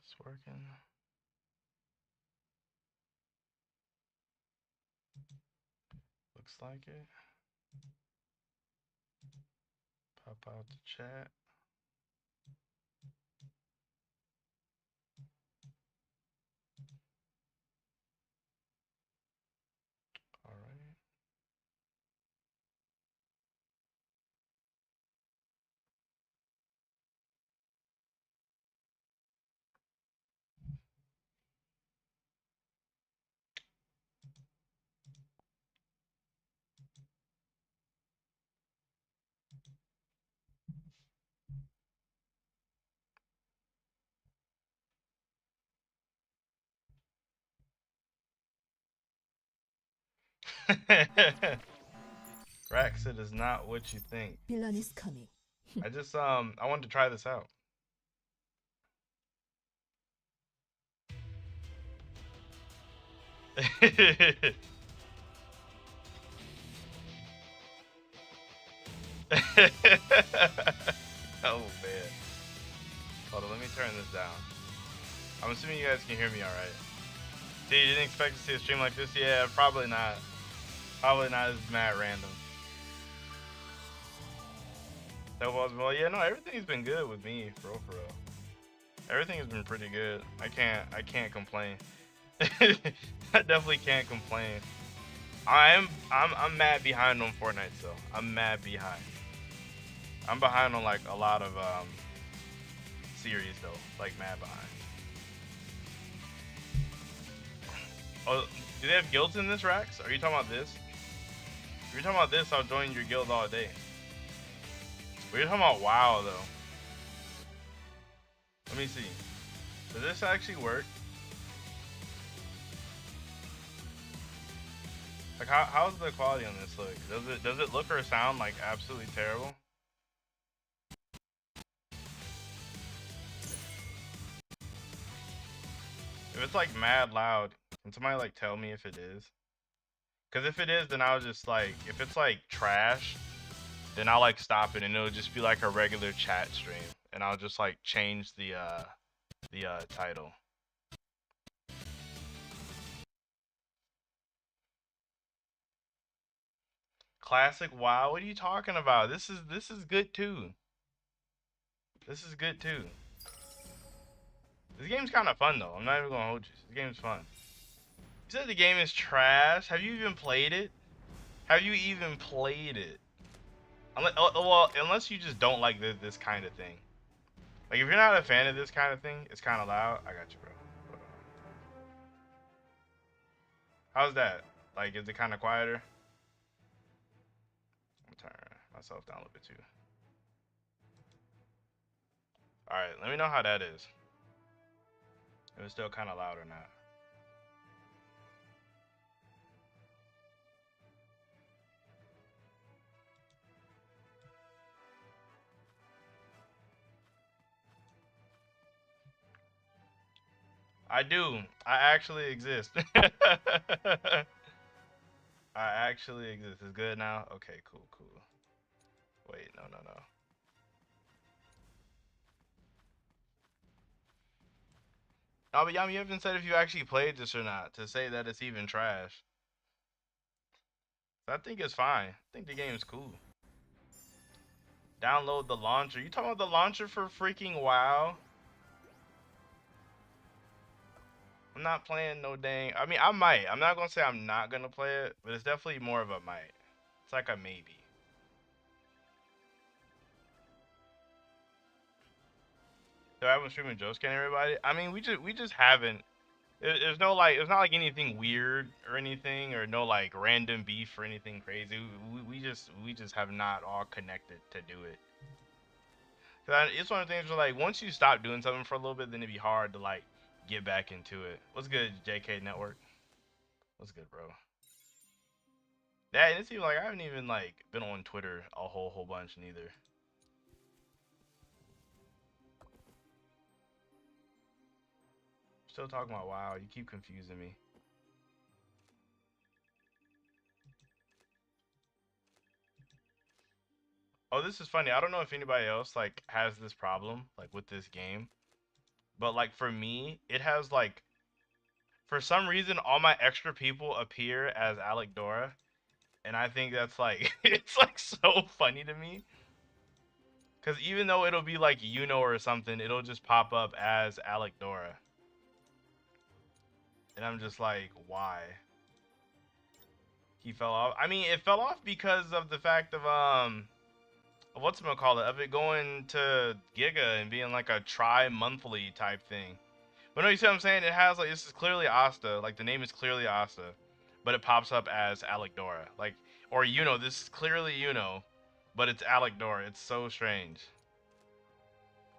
It's working. Looks like it. Pop out the chat. All right. Rax, it is not what you think. Villain is coming. I wanted to try this out. Oh man. Hold on, let me turn this down. I'm assuming you guys can hear me alright. See, you didn't expect to see a stream like this? Yeah, probably not. Probably not. It's mad random. That was well, yeah, no, everything's been good with me, for real. Everything has been pretty good. I can't complain. I definitely can't complain. I'm mad behind on Fortnite still. I'm mad behind. I'm behind on like a lot of series though, like mad behind. Oh, do they have guilds in this, Rax? Are you talking about this? If you're talking about this, I'll join your guild all day. We're talking about WoW though. Let me see. Does this actually work? Like how's the quality on this look? Does it look or sound like absolutely terrible? If it's like mad loud, can somebody like tell me if it is? Cause if it is, then I'll just like if it's like trash, then I'll like stop it and it'll just be like a regular chat stream, and I'll just like change the title. Classic WoW. What are you talking about? This is good too. This is good too. This game's kind of fun though. I'm not even gonna hold you. This game's fun. You said the game is trash. Have you even played it? Have you even played it? Unless you just don't like this kind of thing. Like if you're not a fan of this kind of thing, it's kind of loud. I got you, bro. How's that? Like, is it kind of quieter? I'm gonna turn myself down a little bit too. All right, let me know how that is. If it's still kind of loud or not. I do. I actually exist. I actually exist. It's good now? Okay, cool. Wait, no. No, but Yami, you haven't said if you actually played this or not to say that it's even trash. I think it's fine. I think the game's cool. Download the launcher. You talking about the launcher for freaking WoW? I'm not playing no dang. I mean, I might. I'm not gonna say I'm not gonna play it, but it's definitely more of a might. It's like a maybe. So I haven't streaming Joe scan everybody. I mean, we just haven't. There's no like. It's not like anything weird or anything, or no like random beef or anything crazy. We just have not all connected to do it. Cause it's one of the things where like once you stop doing something for a little bit, then it'd be hard to like get back into it. What's good, JK Network? What's good, bro? Yeah, and it seems like I haven't even like been on Twitter a whole bunch neither. Still talking about WoW. You keep confusing me. Oh, this is funny. I don't know if anybody else like has this problem like with this game, but like for me, it has like for some reason all my extra people appear as Alec Dora, and I think that's like it's like so funny to me. Cause even though it'll be like or something, it'll just pop up as Alec Dora. And I'm just like, why? He fell off. I mean, it fell off because of the fact of whatchamacallit, of it going to Giga and being like a tri-monthly type thing. But no, you see what I'm saying? It has like, this is clearly Asta, like the name is clearly Asta, but it pops up as Alec Dora. Like, or this is clearly but it's Alec Dora. It's so strange.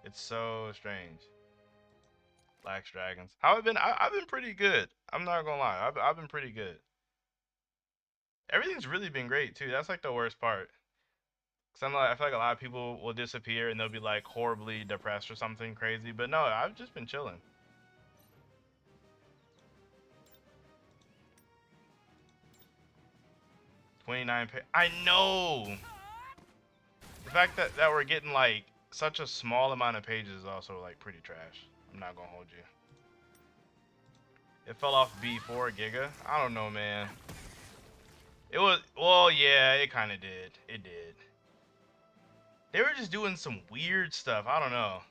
It's so strange. Black Dragons. How I've been? I've been pretty good. I'm not gonna lie. I've been pretty good. Everything's really been great too. That's like the worst part. Cause I feel like a lot of people will disappear and they'll be like horribly depressed or something crazy. But no, I've just been chilling. 29 pay. I know. The fact that we're getting like such a small amount of pages is also like pretty trash. I'm not gonna hold you. It fell off B4 Giga. I don't know, man. It was, well, yeah, it kind of did. It did. They were just doing some weird stuff. I don't know.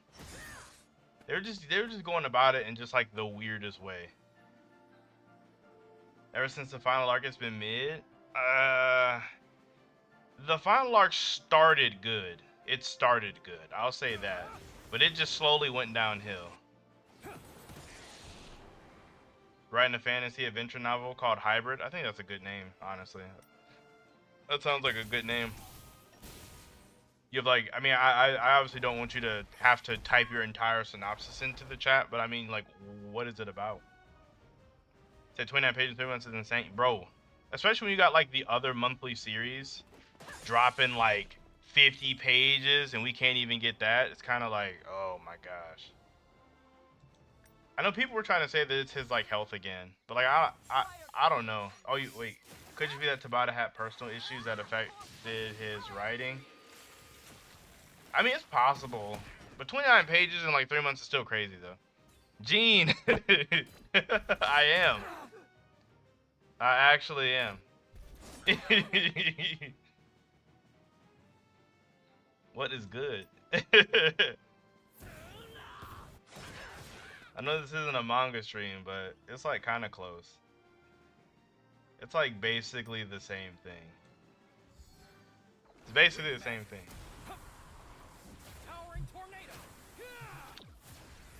They were just going about it in just like the weirdest way. Ever since the final arc, it's been mid. The final arc started good. It started good. I'll say that. But it just slowly went downhill. Writing a fantasy adventure novel called Hybrid. I think that's a good name, honestly. That sounds like a good name. You have like, I mean, I obviously don't want you to have to type your entire synopsis into the chat, but I mean, like, what is it about? Said 29 pages, 3 months is insane, bro. Especially when you got like the other monthly series dropping like 50 pages and we can't even get that. It's kind of like, oh my gosh. I know people were trying to say that it's his like health again, but like I don't know. Oh, wait. Could you be that Tabata had personal issues that affected his writing? I mean, it's possible, but 29 pages in like 3 months is still crazy though. Gene, I am. I actually am. What is good? I know this isn't a manga stream, but it's like kind of close. It's like basically the same thing. It's basically the same thing.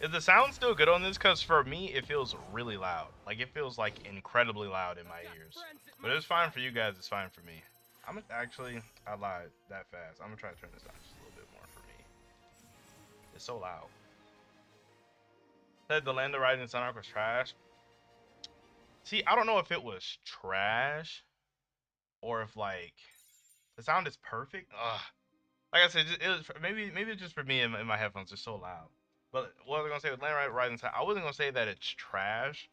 Is the sound still good on this? Because for me, it feels really loud. Like, it feels like incredibly loud in my ears. But it's fine for you guys, it's fine for me. I'm gonna actually, I lied that fast. I'm gonna try to turn this down just a little bit more for me. It's so loud. Said the Land of Rising Sun arc was trash. See, I don't know if it was trash or if like the sound is perfect. Ugh. Like I said, it was maybe it's just for me in my headphones. It's so loud. But what was I gonna say with Land Rising Sun? I wasn't gonna say that it's trash.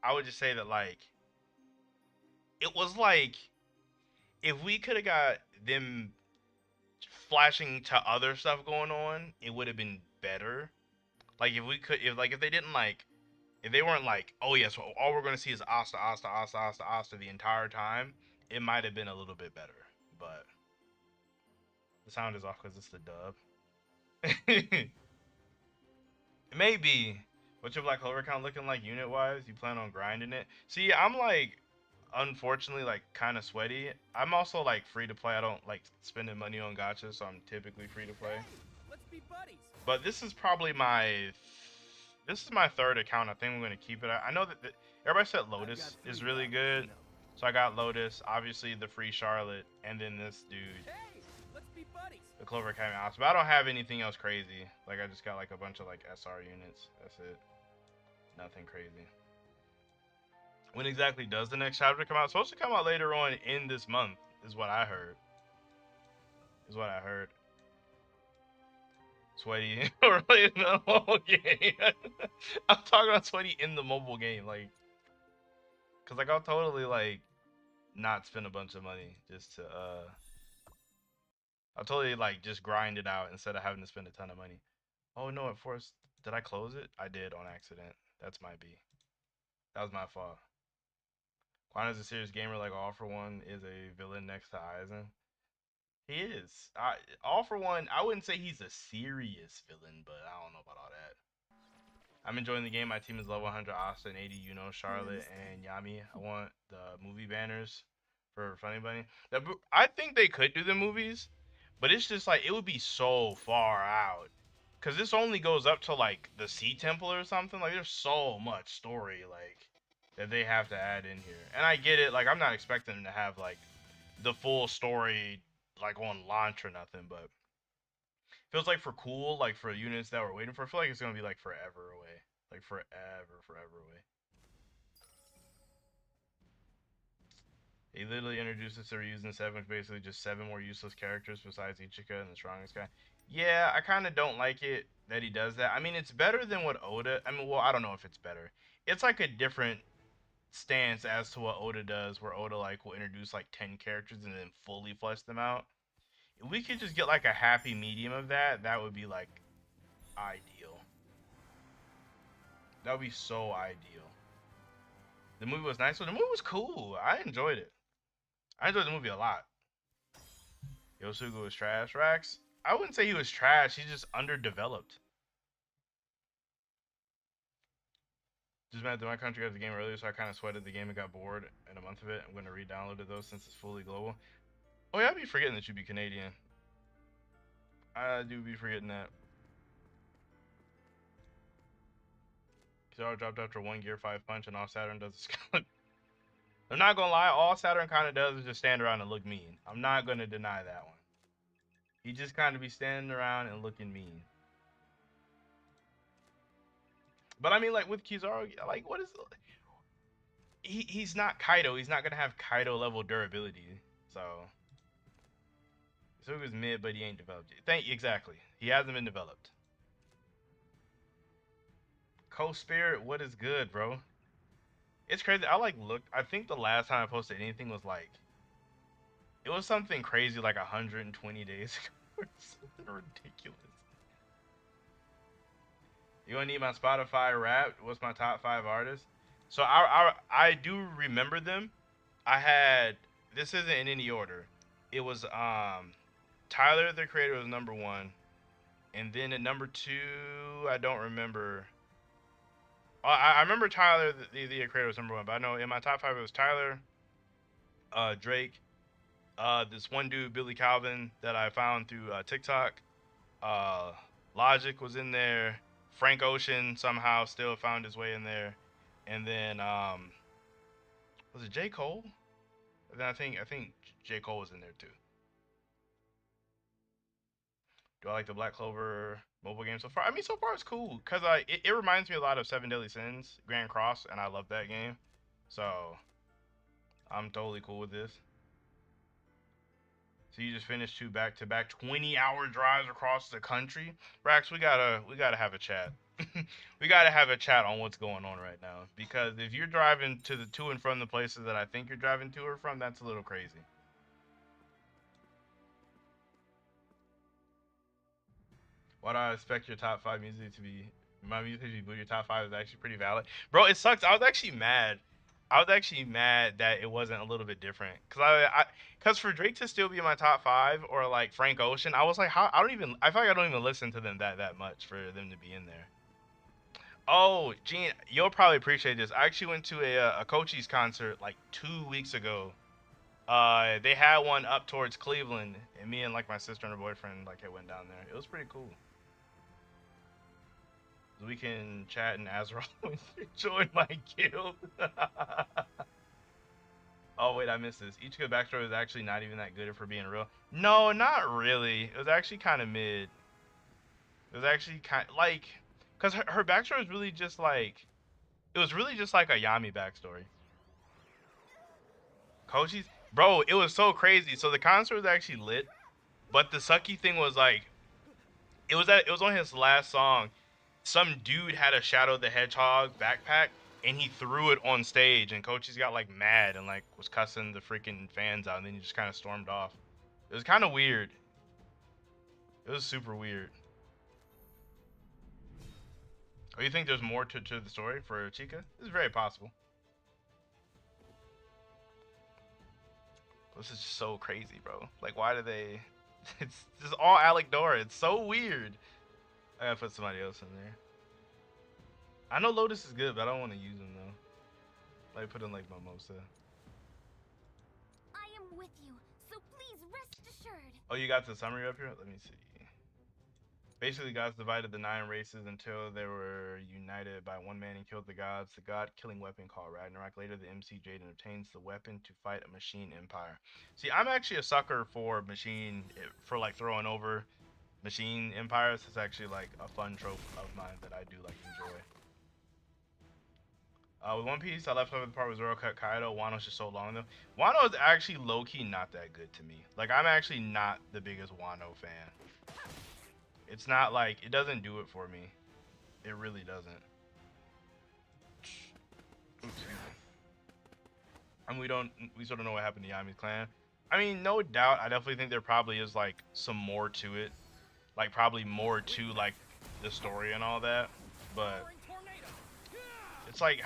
I would just say that like it was like if we could have got them flashing to other stuff going on, it would have been better. Like if they didn't like if they weren't like, oh yes, well, all we're gonna see is Asta, Asta, Asta, Asta, Asta the entire time, it might have been a little bit better. But the sound is off because it's the dub. Maybe. What's your Black Clover count looking like unit wise? You plan on grinding it? See, I'm like, unfortunately, like kind of sweaty. I'm also like free to play. I don't like spending money on gachas, so I'm typically free to play. Let's be buddies. But this is probably this is my third account. I think I'm gonna keep it. I know that everybody said Lotus is really good, so I got Lotus. Obviously, the free Charlotte, and then this dude. Hey, let's be buddies. The Clover Academy Ops, but I don't have anything else crazy. Like I just got like a bunch of like SR units. That's it. Nothing crazy. When exactly does the next chapter come out? It's supposed to come out later on in this month, is what I heard. Sweaty related to the mobile game. I'm talking about Sweaty in the mobile game, like, cause like I'll totally like not spend a bunch of money just to I'll totally like just grind it out instead of having to spend a ton of money. Oh no, it forced. Did I close it? I did on accident. That's my B. That was my fault. Quan is a serious gamer. Like All for One is a villain next to Aizen. He is. All for One. I wouldn't say he's a serious villain, but I don't know about all that. I'm enjoying the game. My team is level 100. Austin, 80, Charlotte, and Yami. I want the movie banners for Funny Bunny. I think they could do the movies, but it's just like it would be so far out. Cause this only goes up to like the Sea Temple or something. Like there's so much story like that they have to add in here. And I get it. Like I'm not expecting them to have like the full story like on launch or nothing, but feels like for cool, like for units that we're waiting for, I feel like it's gonna be like forever away. Like forever away. He literally introduced us to using seven, which basically just seven more useless characters besides Ichika and the strongest guy. Yeah, I kind of don't like it that he does that. I mean, it's better than what Oda. I mean, well, I don't know if it's better. It's like a different stance as to what Oda does, where Oda like will introduce like 10 characters and then fully flesh them out. If we could just get like a happy medium of that, that would be like ideal. That would be so ideal. The movie was nice. So the movie was cool. I enjoyed it. I enjoyed the movie a lot. Yosuga was trash. Rax, I wouldn't say he was trash. He's just underdeveloped. Just mad that my country got the game earlier, so I kind of sweated the game and got bored in a month of it. I'm going to re-download it, though, since it's fully global. Oh, yeah, I'd be forgetting that you'd be Canadian. I do be forgetting that. Kizaru dropped after one Gear 5 punch, and all Saturn does is I'm not going to lie. All Saturn kind of does is just stand around and look mean. I'm not going to deny that one. He just kind of be standing around and looking mean. But I mean, like with Kizaru, like what is he's not Kaido. He's not gonna have Kaido level durability. So Suga's mid, but he ain't developed yet. Exactly. He hasn't been developed. Co-Spirit, what is good, bro? It's crazy. I like looked. I think the last time I posted anything was like it was something crazy like 120 days ago. Something ridiculous. You gonna need my Spotify Wrapped? What's my top 5 artists? So I do remember them. I had this isn't in any order. It was Tyler the Creator was number 1, and then at number 2 I don't remember. I remember Tyler the Creator was number 1, but I know in my top 5 it was Tyler, Drake, this one dude Billy Calvin that I found through TikTok, Logic was in there. Frank Ocean somehow still found his way in there, and then was it J. Cole? And then I think J. Cole was in there too. Do I like the Black Clover mobile game so far? I mean, so far it's cool because it reminds me a lot of Seven Deadly Sins, Grand Cross, and I love that game, so I'm totally cool with this. So you just finished 2 back-to-back 20-hour drives across the country. Rax, we gotta have a chat. We gotta have a chat on what's going on right now. Because if you're driving to and from the places that I think you're driving to or from, that's a little crazy. Why do I expect your top 5 music to be my music to be blue? Your top 5 is actually pretty valid, bro. It sucks. I was actually mad. That it wasn't a little bit different. Cause for Drake to still be in my top 5 or like Frank Ocean, I was like, how I feel like I don't even listen to them that much for them to be in there. Oh, Gene, you'll probably appreciate this. I actually went to a Cochise concert like 2 weeks ago. They had one up towards Cleveland, and me and like my sister and her boyfriend like it went down there. It was pretty cool. We can chat in Azeroth when you join my guild. Oh wait, I missed this. Ichika backstory was actually not even that good if we're being real. No, not really. It was actually kind of mid. It was actually kind of like, cause her backstory was really just like, it was really just like a Yami backstory. Kochi's, bro, it was so crazy. So the concert was actually lit, but the sucky thing was like, it was on his last song. Some dude had a Shadow the Hedgehog backpack, and he threw it on stage, and Coach's got like mad and like was cussing the freaking fans out, and then he just kind of stormed off. It was kind of weird. It was super weird. Oh, you think there's more to the story for Chica? It's very possible. This is just so crazy, bro. Like, why do they... It's just all Alec Dora. It's so weird. I gotta put somebody else in there. I know Lotus is good, but I don't want to use him, though. Like, put in, like, Mimosa. I am with you, so please rest assured. Oh, you got the summary up here? Let me see. Basically, gods divided the 9 races until they were united by one man and killed the gods. The god-killing weapon called Ragnarok. Later, the MC Jaden obtains the weapon to fight a machine empire. See, I'm actually a sucker for like, throwing over machine empires. It's actually, like, a fun trope of mine that I do, like, enjoy. With One Piece, I left over the part with Zoro cut Kaido. Wano's just so long, though. Wano is actually low-key not that good to me. Like, I'm actually not the biggest Wano fan. It's not like, it doesn't do it for me. It really doesn't. Oops. And we sort of know what happened to Yami's clan. I mean, no doubt, I definitely think there probably is, like, some more to it. Like, probably more to, like, the story and all that. But it's like,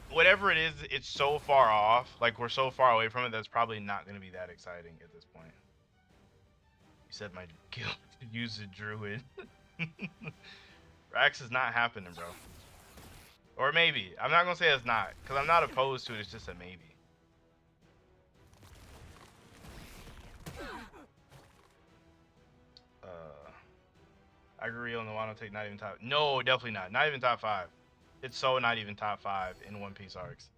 whatever it is, it's so far off. Like, we're so far away from it that's probably not going to be that exciting at this point. You said my guild use a druid. Rax is not happening, bro. Or maybe. I'm not gonna say it's not, because I'm not opposed to it, it's just a maybe. I agree on the Wano take not even top. No, definitely not. Not even top 5. It's so not even top 5 in One Piece arcs.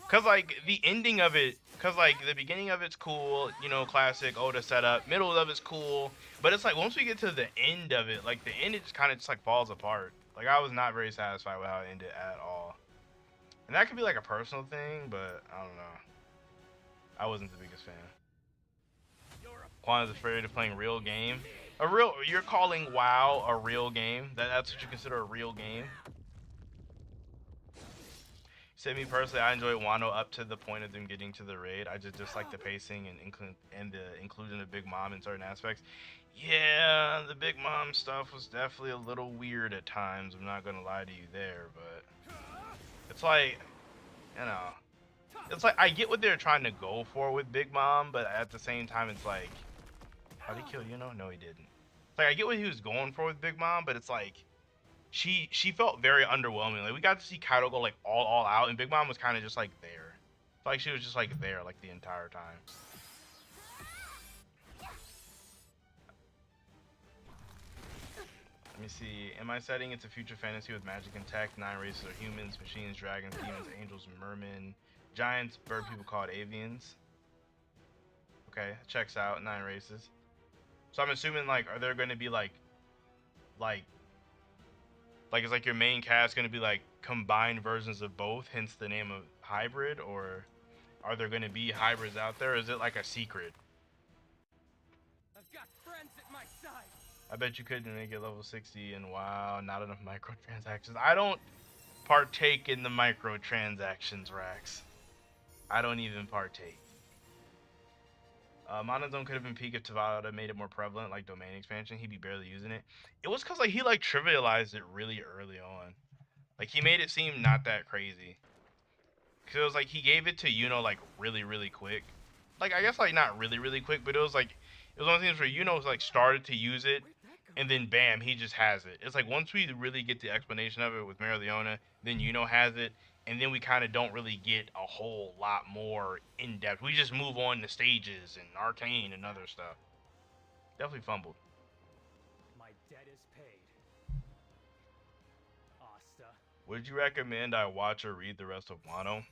Cause like the ending of it, cause like the beginning of it's cool, you know, classic Oda setup. Middle of it's cool, but it's like once we get to the end of it, like the end, it just kind of just like falls apart. Like I was not very satisfied with how it ended at all. And that could be like a personal thing, but I don't know. I wasn't the biggest fan. Quan is afraid of playing real game. You're calling WoW a real game? That's what you consider a real game? Say me personally, I enjoy Wano up to the point of them getting to the raid. I just like the pacing and the inclusion of Big Mom in certain aspects. Yeah, the Big Mom stuff was definitely a little weird at times. I'm not gonna lie to you there, but it's like, you know, it's like I get what they're trying to go for with Big Mom, but at the same time, it's like, how'd he kill Yuno? No, he didn't. It's like I get what he was going for with Big Mom, but it's like. She felt very underwhelming. Like we got to see Kaido go like all out, and Big Mom was kind of just like there. It's like she was just like there like the entire time. Let me see. Am I setting it to future fantasy with magic and tech? 9 races are humans, machines, dragons, demons, angels, mermen, giants, bird people called avians. Okay, checks out. 9 races. So I'm assuming like, are there going to be like is like your main cast going to be like combined versions of both, hence the name of hybrid, or are there going to be hybrids out there? Or is it like a secret? I've got friends at my side. I bet you couldn't make it level 60 and wow, not enough microtransactions. I don't partake in the microtransactions, Rax. I don't even partake. Monozone could have been peak if Tabata made it more prevalent, like domain expansion. He'd be barely using it. It was because like he like trivialized it really early on. Like he made it seem not that crazy. Cause it was like he gave it to Yuno like really quick. Like I guess like not really quick, but it was like it was one of the things where Yuno was like started to use it, and then bam, he just has it. It's like once we really get the explanation of it with Mereoleona, then Yuno has it. And then we kind of don't really get a whole lot more in depth. We just move on to stages and arcane and other stuff. Definitely fumbled. My debt is paid. Asta. Would you recommend I watch or read the rest of Wano?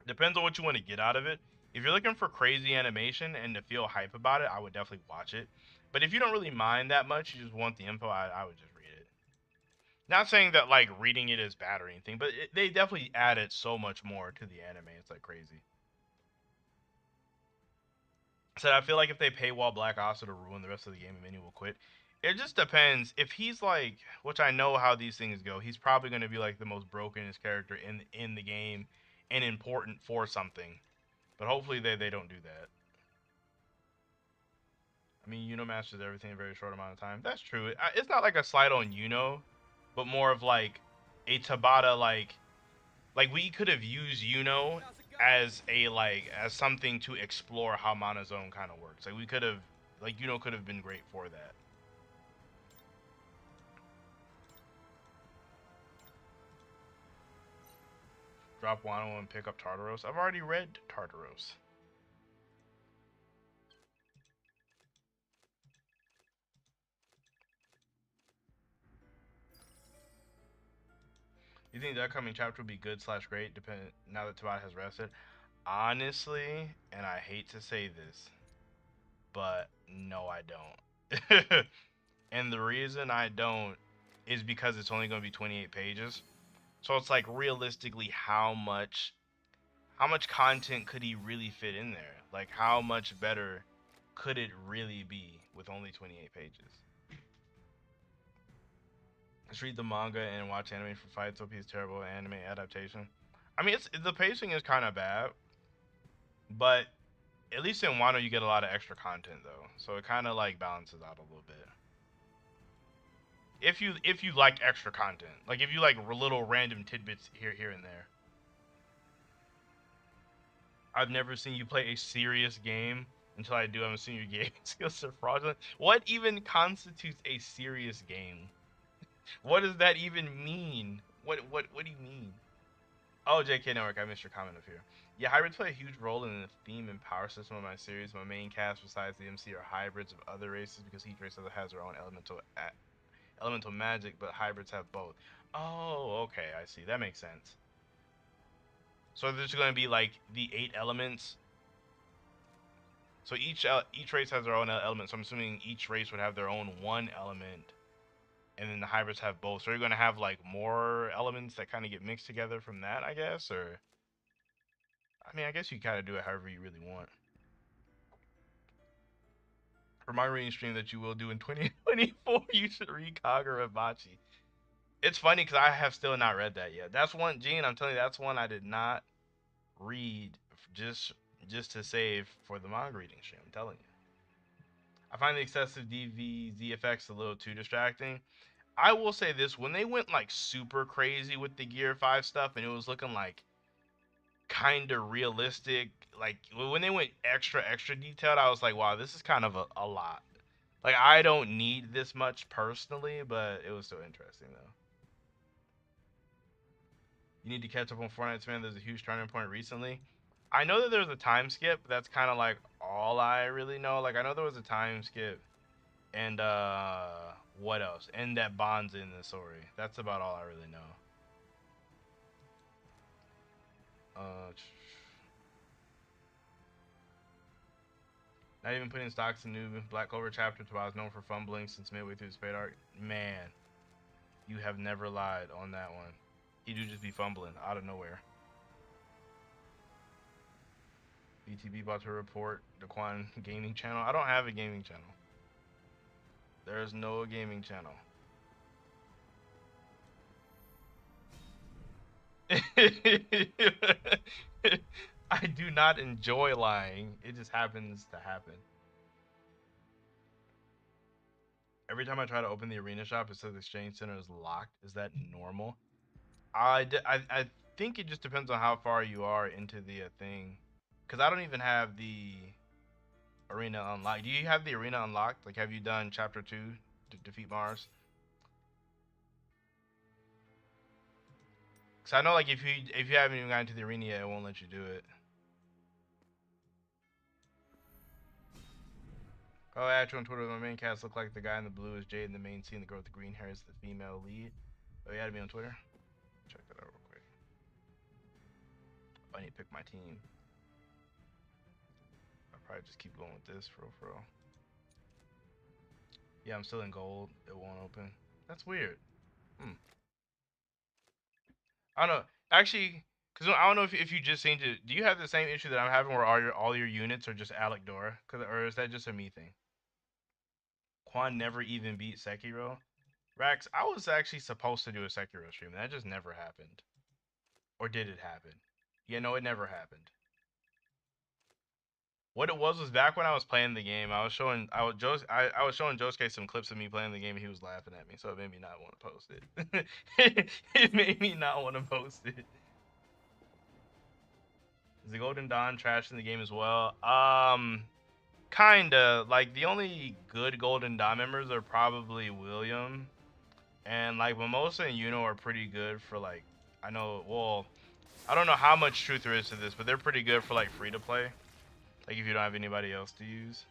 Depends on what you want to get out of it. If you're looking for crazy animation and to feel hype about it, I would definitely watch it. But if you don't really mind that much, you just want the info, I would just read it. Not saying that like reading it is bad or anything, but they definitely added so much more to the anime. It's like crazy. So I feel like if they paywall Black Asta to ruin the rest of the game, and many will quit. It just depends. If he's like, which I know how these things go, he's probably going to be like the most brokenest character in the game and important for something. But hopefully they don't do that. I mean, Yuno masters everything in a very short amount of time. That's true. It's not like a slight on Yuno, but more of like a Tabata like we could have used Yuno as a as something to explore how Mana Zone kind of works. Like we could have Yuno could have been great for that. Drop Wano and pick up Tartaros. I've already read Tartaros. You think the upcoming chapter will be good / great, depending now that Tabata has rested? Honestly, and I hate to say this, but no, I don't. And the reason I don't is because it's only going to be 28 pages. So it's like realistically how much content could he really fit in there? Like how much better could it really be with only 28 pages? Just read the manga and watch anime for fights. OP is terrible anime adaptation. I mean, it's the pacing is kind of bad, but at least in Wano you get a lot of extra content though, so it kind of like balances out a little bit. If you like extra content, like if you like little random tidbits here and there. I've never seen you play a serious game until I do. I'm assuming your gaming skills are fraudulent. What even constitutes a serious game? What does that even mean? What do you mean? Oh, JK Network, I missed your comment up here. Yeah, hybrids play a huge role in the theme and power system of my series. My main cast, besides the MC, are hybrids of other races because each race has their own elemental magic, but hybrids have both. Oh, okay, I see. That makes sense. So there's going to be like the 8 elements. So each race has their own element. So I'm assuming each race would have their own one element, and then the hybrids have both. So you're going to have like more elements that kind of get mixed together from that, I guess. Or I mean, I guess you kind of do it however you really want. For my reading stream that you will do in 2024, you should read Kagurabachi. It's funny because I have still not read that yet. That's one, Gene. I'm telling you, that's one I did not read just to save for the manga reading stream. I'm telling you. I find the excessive DVZ effects a little too distracting. I will say this: when they went like super crazy with the Gear 5 stuff, and it was looking like kind of realistic, like when they went extra detailed, I was like, wow, this is kind of a lot. Like I don't need this much personally, but it was still interesting though. You need to catch up on Fortnite, man. There's a huge turning point recently. I know that there's a time skip, but that's kind of like all I really know. Like I know there was a time skip, and what else? And that Bond's in the story. That's about all I really know. Not even putting stocks in new Black Clover chapter to I was known for fumbling since midway through the Spade arc. Man, you have never lied on that one. He do just be fumbling out of nowhere. BTB about to report the Quan gaming channel. I don't have a gaming channel. There's no gaming channel. I do not enjoy lying. It just happens to happen. Every time I try to open the arena shop, it says Exchange Center is locked. Is that normal? I think it just depends on how far you are into the thing. Because I don't even have the arena unlocked. Do you have the arena unlocked? Like, have you done Chapter 2 to defeat Mars? Because I know, like, if you haven't even gotten to the arena yet, it won't let you do it. Oh, actually on Twitter, my main cast look like the guy in the blue is Jade in the main scene. The girl with the green hair is the female lead. Oh, you added me on Twitter? Check that out real quick. I need to pick my team. I'll probably just keep going with this for real. Yeah, I'm still in gold. It won't open. That's weird. I don't know. Actually, because I don't know if you just changed it. Do you have the same issue that I'm having where all your units are just Alec Dora? Or is that just a me thing? Quan never even beat Sekiro. Rax, I was actually supposed to do a Sekiro stream. That just never happened. Or did it happen? Yeah, no, it never happened. What it was back when I was playing the game. I was showing Josuke some clips of me playing the game, and he was laughing at me, so it made me not want to post it. It made me not want to post it. Is the Golden Dawn trash in the game as well? Kinda. Like the only good Golden Dawn members are probably William, and like Mimosa and Yuno are pretty good for like. I know. Well, I don't know how much truth there is to this, but they're pretty good for like free to play. Like if you don't have anybody else to use.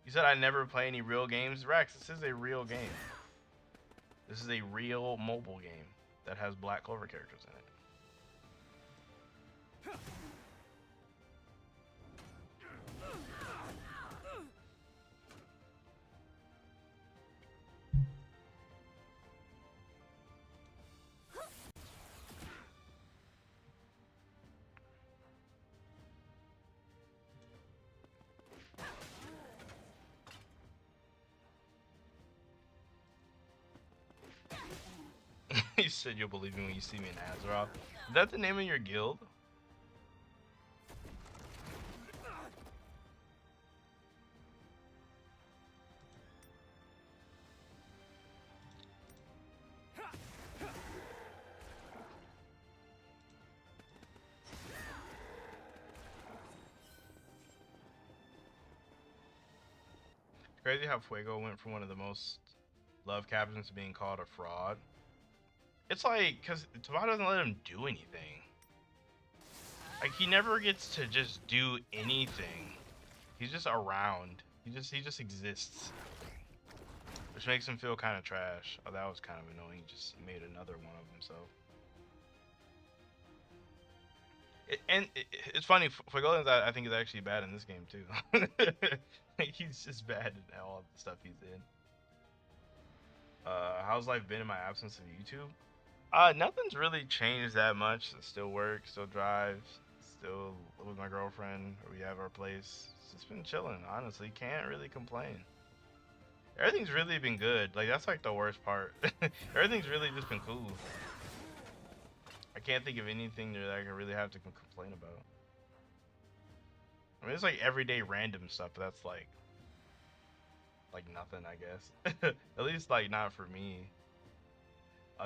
You said I never play any real games. Rex, this is a real game. This is a real mobile game that has Black Clover characters in it. You said you'll believe me when you see me in Azeroth. Is that the name of your guild? It's crazy how Fuego went from one of the most loved captains to being called a fraud. It's like, because Tabata doesn't let him do anything. Like, he never gets to just do anything. He's just around. He just exists. Which makes him feel kind of trash. Oh, that was kind of annoying. He just made another one of himself. It's funny, Fuegoleons I think is actually bad in this game too. He's just bad at all the stuff he's in. How's life been in my absence of YouTube? Nothing's really changed that much. I still work, still drive, still live with my girlfriend, or we have our place. It's just been chilling, honestly. Can't really complain. Everything's really been good. Like, that's like the worst part. Everything's really just been cool. I can't think of anything that I can really have to complain about. I mean, it's like everyday random stuff, but that's like nothing, I guess. At least like not for me.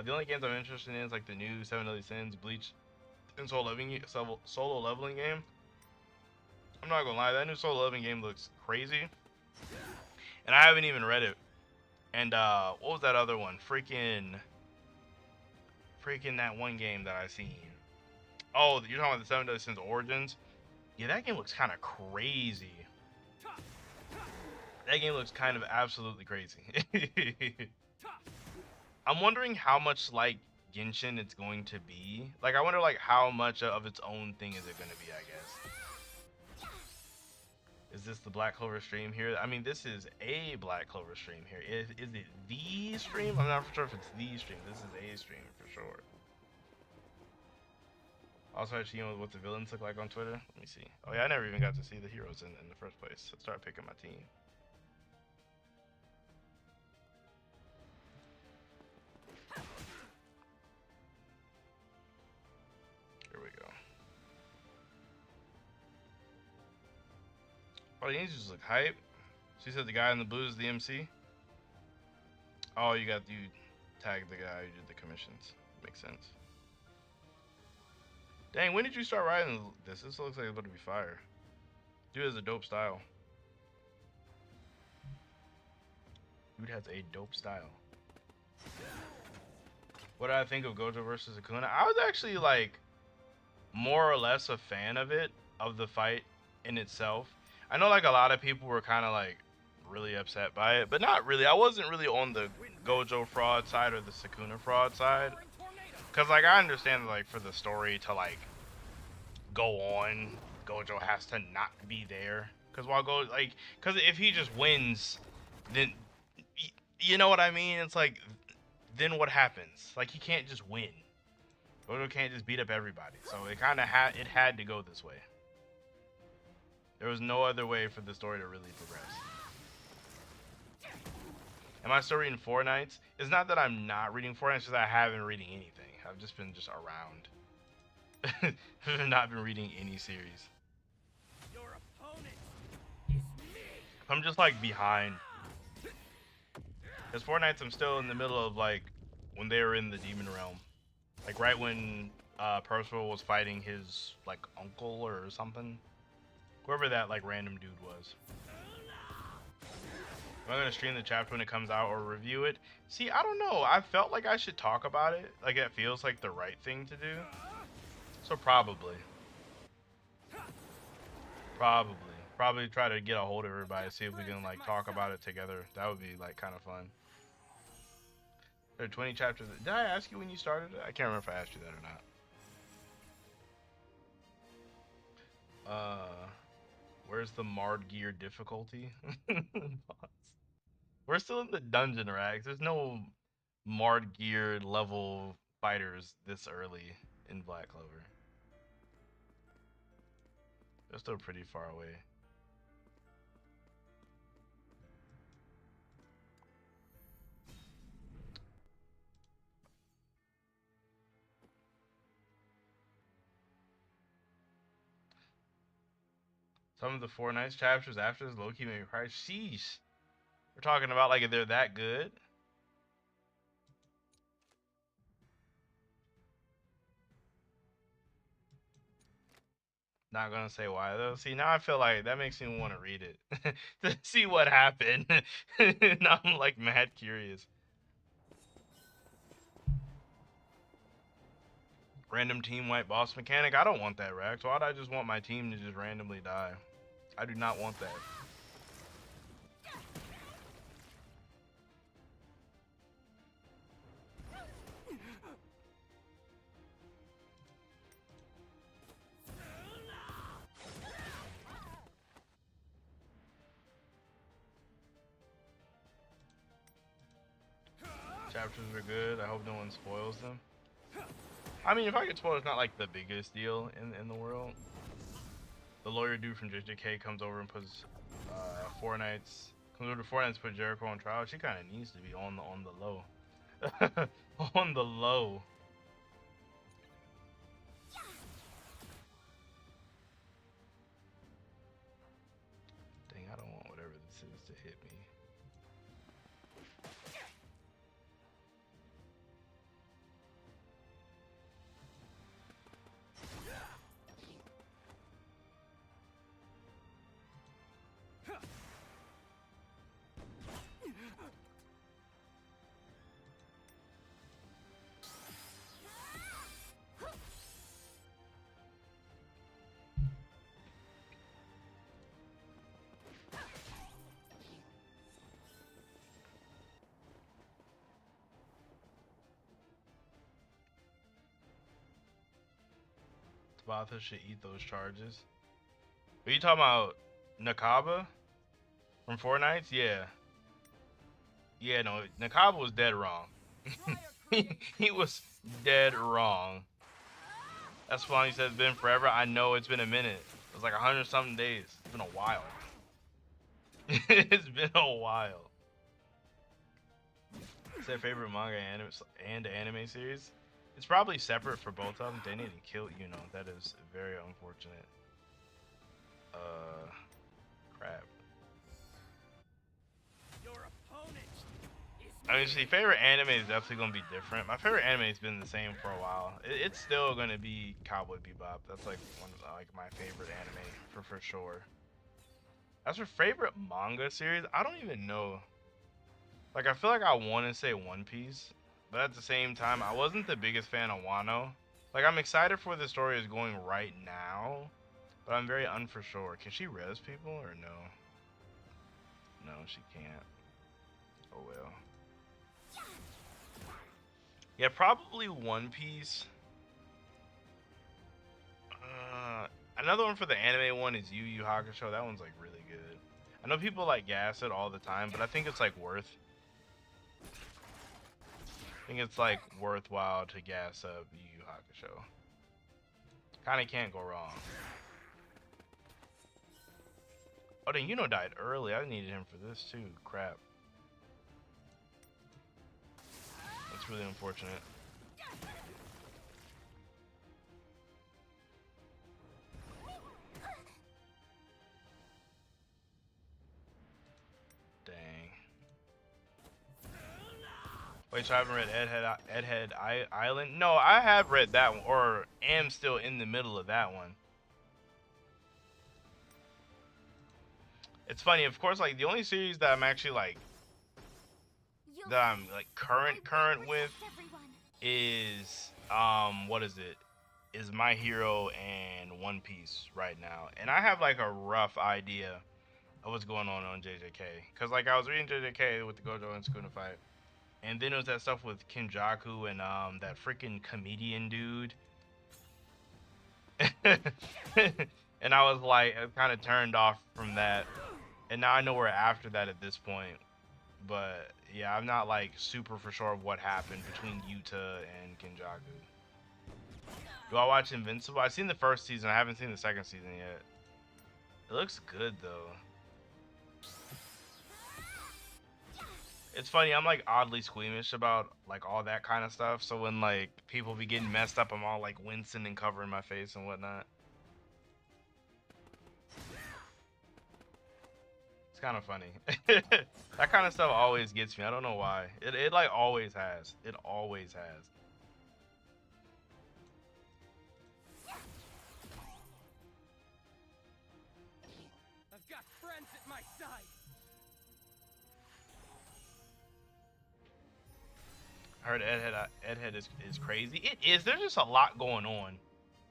The only games I'm interested in is like the new Seven Deadly Sins, Bleach, and solo leveling game. I'm not gonna lie, that new solo leveling game looks crazy, and I haven't even read it. And what was that other one? Freaking that one game that I seen. Oh, you're talking about the Seven Deadly Sins Origins? Yeah, that game looks kind of crazy. That game looks kind of absolutely crazy. I'm wondering how much like Genshin it's going to be. Like, I wonder like how much of its own thing is it going to be, I guess. Is this the Black Clover stream here? I mean, this is a Black Clover stream here. Is it the stream? I'm not sure if it's the stream. This is a stream for sure. Also, actually, you know what the villains look like on Twitter? Let me see. Oh yeah, I never even got to see the heroes in the first place. Let's start picking my team. Here we go. Oh, the angels look hype. She said the guy in the blue is the MC. Oh, you tagged the guy who did the commissions. Makes sense. Dang, when did you start writing this? This looks like it's about to be fire. Dude has a dope style. Dude has a dope style. What did I think of Gojo versus Akuna? I was actually like more or less a fan of it, of the fight in itself. I know like a lot of people were kind of like really upset by it, but not really. I wasn't really on the Gojo fraud side or the Sukuna fraud side. Cause like I understand like for the story to like go on, Gojo has to not be there. Cause cause if he just wins, then you know what I mean? It's like, then what happens? Like he can't just win. Gojo can't just beat up everybody. So it kind of had to go this way. There was no other way for the story to really progress. Am I still reading Four Nights? It's not that I'm not reading Four Nights, it's just I haven't reading anything. I've just been around. I've not been reading any series. Your opponent is me. I'm just like behind. Because Fortnite, I'm still in the middle of like when they were in the demon realm. Like right when Percival was fighting his like uncle or something. Whoever that like random dude was. Am I gonna stream the chapter when it comes out or review it? See, I don't know. I felt like I should talk about it. Like it feels like the right thing to do. So probably. Probably try to get a hold of everybody, see if we can like talk about it together. That would be like kind of fun. There are 20 chapters. Did I ask you when you started it? I can't remember if I asked you that or not. Where's the Marred Gear difficulty? We're still in the dungeon racks. There's no Marred Gear level fighters this early in Black Clover. They're still pretty far away. Some of the Four Nights chapters after this low-key made me cry. Sheesh. We're talking about like if they're that good. Not gonna say why though. See, now I feel like that makes me want to read it to see what happened. Now I'm like mad curious. Random team white boss mechanic. I don't want that, Rax. Why'd I just want my team to just randomly die? I do not want that. Chapters are good. I hope no one spoils them. I mean, if I get spoiled, it's not like the biggest deal in the world. The lawyer dude from JJK comes over and puts Four Nights. Comes over to Four Nights to put Jericho on trial. She kind of needs to be on the low. On the low. Dang, I don't want whatever this is to hit me. Tabitha should eat those charges. Are you talking about Nakaba from Four Nights? Yeah. Yeah, no, Nakaba was dead wrong. He was dead wrong. That's why he said it's been forever. I know it's been a minute. It was like 100-something days. It's been a while. It's been a while. Is that favorite manga and anime series? It's probably separate for both of them. They need to kill you know. That is very unfortunate. Crap. Your opponent is I mean, see, favorite anime is definitely gonna be different. My favorite anime has been the same for a while. It's still gonna be Cowboy Bebop. That's like one of like my favorite anime for sure. As for favorite manga series, I don't even know. Like, I feel like I want to say One Piece, but at the same time, I wasn't the biggest fan of Wano. Like, I'm excited for where the story is going right now, but I'm very unsure. Can she res people or no? No, she can't. Oh well. Yeah, probably One Piece. Another one for the anime one is Yu Yu Hakusho. That one's like really good. I know people like gas it all the time, but I think it's like worth. I think it's like worthwhile to gas up Yu Yu Hakusho. Kinda can't go wrong. Oh, then Yuno died early. I needed him for this too. Crap. That's really unfortunate. Wait, so I haven't read Island? No, I have read that one, or am still in the middle of that one. It's funny, of course, like the only series that I'm actually like current with is what is it? Is My Hero and One Piece right now. And I have like a rough idea of what's going on JJK. Cause like I was reading JJK with the Gojo and Sukuna fight. And then it was that stuff with Kinjaku and that freaking comedian dude. And I was like kind of turned off from that. And now I know we're after that at this point. But yeah, I'm not like super for sure of what happened between Yuta and Kinjaku. Do I watch Invincible? I've seen the first season. I haven't seen the second season yet. It looks good though. It's funny, I'm like oddly squeamish about like all that kind of stuff. So when like people be getting messed up, I'm all like wincing and covering my face and whatnot. It's kind of funny. That kind of stuff always gets me. I don't know why. It like always has. It always has. I've got friends at my side. I heard Edhead is crazy. It is. There's just a lot going on.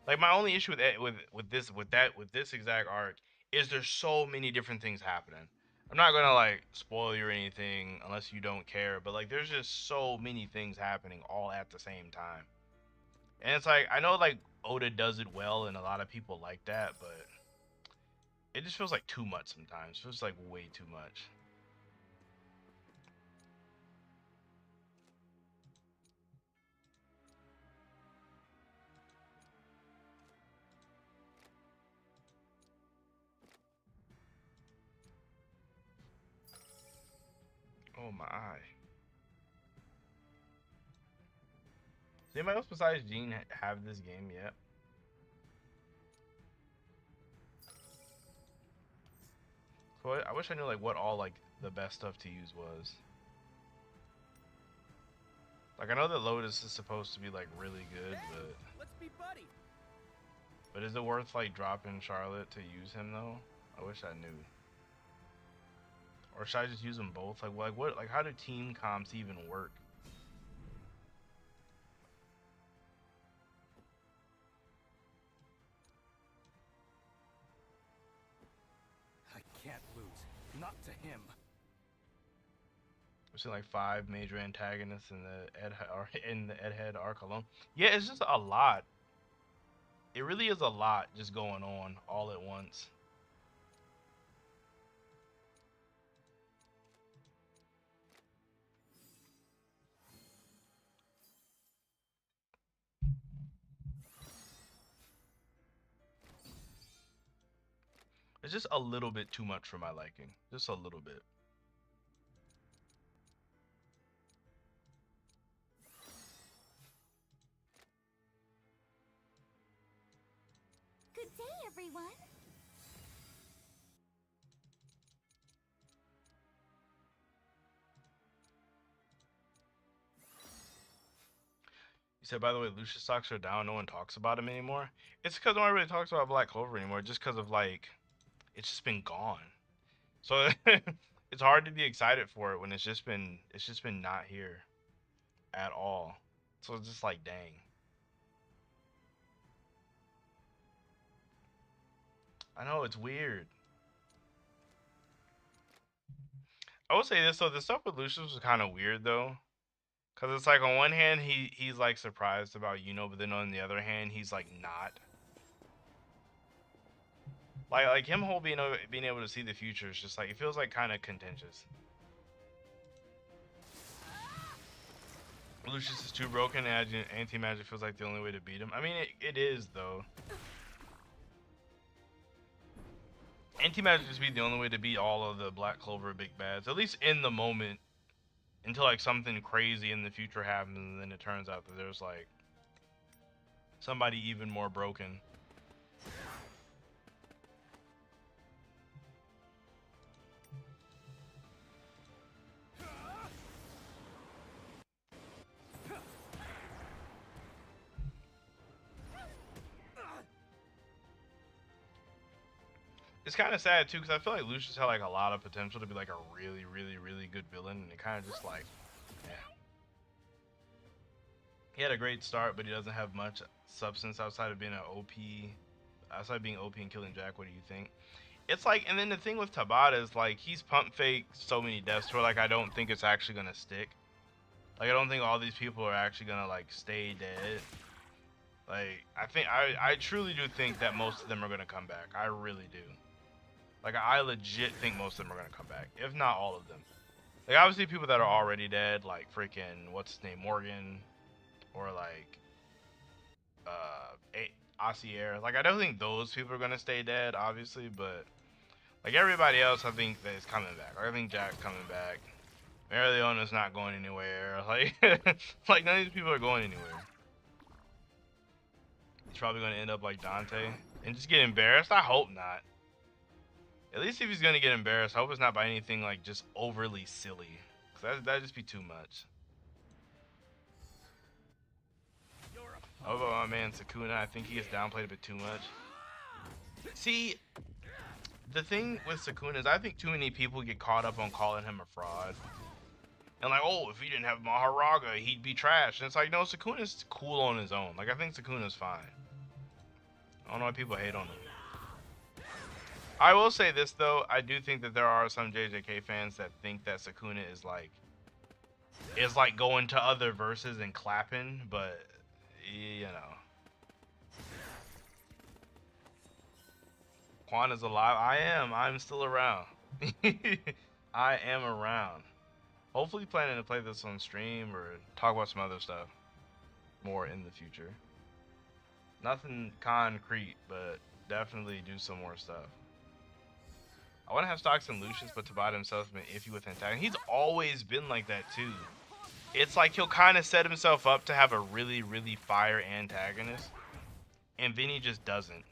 Like my only issue with this exact arc is there's so many different things happening. I'm not gonna like spoil you or anything unless you don't care, but like there's just so many things happening all at the same time. And it's like I know like Oda does it well and a lot of people like that, but it just feels like too much sometimes. It feels like way too much. Oh my eye. Does anybody else besides Gene have this game yet? So I wish I knew like what all like the best stuff to use was. Like I know that Lotus is supposed to be like really good, but Let's be buddies. but is it worth like dropping Charlotte to use him though? I wish I knew. Or should I just use them both? Like what? Like how do team comps even work? I can't lose. Not to him. We've seen like 5 major antagonists in the Edhead arc alone. Yeah, it's just a lot. It really is a lot just going on all at once. It's just a little bit too much for my liking. Just a little bit. Good day, everyone. You said, by the way, Lucius stocks are down. No one talks about him anymore. It's because no one really talks about Black Clover anymore. Just because of like, it's just been gone. So it's hard to be excited for it when it's just been not here at all. So it's just like, dang. I know it's weird. I will say this though, the stuff with Lucius was kind of weird though, cause it's like on one hand he's like surprised about but then on the other hand he's like not. Like him whole being able to see the future is just like it feels like kind of contentious. Lucius is too broken, and anti-magic feels like the only way to beat him. I mean, it is though. Anti-magic just be the only way to beat all of the Black Clover big bads, at least in the moment, until like something crazy in the future happens, and then it turns out that there's like somebody even more broken. It's kind of sad too, because I feel like Lucius had like a lot of potential to be like a really, really, really good villain, and it kind of just like, yeah. He had a great start, but he doesn't have much substance outside of being an OP. Outside of being OP and killing Jack, what do you think? It's like, and then the thing with Tabata is like he's pump fake so many deaths where like I don't think it's actually gonna stick. Like I don't think all these people are actually gonna like stay dead. Like I truly do think that most of them are gonna come back. I really do. Like I legit think most of them are gonna come back, if not all of them. Like obviously people that are already dead, like freaking what's his name, Morgan, or like Asier. Like I don't think those people are gonna stay dead, obviously, but like everybody else, I think that is coming back. Like, I think Jack's coming back. Marleona's not going anywhere. Like, like none of these people are going anywhere. He's probably gonna end up like Dante and just get embarrassed. I hope not. At least if he's gonna get embarrassed, I hope it's not by anything like just overly silly. Cause that'd just be too much. How about my man Sukuna? I think he gets downplayed a bit too much. See, the thing with Sukuna is I think too many people get caught up on calling him a fraud. And like, oh, if he didn't have Maharaga, he'd be trash. And it's like, no, Sukuna's cool on his own. Like, I think Sukuna's fine. I don't know why people hate on him. I will say this, though. I do think that there are some JJK fans that think that Sukuna is like going to other verses and clapping, but you know. Quan is alive. I am. I'm still around. I am around. Hopefully planning to play this on stream or talk about some other stuff more in the future. Nothing concrete, but definitely do some more stuff. I want to have stocks in Lucius, but Tabata himself has been iffy with antagonist. He's always been like that too. It's like he'll kind of set himself up to have a really, really fire antagonist, and then he just doesn't,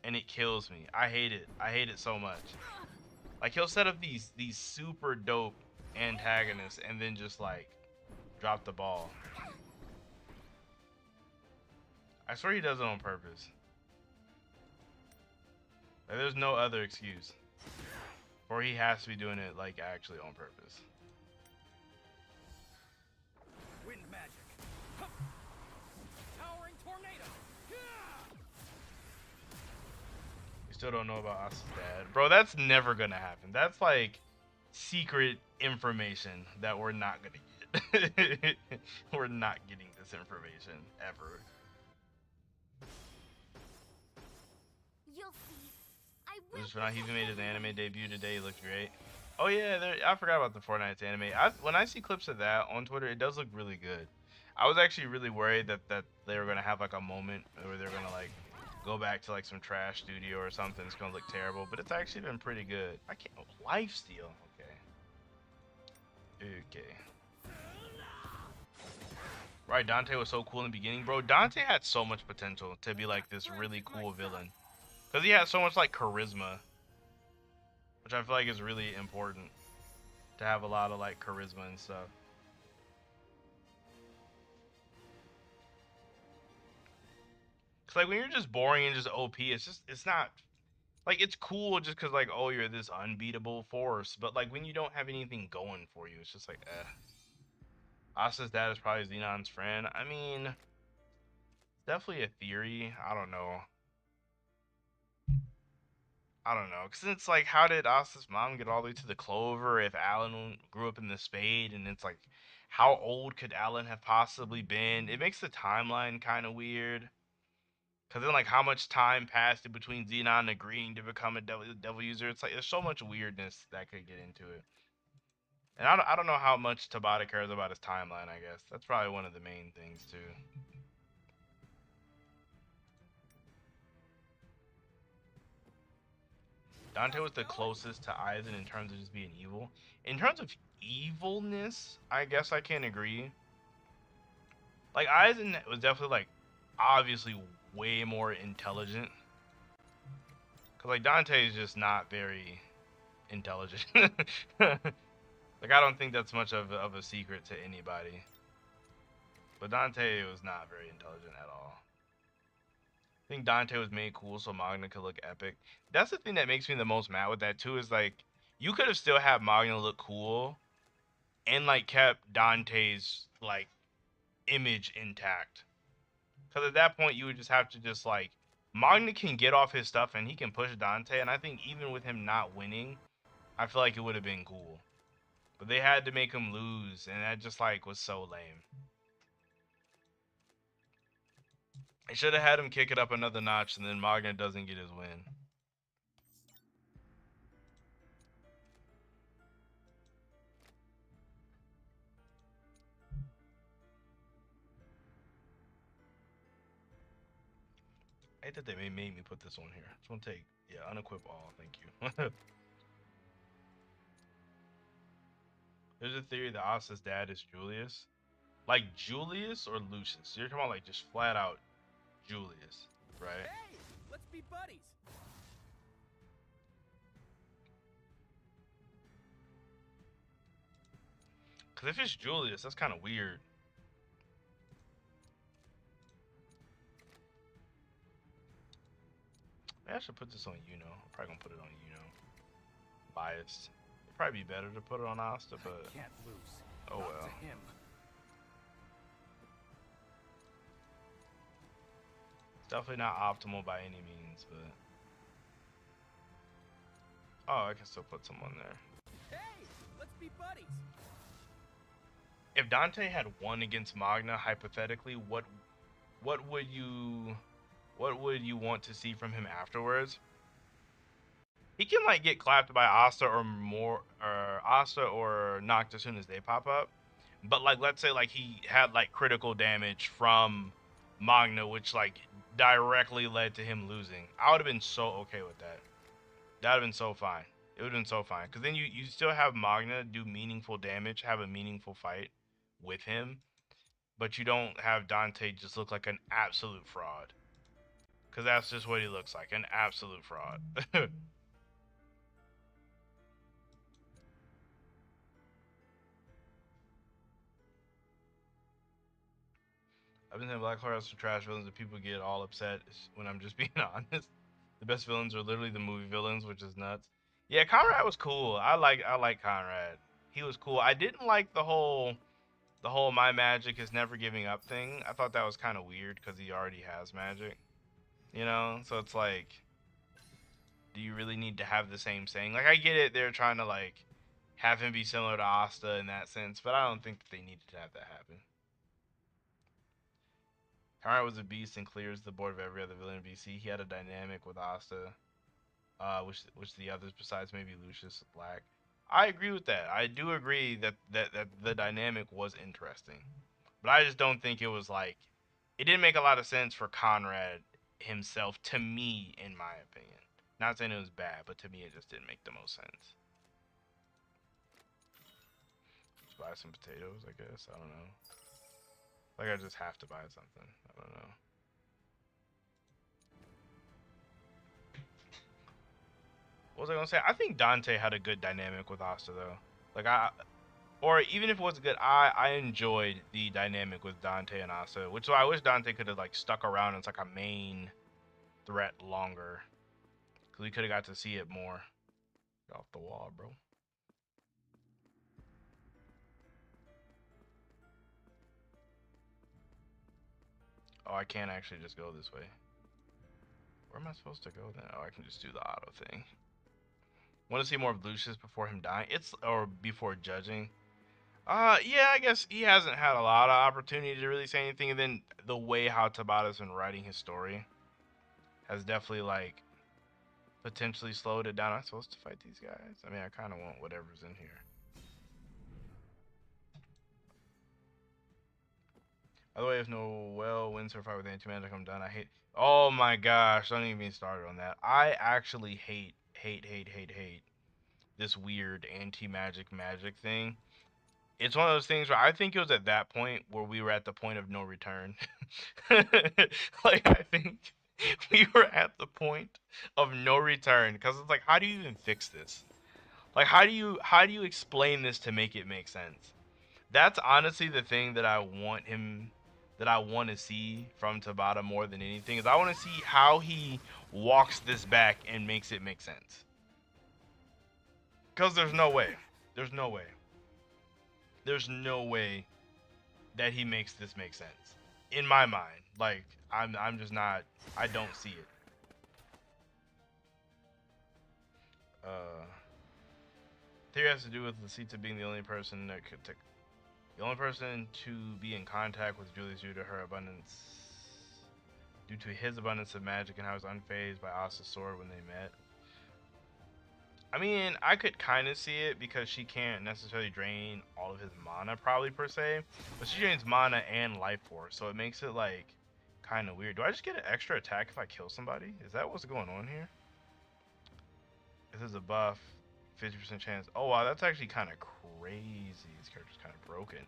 and it kills me. I hate it. I hate it so much. Like he'll set up these super dope antagonists and then just like drop the ball. I swear he does it on purpose. Like, there's no other excuse. Or he has to be doing it like actually on purpose. Wind magic. Hup. Towering tornado. You still don't know about Asa's dad. Bro, that's never gonna happen. That's like secret information that we're not gonna get. We're not getting this information ever. You'll see. I will. Just for now, he even made his anime debut today. He looked great. Oh yeah, I forgot about the Fortnite anime. When I see clips of that on Twitter, it does look really good. I was actually really worried that they were gonna have like a moment where they're gonna like go back to like some trash studio or something. It's gonna look terrible, but it's actually been pretty good. I can't. Lifesteal. Okay. Right, Dante was so cool in the beginning, bro. Dante had so much potential to be like this really cool villain. Because he has so much like charisma. Which I feel like is really important. To have a lot of like charisma and stuff. Cause like when you're just boring and just OP, it's not like it's cool just cause like, oh, you're this unbeatable force. But like when you don't have anything going for you, it's just like Asa's dad is probably Xenon's friend. I mean, definitely a theory. I don't know. Cause it's like, how did Asa's mom get all the way to the Clover if Alan grew up in the Spade? And it's like, how old could Alan have possibly been? It makes the timeline kind of weird. Cause then like, how much time passed in between Xenon agreeing to become a devil user? It's like, there's so much weirdness that could get into it. And I don't know how much Tabata cares about his timeline, I guess. That's probably one of the main things, too. Dante was the closest to Aizen in terms of just being evil. In terms of evilness, I guess I can agree. Like, Aizen was definitely, like, obviously way more intelligent. Because, like, Dante is just not very intelligent. Like, I don't think that's much of a secret to anybody. But Dante was not very intelligent at all. I think Dante was made cool so Magna could look epic. That's the thing that makes me the most mad with that too, is like you could have still had Magna look cool and like kept Dante's like image intact. Because at that point you would just have to just like Magna can get off his stuff and he can push Dante, and I think even with him not winning, I feel like it would have been cool. But they had to make him lose, and that just like was so lame. They should have had him kick it up another notch, and then Magna doesn't get his win. I hate that they made me put this on here. Just want to take, yeah, unequip all. Thank you. There's a theory that Asta's dad is Julius. Like Julius or Lucius? You're talking about like just flat out Julius, right? Hey, let's be buddies. Because if it's Julius, that's kind of weird. Maybe I should put this on Uno. I'm probably gonna put it on Uno. Biased. It'd probably be better to put it on Asta, but I can't lose. oh Not well. to him. It's definitely not optimal by any means, but oh, I can still put some on there. Hey, let's be buddies. If Dante had won against Magna, hypothetically, what would you want to see from him afterwards? He can like get clapped by Asta or more, or Asta or knocked as soon as they pop up. But like, let's say like he had like critical damage from Magna, which like directly led to him losing. I would have been so okay with that. That would have been so fine. It would have been so fine. Because then you still have Magna do meaningful damage, have a meaningful fight with him. But you don't have Dante just look like an absolute fraud. Because that's just what he looks like, an absolute fraud. I've been saying Black Clover has some trash villains and people get all upset when I'm just being honest. The best villains are literally the movie villains, which is nuts. Yeah, Conrad was cool. I like Conrad. He was cool. I didn't like the whole my magic is never giving up thing. I thought that was kind of weird because he already has magic. You know? So it's like, do you really need to have the same saying? Like, I get it, they're trying to like have him be similar to Asta in that sense, but I don't think that they needed to have that happen. Conrad was a beast and clears the board of every other villain in VC. He had a dynamic with Asta, which the others besides maybe Lucius lack. I agree with that. I do agree that the dynamic was interesting, but I just don't think it was like, it didn't make a lot of sense for Conrad himself, to me, in my opinion. Not saying it was bad, but to me it just didn't make the most sense. Just buy some potatoes, I guess. I don't know. Like I just have to buy something. I don't know. What was I gonna say? I think Dante had a good dynamic with Asta though. Like or even if it wasn't good, I enjoyed the dynamic with Dante and Asta, which is why I wish Dante could have like stuck around as like a main threat longer, because we could have got to see it more. Get off the wall, bro. Oh, I can't actually just go this way. Where am I supposed to go then? Oh, I can just do the auto thing. Want to see more of Lucius before him dying? Or before judging. Yeah, I guess he hasn't had a lot of opportunity to really say anything, and then the way how Tabata's been writing his story has definitely like potentially slowed it down. Am I supposed to fight these guys? I mean, I kind of want whatever's in here. By the way, if Noel wins her fight with anti-magic, I'm done. I hate. Oh my gosh, don't even get me started on that. I actually hate this weird anti-magic magic thing. It's one of those things where I think it was at that point where we were at the point of no return. Like, I think we were at the point of no return, because it's like, how do you even fix this? Like, how do you explain this to make it make sense? That's honestly the thing that I want him that I want to see from Tabata more than anything is I want to see how he walks this back and makes it make sense. Because there's no way. There's no way. There's no way that he makes this make sense. In my mind. Like, I'm just not, I don't see it. Theory has to do with Lasita being the only person that could take, the only person to be in contact with Julius due to his abundance of magic and how he's unfazed by Asta's sword when they met. I mean, I could kind of see it because she can't necessarily drain all of his mana probably per se, but she drains mana and life force, so it makes it like kind of weird. Do I just get an extra attack if I kill somebody? Is that what's going on here? If there's a buff, 50% chance. Oh wow, that's actually kind of crazy. This character's kind of broken.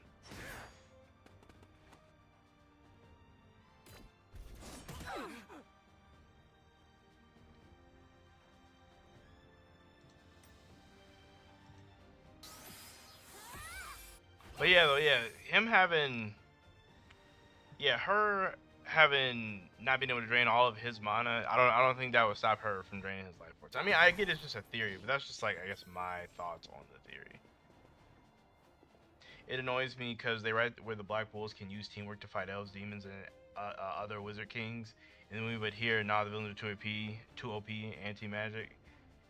But yeah, though, yeah, him having, yeah, her having not being able to drain all of his mana, I don't think that would stop her from draining his life force. I mean, I get it's just a theory, but that's just like, I guess, my thoughts on the theory. It annoys me because they write where the Black Bulls can use teamwork to fight elves, demons, and other wizard kings, and then we would hear, nah, the villains are too OP, anti-magic.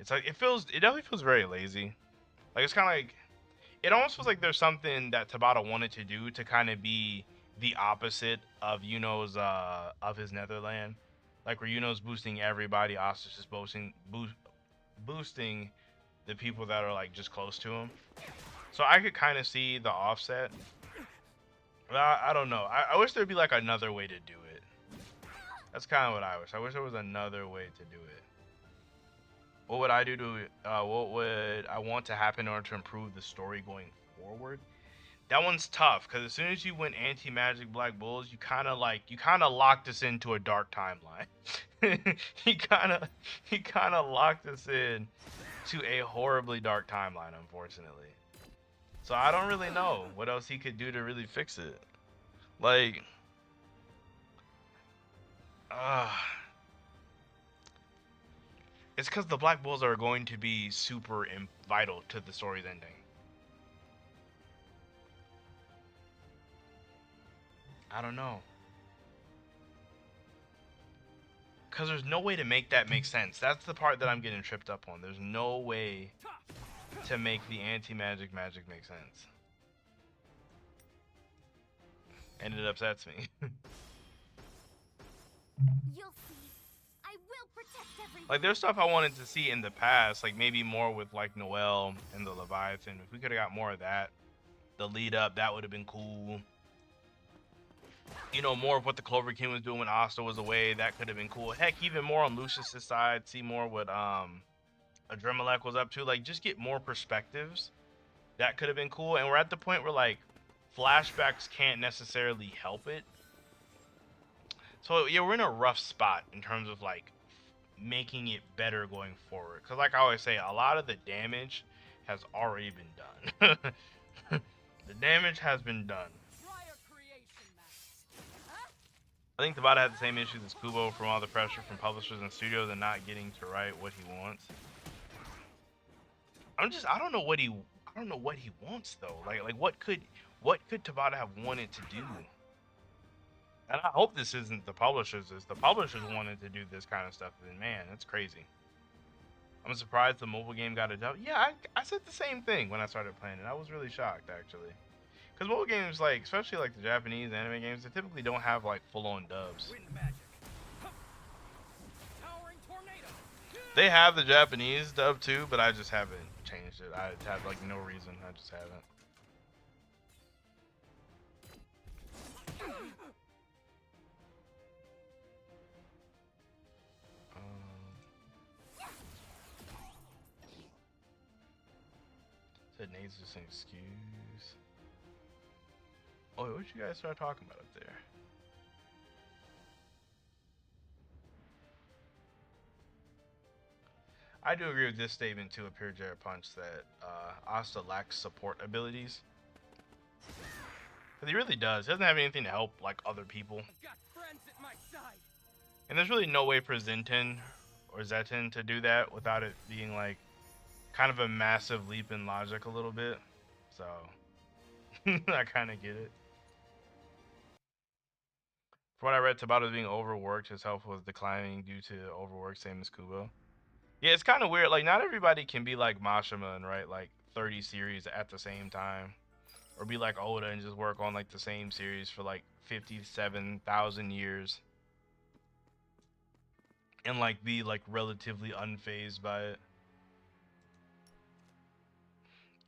It's like, it definitely feels very lazy. Like, it's kind of like, it almost feels like there's something that Tabata wanted to do to kind of be the opposite of Yuno's of his Netherland, like where Yuno's boosting everybody, Asta's just boosting the people that are like just close to him. So I could kind of see the offset. But I don't know. I wish there'd be like another way to do it. That's kind of what I wish. I wish there was another way to do it. What would I do to, what would I want to happen in order to improve the story going forward? That one's tough, because as soon as you went anti-magic Black Bulls, you kind of locked us into a dark timeline. he kind of locked us in to a horribly dark timeline, unfortunately. So I don't really know what else he could do to really fix it. Like, it's because the Black Bulls are going to be super vital to the story's ending. I don't know. Because there's no way to make that make sense. That's the part that I'm getting tripped up on. There's no way to make the anti-magic magic make sense. And it upsets me. You'll see. I will protect everyone. Like, there's stuff I wanted to see in the past, like maybe more with like Noelle and the Leviathan. If we could have got more of that, the lead up, that would have been cool. You know, more of what the Clover King was doing when Asta was away, that could have been cool. Heck, even more on Lucius's side, see more what Adremalek was up to. Like, just get more perspectives. That could have been cool. And we're at the point where like flashbacks can't necessarily help it. So yeah, we're in a rough spot in terms of like making it better going forward. Because like I always say, a lot of the damage has already been done. The damage has been done. I think Tabata had the same issues as Kubo from all the pressure from publishers and studios and not getting to write what he wants. I don't know what he wants though. Like what could Tabata have wanted to do? And I hope this isn't the publishers. If the publishers wanted to do this kind of stuff, then man, that's crazy. I'm surprised the mobile game got a dub. Yeah, I said the same thing when I started playing it. I was really shocked actually. Because mobile games, like, especially like the Japanese anime games, they typically don't have like full-on dubs. They have the Japanese dub too, but I just haven't changed it. I have like no reason. I just haven't. Said Nate's just an excuse. Oh, what you guys start talking about up there? I do agree with this statement too, a pure Jared Punch, that Asta lacks support abilities. Because he really does. He doesn't have anything to help like other people. I've got friends at my side. And there's really no way for Zintin or Zetin to do that without it being like kind of a massive leap in logic a little bit. So I kind of get it. From what I read, Tabata being overworked, his health was declining due to overwork, same as Kubo. Yeah, it's kind of weird. Like, not everybody can be like Mashima and write like 30 series at the same time. Or be like Oda and just work on like the same series for like 57,000 years. And like be like relatively unfazed by it.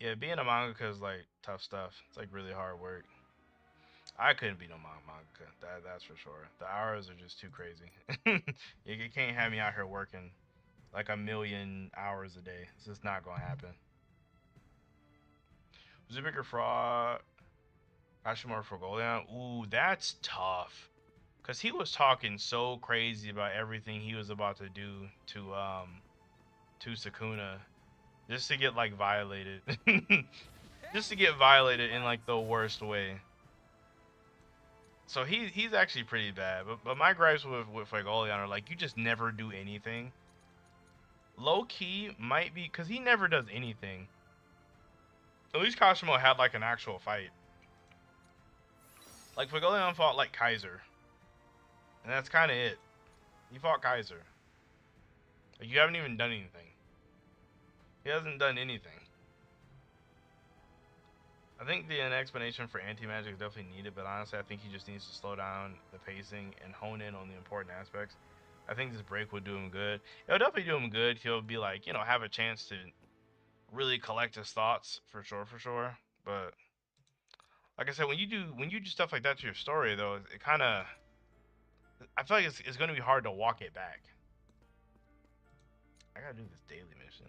Yeah, being a mangaka is like tough stuff. It's like really hard work. I couldn't be no mangaka. That's for sure. The hours are just too crazy. You can't have me out here working like a million hours a day. It's just not gonna happen. Was it bigger fraud? Hashimura for Golian? Ooh, that's tough. Cause he was talking so crazy about everything he was about to do to Sukuna, just to get like violated, just to get violated in like the worst way. So he's actually pretty bad. But my gripes with Fuegoleon are like, you just never do anything. Low key might be because he never does anything. At least Kashimo had like an actual fight. Like Fuegoleon fought like Kaiser. And that's kind of it. He fought Kaiser. Like, you haven't even done anything. He hasn't done anything. I think the explanation for anti-magic is definitely needed, but honestly, I think he just needs to slow down the pacing and hone in on the important aspects. I think this break would do him good. It'll definitely do him good. He'll be like, you know, have a chance to really collect his thoughts for sure. But like I said, when you do stuff like that to your story, though, it kind of, I feel like it's going to be hard to walk it back. I gotta do this daily mission.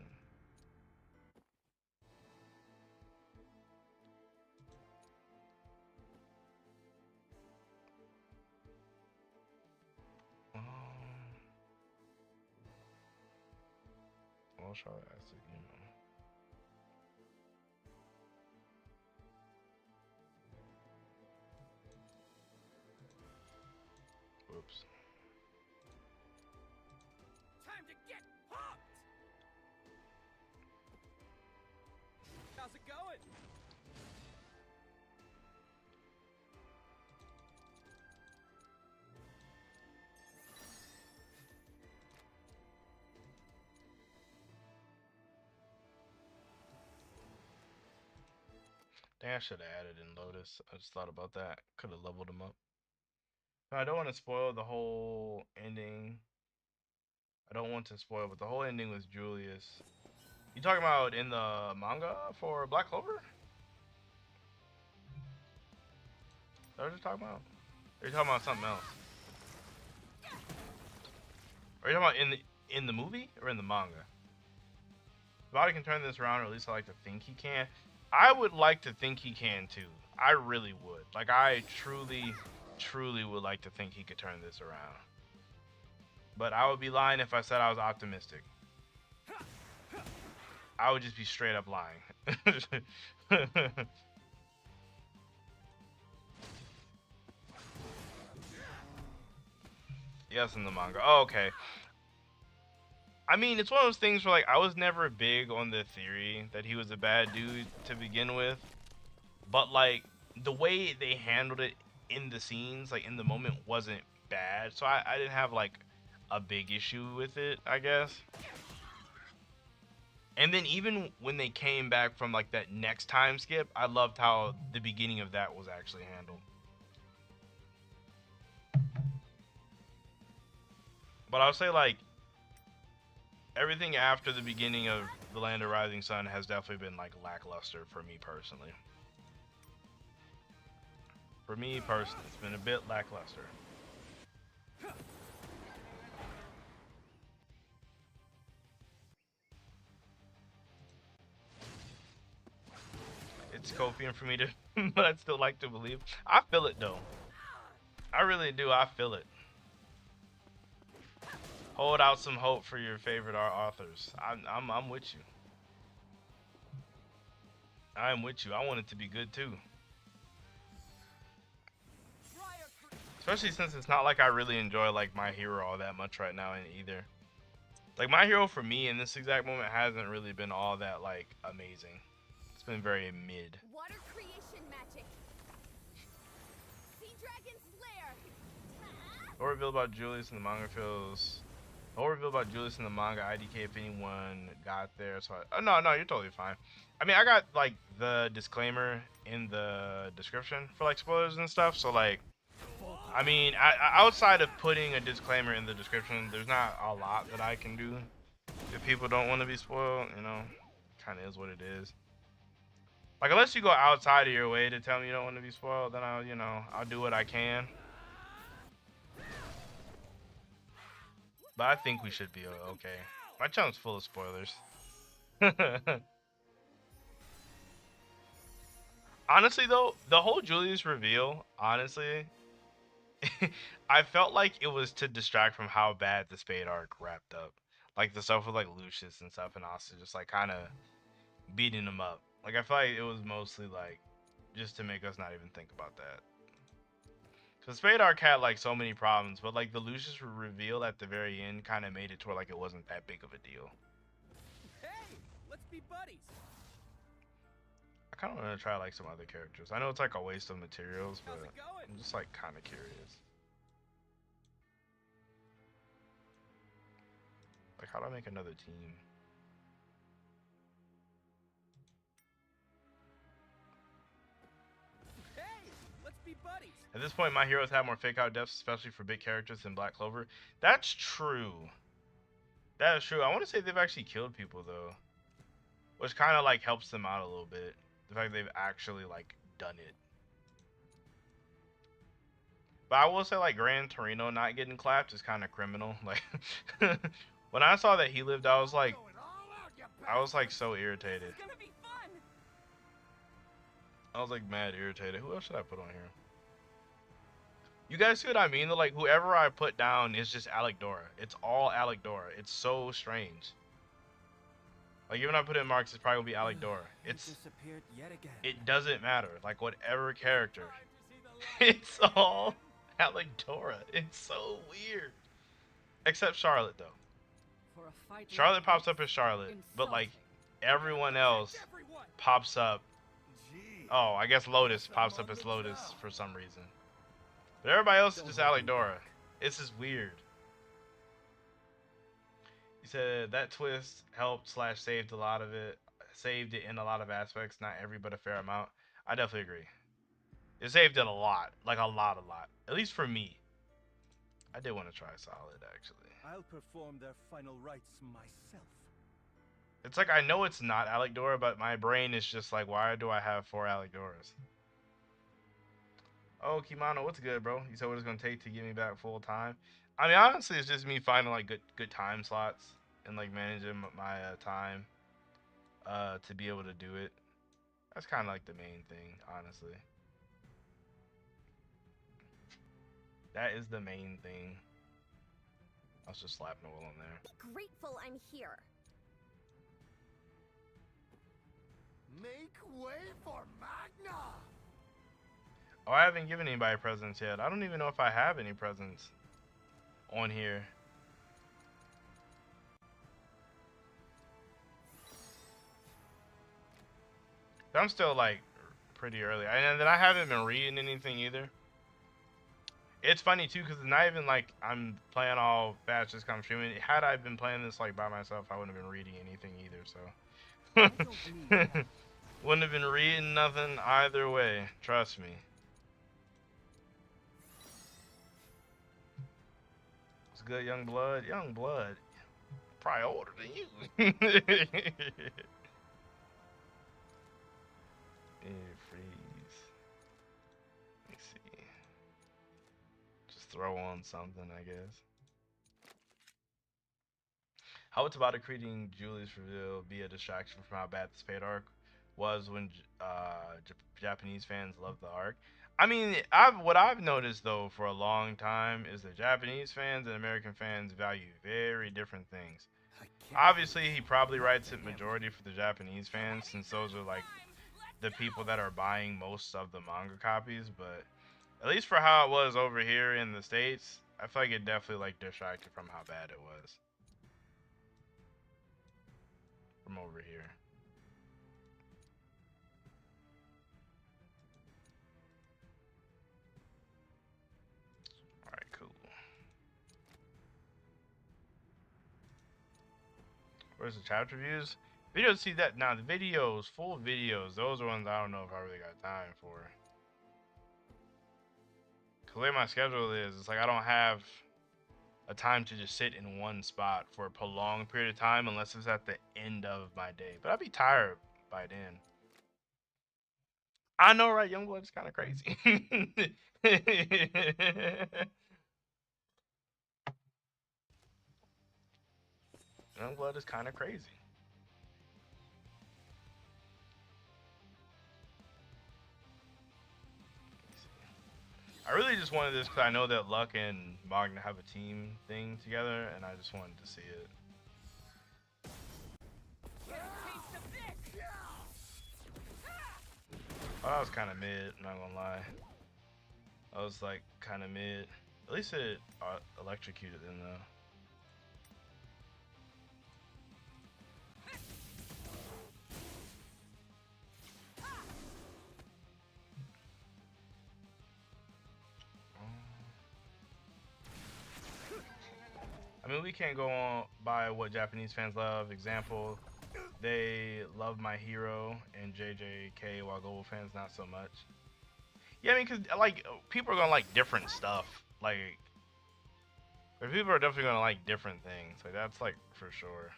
Well, shall I ask it, you know. Whoops. Time to get pumped! How's it going? Dang, I should have added in Lotus. I just thought about that. Could have leveled him up. No, I don't want to spoil the whole ending. I don't want to spoil, but the whole ending with Julius. You talking about in the manga for Black Clover? Is that what you're talking about? Or are you talking about something else? Are you talking about in the movie or in the manga? Body can turn this around, or at least I like to think he can. I would like to think he can too. I really would. Like, I truly would like to think he could turn this around. But I would be lying if I said I was optimistic. I would just be straight up lying. Yes, in the manga. Oh, okay. I mean, it's one of those things where, like, I was never big on the theory that he was a bad dude to begin with. But, like, the way they handled it in the scenes, like, in the moment, wasn't bad. So I didn't have, like, a big issue with it, I guess. And then even when they came back from, like, that next time skip, I loved how the beginning of that was actually handled. But I would say, like, everything after the beginning of The Land of Rising Sun has definitely been, like, lackluster for me personally. For me personally, it's been a bit lackluster. It's Kofian for me to, but I'd still like to believe. I feel it though. I really do. I feel it. Hold out some hope for your favorite authors. I'm with you. I'm with you. I want it to be good too. Especially since it's not like I really enjoy like My Hero all that much right now either. Like My Hero for me in this exact moment hasn't really been all that like amazing. It's been very mid. Water creation magic. Sea dragon's lair. What reveal about Julius in the manga feels. What reveal about Julius in the manga IDK if anyone got there. So oh no, you're totally fine. I mean, I got like the disclaimer in the description for like spoilers and stuff. So like, I mean, outside of putting a disclaimer in the description, there's not a lot that I can do. If people don't want to be spoiled, you know, kind of is what it is. Like unless you go outside of your way to tell me you don't want to be spoiled, then I'll do what I can. But I think we should be okay. My channel's full of spoilers. Honestly though, the whole Julius reveal, honestly, I felt like it was to distract from how bad the Spade arc wrapped up. Like the stuff with like Lucius and stuff, and also just like kind of beating him up. Like I feel like it was mostly like just to make us not even think about that. Cause Spade arc had like so many problems, but like the Lucius reveal at the very end kind of made it to where like it wasn't that big of a deal. Hey, let's be buddies. I kind of want to try like some other characters. I know it's like a waste of materials, but How's it going? I'm just like kind of curious. Like how do I make another team? Hey, let's be buddies. At this point, my heroes have more fake out deaths, especially for big characters than Black Clover. That's true. That is true. I want to say they've actually killed people though, which kind of like helps them out a little bit. The fact they've actually like done it. But I will say like Gran Torino not getting clapped is kind of criminal. Like when I saw that he lived, I was like so irritated. It's gonna be fun. I was like mad irritated. Who else should I put on here? You guys see what I mean? Like whoever I put down is just Alec Dora. It's all Alec Dora. It's so strange. Like even if I put in Marks, it's probably gonna be Alec Dora. It doesn't matter. Like whatever character, it's all Alec Dora. It's so weird. Except Charlotte though. Charlotte pops up as Charlotte, but like everyone else pops up. Oh, I guess Lotus pops up as Lotus for some reason. But everybody else is just Alec Dora. It's just weird. He said that twist helped / saved a lot of it. Saved it in a lot of aspects. Not every, but a fair amount. I definitely agree. It saved it a lot. Like a lot. At least for me. I did want to try Solid, actually. I'll perform their final rites myself. It's like I know it's not Alec Dora, but my brain is just like, why do I have 4 Alec Doras? Oh, Kimano, what's good, bro? You said what it's gonna take to get me back full time. I mean, honestly, it's just me finding like good time slots and like managing my time to be able to do it. That's kind of like the main thing, honestly. That is the main thing. I was just slapping a will on there. Be grateful I'm here. Make way for Magna! Oh, I haven't given anybody presents yet. I don't even know if I have any presents on here. I'm still like pretty early, and then I haven't been reading anything either. It's funny too, because it's not even like I'm playing all fast, just kind of streaming. Had I been playing this like by myself, I wouldn't have been reading anything either. So wouldn't have been reading nothing either way. Trust me. It's good, young blood. Young blood, probably older than you. Freeze. Let me see. Just throw on something, I guess. How it's about creating Julius reveal be a distraction from how bad the Spade arc was when Japanese fans loved the arc. I mean, what I've noticed though for a long time is that Japanese fans and American fans value very different things. Obviously, he probably writes it majority for the Japanese fans, since those are like the people that are buying most of the manga copies, but At least for how it was over here in the States, I feel like it definitely like distracted from how bad it was from over here. Alright, cool. Where's the chapter views? Videos, see that now. The videos, full videos, those are ones I don't know if I really got time for. Cause the way my schedule is, it's like I don't have a time to just sit in one spot for a prolonged period of time unless it's at the end of my day. But I'd be tired by then. I know, right? Youngblood is kind of crazy. Youngblood is kind of crazy. I really just wanted this because I know that Luck and Magna have a team thing together, and I just wanted to see it. Oh, that was kind of mid, I'm not gonna lie. I was like kind of mid. At least it electrocuted them though. I mean, we can't go on by what Japanese fans love. Example, they love My Hero and JJK, while global fans not so much. Yeah, I mean, cause like people are gonna like different stuff. Like, people are definitely gonna like different things. Like that's like for sure.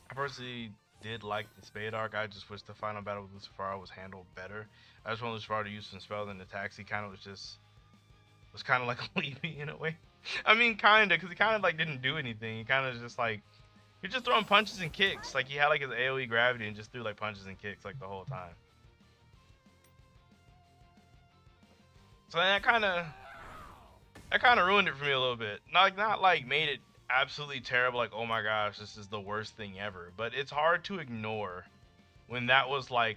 I personally did like the Spade arc. I just wish the final battle with Lucifera was handled better. I just want Lucifera to use some spells, and the taxi kind of was kind of like a Levy in a way. I mean, kinda, cause he kind of like didn't do anything. He kind of just like you're just throwing punches and kicks. Like he had like his AoE gravity and just threw like punches and kicks like the whole time. So that kind of ruined it for me a little bit. Not like made it absolutely terrible. Like, oh my gosh, this is the worst thing ever. But it's hard to ignore when that was like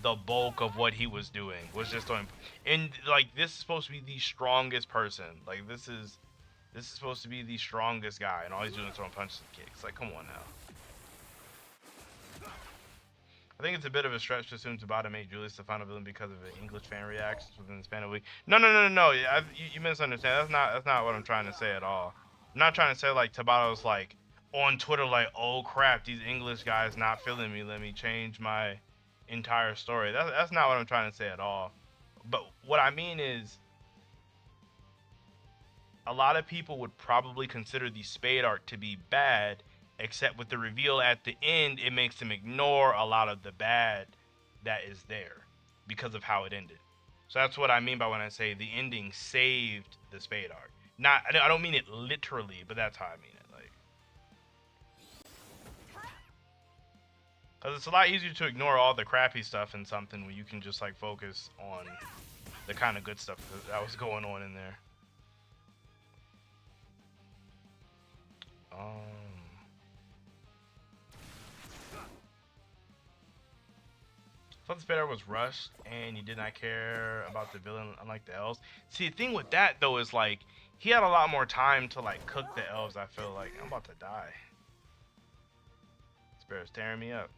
the bulk of what he was doing, was just throwing. And like this is supposed to be the strongest person. Like this is supposed to be the strongest guy, and all he's doing is throwing punches and kicks. Like, come on now. I think it's a bit of a stretch to assume Tabata made Julius the final villain because of the English fan reactions within the span of a week. No. You misunderstand. That's not what I'm trying to say at all. I'm not trying to say like Tabata was like on Twitter like, oh crap, these English guys not feeling me. Let me change my entire story. That's not what I'm trying to say at all. But what I mean is, a lot of people would probably consider the Spade arc to be bad, except with the reveal at the end, it makes them ignore a lot of the bad that is there because of how it ended. So that's what I mean by when I say the ending saved the Spade arc. Not, I don't mean it literally, but that's how I mean it. Like, because it's a lot easier to ignore all the crappy stuff in something when you can just like focus on the kind of good stuff that was going on in there. I thought the Spade was rushed, and he did not care about the villain, unlike the elves. See, the thing with that though is like he had a lot more time to like cook the elves. I feel like I'm about to die. Spade's tearing me up.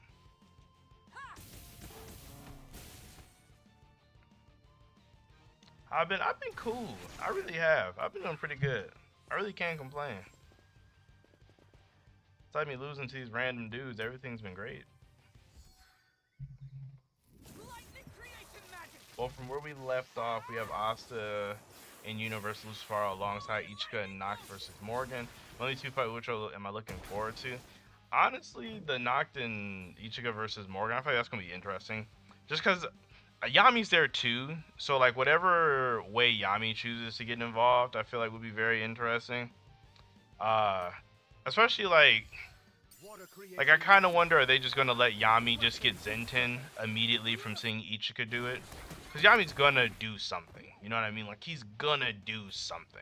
I've been cool. I really have. I've been doing pretty good. I really can't complain. Besides me losing to these random dudes, everything's been great. Well, from where we left off, we have Asta and Universal Lucifera alongside Ichika and Noct versus Morgan. Only two fight, which am I looking forward to? Honestly, the Noct and Ichika versus Morgan, I feel like that's going to be interesting. Just because Yami's there too, so like whatever way Yami chooses to get involved, I feel like would be very interesting. Especially like I kind of wonder, are they just gonna let Yami just get Zenton immediately from seeing Ichika do it? Because Yami's gonna do something, you know what I mean? Like he's gonna do something.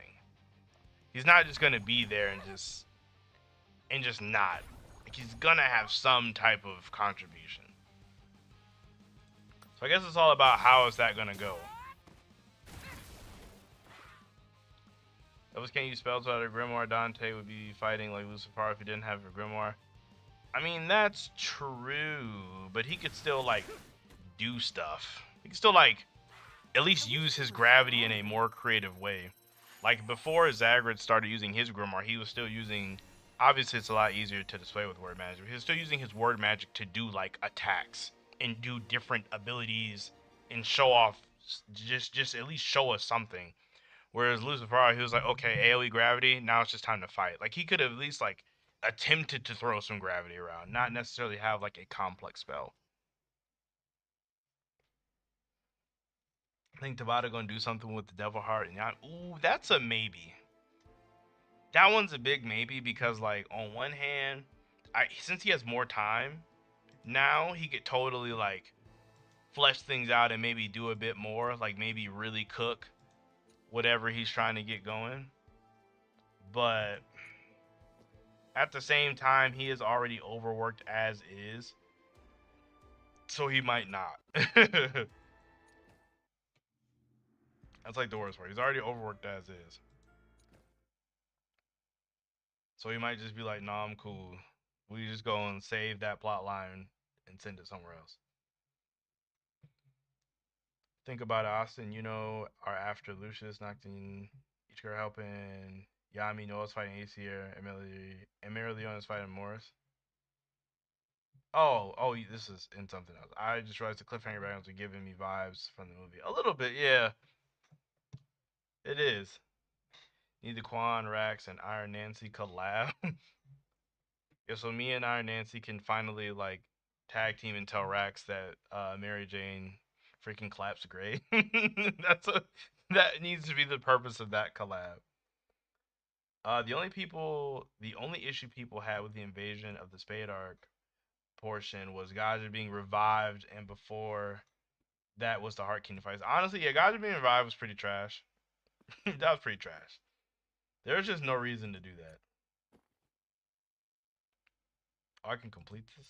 He's not just gonna be there and just not. Like he's gonna have some type of contribution. So I guess it's all about how is that gonna go. Elvis can't use spells without a grimoire. Dante would be fighting like Lucifer if he didn't have a grimoire. I mean, that's true, but he could still like do stuff. He could still like at least use his gravity in a more creative way. Like before Zagreus started using his grimoire, he was still using. Obviously, it's a lot easier to display with word magic. He was still using his word magic to do like attacks and do different abilities and show off. Just at least show us something. Whereas Lucifer, he was like, okay, AoE gravity, now it's just time to fight. Like he could have at least like attempted to throw some gravity around, not necessarily have like a complex spell. I think Tabata gonna do something with the Devil Heart, and ooh, that's a maybe. That one's a big maybe because, like, on one hand, since he has more time now, he could totally like flesh things out and maybe do a bit more, like maybe really cook whatever he's trying to get going. But at the same time, he is already overworked as is, so he might not. That's like the worst part. He's already overworked as is. So he might just be like, nah, I'm cool. We just go and save that plot line and send it somewhere else. Think about it, Austin, you know, are after Lucius, Nocturne, Ichiro helping Yami, Noah's fighting Aesir, Emily Leon is fighting Morris. Oh, this is in something else. I just realized the cliffhanger backgrounds are giving me vibes from the movie. A little bit, yeah. It is. Need the Quan, Rax, and Iron Nancy collab. Yeah, so me and Iron Nancy can finally like tag team and tell Rax that Mary Jane freaking claps great. That needs to be the purpose of that collab. The only issue people had with the invasion of the Spade Arc portion was Gaja being revived, and before that was the Heart Kingdom fights. Honestly, yeah, Gaja being revived was pretty trash. That was pretty trash. There's just no reason to do that. Oh, I can complete this.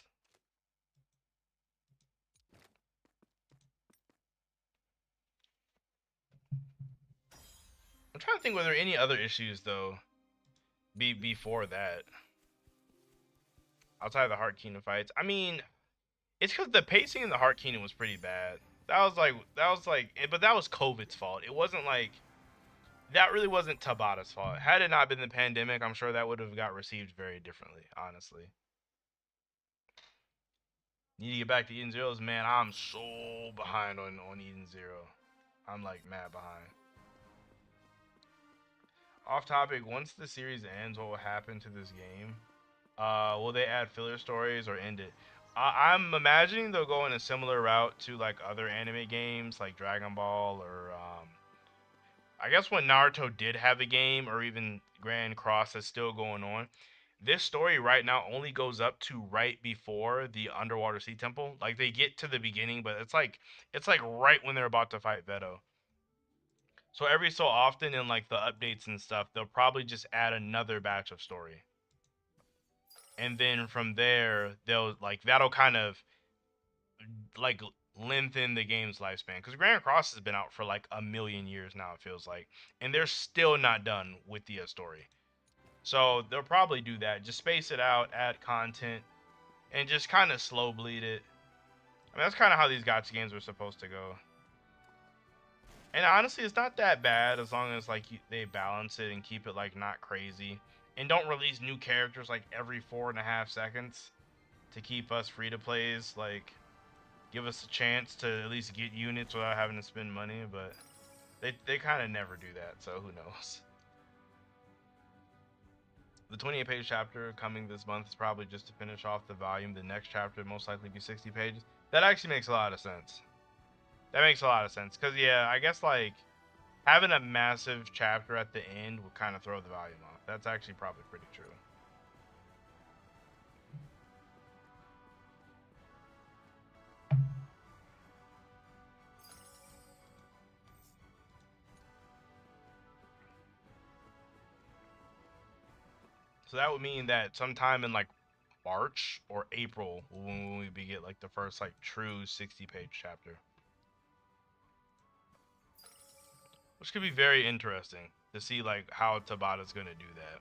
I'm trying to think whether any other issues though before that outside of the Heart Kingdom fights. I mean, it's because the pacing in the Heart Kingdom was pretty bad. But that was COVID's fault. It wasn't like that. Really wasn't Tabata's fault. Had it not been the pandemic, I'm sure that would have got received very differently. Honestly, need to get back to Eden Zero's. Man, I'm so behind on Eden Zero. I'm like mad behind. Off topic. Once the series ends, what will happen to this game? Will they add filler stories or end it? I'm imagining they'll go in a similar route to like other anime games, like Dragon Ball or I guess when Naruto did have a game, or even Grand Cross is still going on. This story right now only goes up to right before the underwater sea temple. Like they get to the beginning, but it's like right when they're about to fight Veto. So every so often in like the updates and stuff, they'll probably just add another batch of story. And then from there, they'll like that'll kind of like lengthen the game's lifespan because Grand Cross has been out for like a million years now, it feels like, and they're still not done with the story. So they'll probably do that, just space it out, add content, and just kind of slow bleed it. I mean, that's kind of how these gacha games are supposed to go. And honestly, it's not that bad as long as like they balance it and keep it like not crazy, and don't release new characters like every 4.5 seconds to keep us free to plays like give us a chance to at least get units without having to spend money, but they kind of never do that, so who knows. The 28-page chapter coming this month is probably just to finish off the volume. The next chapter will most likely be 60 pages. That actually makes a lot of sense. That makes a lot of sense, because yeah, I guess like having a massive chapter at the end would kind of throw the volume off. That's actually probably pretty true. So that would mean that sometime in like March or April when we get like the first like true 60-page chapter, which could be very interesting to see like how Tabata's gonna do that.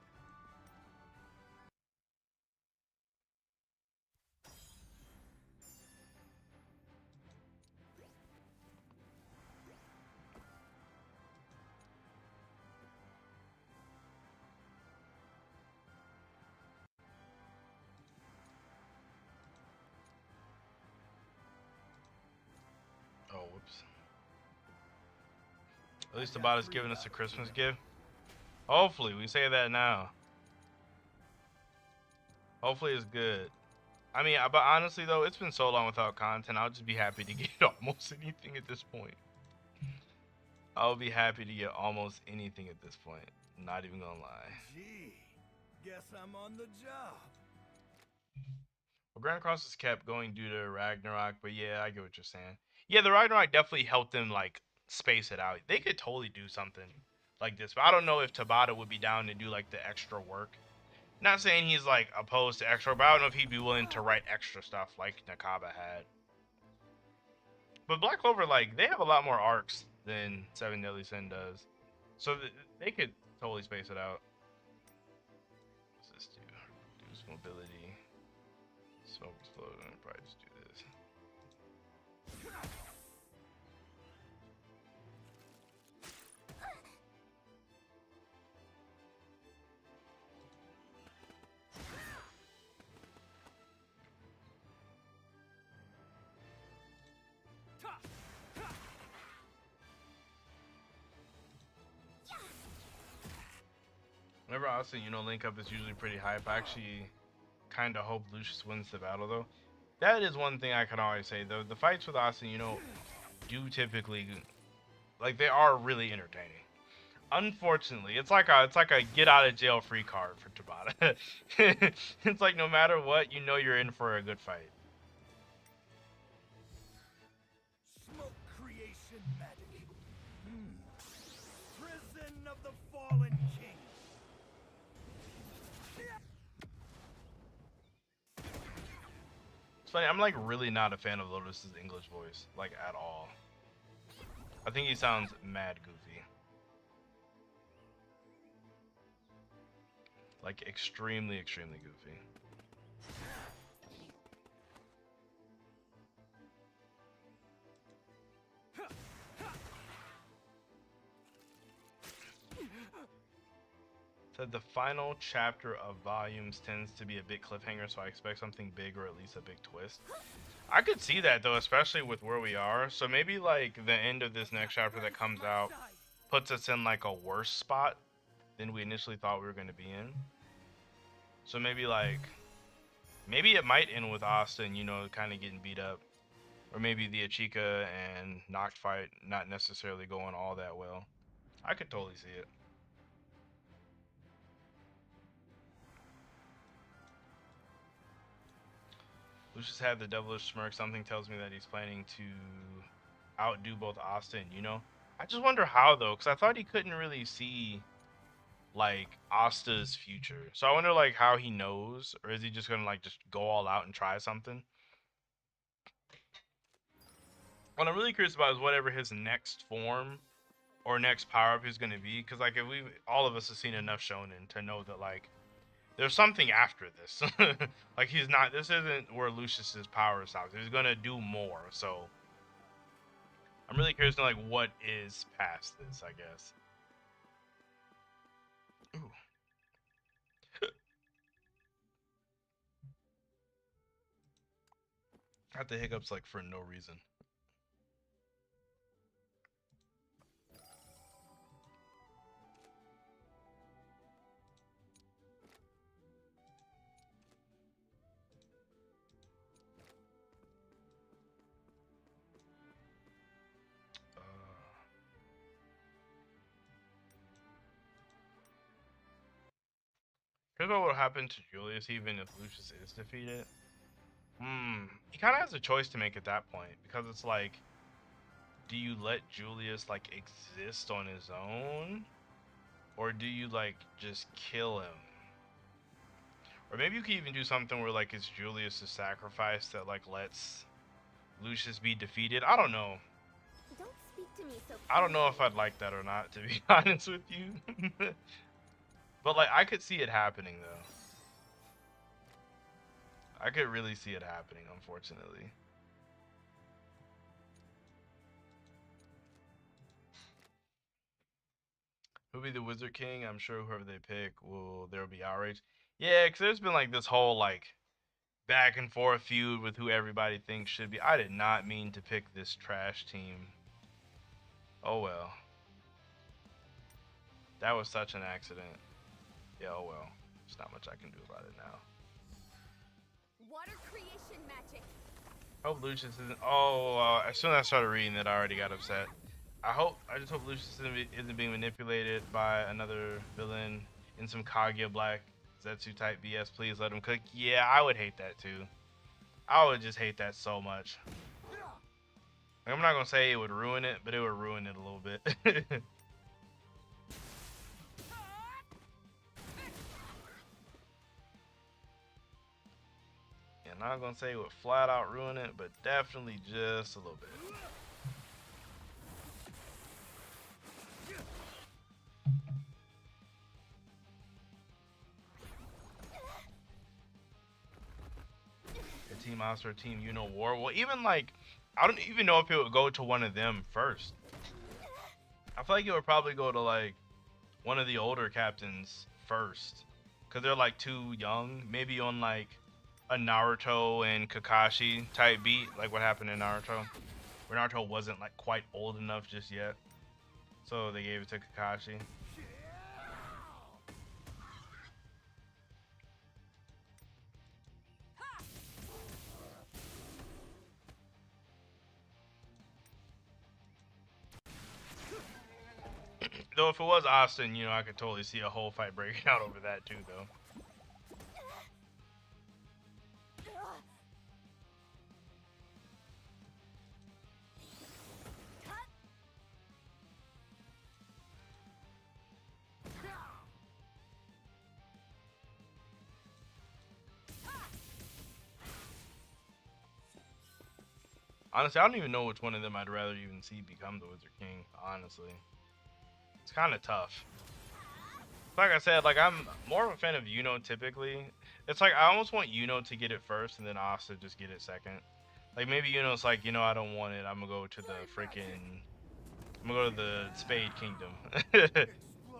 Oh, whoops. At least Tabata's giving us a Christmas gift. Hopefully, we say that now. Hopefully it's good. I mean, but honestly though, it's been so long without content. I'll just be happy to get almost anything at this point. I'll be happy to get almost anything at this point. Not even gonna lie. Gee, guess I'm on the job. Well, Grand Cross is kept going due to Ragnarok, but yeah, I get what you're saying. Yeah, the Ragnarok definitely helped them like space it out. They could totally do something like this, but I don't know if Tabata would be down to do like the extra work. Not saying he's like opposed to extra, but I don't know if he'd be willing to write extra stuff like Nakaba had. But Black Clover, like, they have a lot more arcs than Seven Deadly Sin does, so they could totally space it out. What's this do? Reduce mobility, smoke explosion. Probably just do this. Whenever Austin, link up is usually pretty hype. I actually kind of hope Lucius wins the battle, though. That is one thing I can always say, though. The fights with Austin, do typically, like, they are really entertaining. Unfortunately, it's like a get out of jail free card for Tabata. It's like no matter what, you're in for a good fight. Smoke creation magic. Prison of the fallen king. It's funny, I'm like really not a fan of Lotus's English voice, like at all. I think he sounds mad goofy. Like extremely, extremely goofy. Said the final chapter of volumes tends to be a big cliffhanger, so I expect something big or at least a big twist. I could see that though, especially with where we are. So maybe like the end of this next chapter that comes out puts us in like a worse spot than we initially thought we were going to be in. So maybe it might end with Asta, kind of getting beat up, or maybe the Achika and Noct fight not necessarily going all that well. I could totally see it. Lucius had the devilish smirk. Something tells me that he's planning to outdo both Asta and I just wonder how though, because I thought he couldn't really see like Asta's future. So I wonder like how he knows, or is he just gonna like just go all out and try something? What I'm really curious about is whatever his next form or next power up is gonna be, because like if all of us have seen enough shonen to know that like there's something after this. Like this isn't where Lucius's power stops. He's gonna do more. So I'm really curious to know like what is past this, I guess. Ooh. I had the hiccups like for no reason. Here's what would happen to Julius even if Lucius is defeated. He kind of has a choice to make at that point, because it's like, do you let Julius like exist on his own, or do you like just kill him? Or maybe you could even do something where like it's Julius's sacrifice that like lets Lucius be defeated. I don't know. Don't speak to me so I don't know if casually. I'd like that or not, to be honest with you. But like I could see it happening though. I could really see it happening, unfortunately. Who'll be the Wizard King? I'm sure whoever they pick there'll be outrage. Yeah, because there's been like this whole like back and forth feud with who everybody thinks should be. I did not mean to pick this trash team. Oh well. That was such an accident. Yeah, oh well. There's not much I can do about it now. Water creation magic. Hope Lucius isn't. Oh, as soon as I started reading that, I already got upset. I just hope Lucius isn't being manipulated by another villain in some Kaguya Black Zetsu type BS. Please let him cook. Yeah, I would hate that too. I would just hate that so much. Like, I'm not gonna say it would ruin it, but it would ruin it a little bit. I'm not gonna say it would flat out ruin it, but definitely just a little bit. A Team Monster, Team War. Well, even like, I don't even know if it would go to one of them first. I feel like it would probably go to like one of the older captains first, cause they're like too young. Maybe on like a Naruto and Kakashi type beat, like what happened in Naruto, where Naruto wasn't like quite old enough just yet, so they gave it to Kakashi. Though if it was Austin, you know, I could totally see a whole fight breaking out over that too, though. Honestly, I don't even know which one of them I'd rather even see become the Wizard King, honestly. It's kind of tough. Like I said, like I'm more of a fan of Yuno typically. It's like I almost want Yuno to get it first and then Asta just get it second. Like maybe Yuno's like, you know, I don't want it. I'm gonna go to the freaking, I'm gonna go to the Spade Kingdom.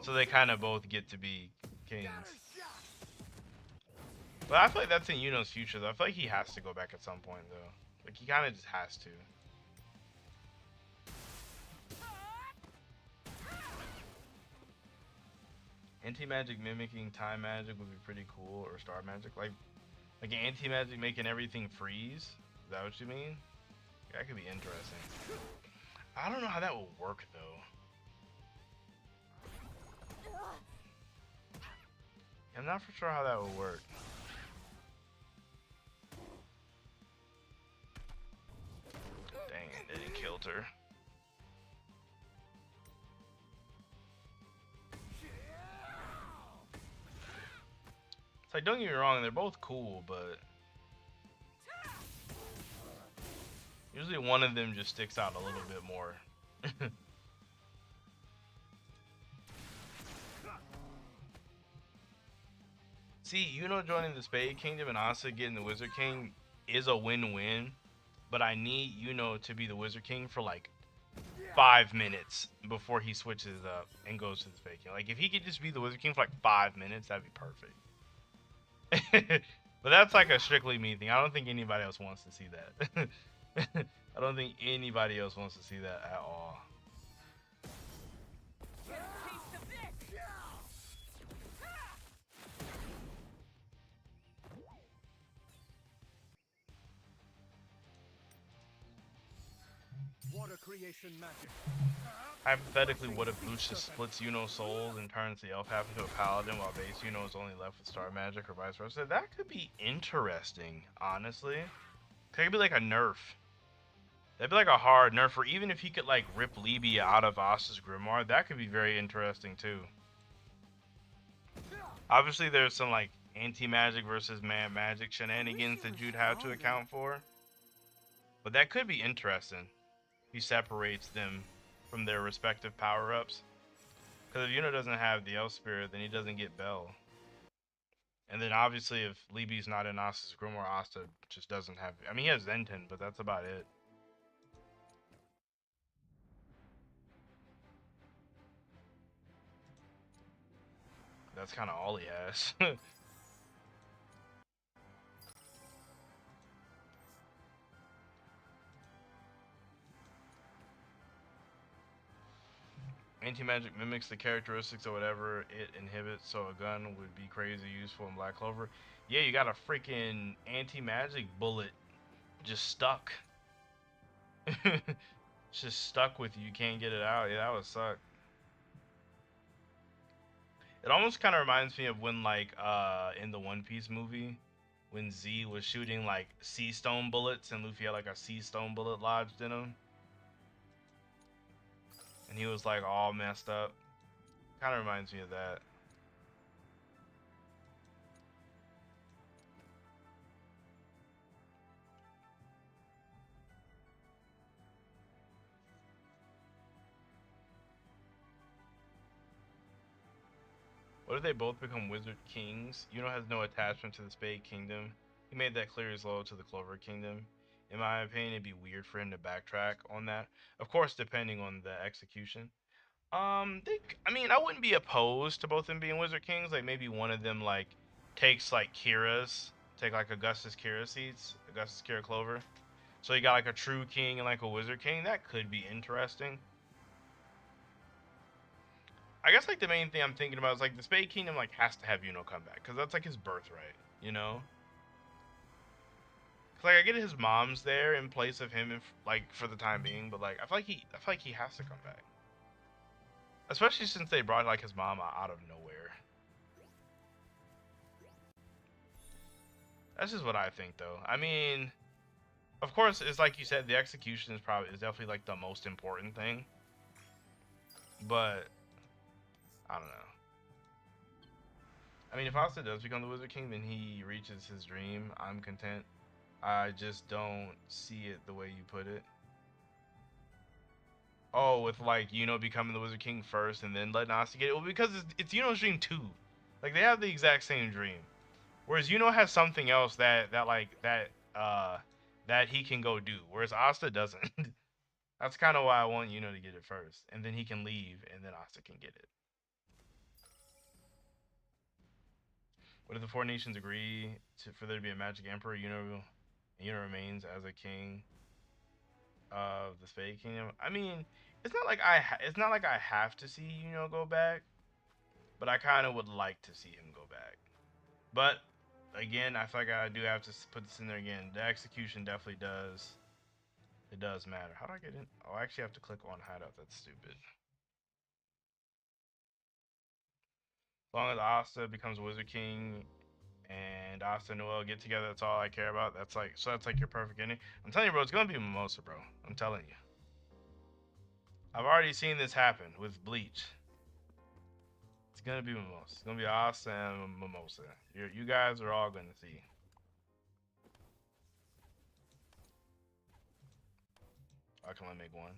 So they kind of both get to be kings. But I feel like that's in Yuno's future though. I feel like he has to go back at some point though. Like he kind of just has to. Anti-magic mimicking time magic would be pretty cool, or star magic. Like anti-magic making everything freeze. Is that what you mean? That could be interesting. I don't know how that would work though. I'm not for sure how that would work. Dang it, it killed her. It's like, don't get me wrong, they're both cool, but usually one of them just sticks out a little bit more. See, you know, joining the Spade Kingdom and Asa getting the Wizard King is a win-win, but I need Yuno to be the Wizard King for like 5 minutes before he switches up and goes to the Spade King. Like if he could just be the Wizard King for like 5 minutes, that'd be perfect. But that's like a strictly me thing. I don't think anybody else wants to see that. I don't think anybody else wants to see that at all. Water creation magic. Hypothetically, what if Lucius splits Yuno's souls and turns the elf half into a paladin while base Yuno is only left with star magic or vice versa? That could be interesting, honestly. That could be like a nerf. That'd be like a hard nerf, or even if he could like rip Libya out of Asta's Grimoire, that could be very interesting too. Obviously there's some like anti-magic versus magic shenanigans that you'd have to account for. But that could be interesting. He separates them from their respective power-ups. Because if Yuno doesn't have the Elf Spirit, then he doesn't get Bell. And then obviously if Libby's not in Asta's Grimoire, Asta just doesn't have... I mean, he has Zenton, but that's about it. That's kind of all he has. Anti-magic mimics the characteristics of whatever it inhibits, so a gun would be crazy useful in Black Clover. Yeah, you got a freaking anti-magic bullet just stuck. It's just stuck with you. You can't get it out. Yeah, that would suck. It almost kind of reminds me of when, like, in the One Piece movie, when Z was shooting, like, sea stone bullets, and Luffy had, like, a sea stone bullet lodged in him. And he was, like, all messed up. Kind of reminds me of that. What if they both become Wizard Kings? Yuno has no attachment to the Spade Kingdom. He made that clear he's loyal to the Clover Kingdom. In my opinion, it'd be weird for him to backtrack on that. Of course, depending on the execution. I mean, I wouldn't be opposed to both of them being Wizard Kings. Like, maybe one of them, like, takes, like, take, like, Augustus Kira seats. Augustus Kira Clover. So you got, like, a true king and, like, a Wizard King. That could be interesting. I guess, like, the main thing I'm thinking about is, like, the Spade Kingdom, like, has to have Yuno come back. Because that's, like, his birthright, you know? Cause, like, I get his mom's there in place of him, like, for the time being. But, like, I feel like he has to come back. Especially since they brought, like, his mom out of nowhere. That's just what I think, though. I mean, of course, it's like you said, the execution is definitely, like, the most important thing. But I don't know. I mean, if Asta does become the Wizard King, then he reaches his dream. I'm content. I just don't see it the way you put it. Oh, with, like, Yuno becoming the Wizard King first and then letting Asta get it? Well, because it's Yuno's dream too. Like, they have the exact same dream. Whereas Yuno has something else that he can go do. Whereas Asta doesn't. That's kind of why I want Yuno to get it first. And then he can leave and then Asta can get it. What if the four nations agree for there to be a magic emperor? Yuno remains as a king of the Spade Kingdom. I mean, it's not like I have to see Yuno go back, but I kind of would like to see him go back. But again, I feel like I do have to put this in there again. The execution definitely does. It does matter. How do I get in? Oh, I actually have to click on hideout. That's stupid. As long as Asta becomes Wizard King and Asta and Noel get together, that's all I care about. That's like your perfect ending. I'm telling you, bro, it's gonna be Mimosa, bro. I'm telling you. I've already seen this happen with Bleach. It's gonna be Mimosa. It's gonna be Asta and Mimosa. You guys are all gonna see. I can only make one.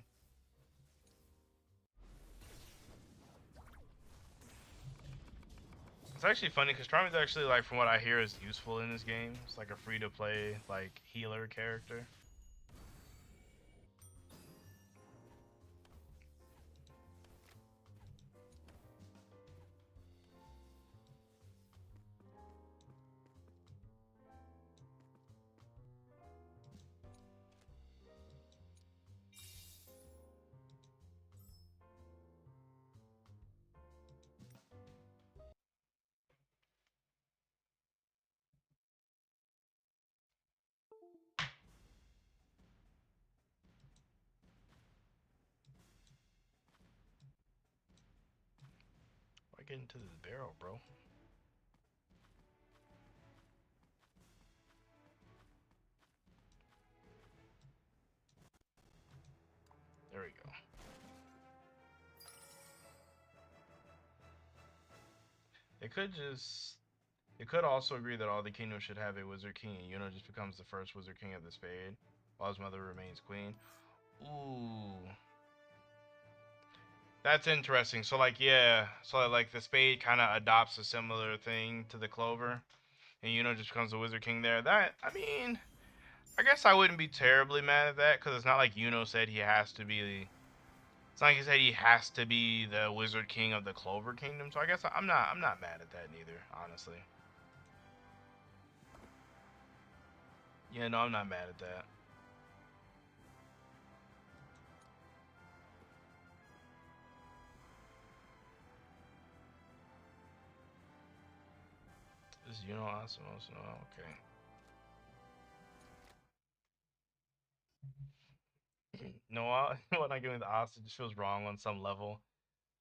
It's actually funny because Charmy's actually, like, from what I hear, is useful in this game. It's like a free-to-play, like, healer character. Why get into this barrel, bro? There we go. They could just... You could also agree that all the kingdoms should have a wizard king, and Yuno just becomes the first wizard king of the spade, while his mother remains queen. Ooh. That's interesting. So like, yeah, so like the spade kind of adopts a similar thing to the clover, and Yuno just becomes the wizard king there. That, I mean, I guess I wouldn't be terribly mad at that, because it's not like Yuno said he has to be. It's not like he said he has to be the wizard king of the Clover Kingdom. So I guess I'm not mad at that neither, honestly. Yeah, no, I'm not mad at that. This is awesome. Okay. No, when I give me the odds, it just feels wrong on some level.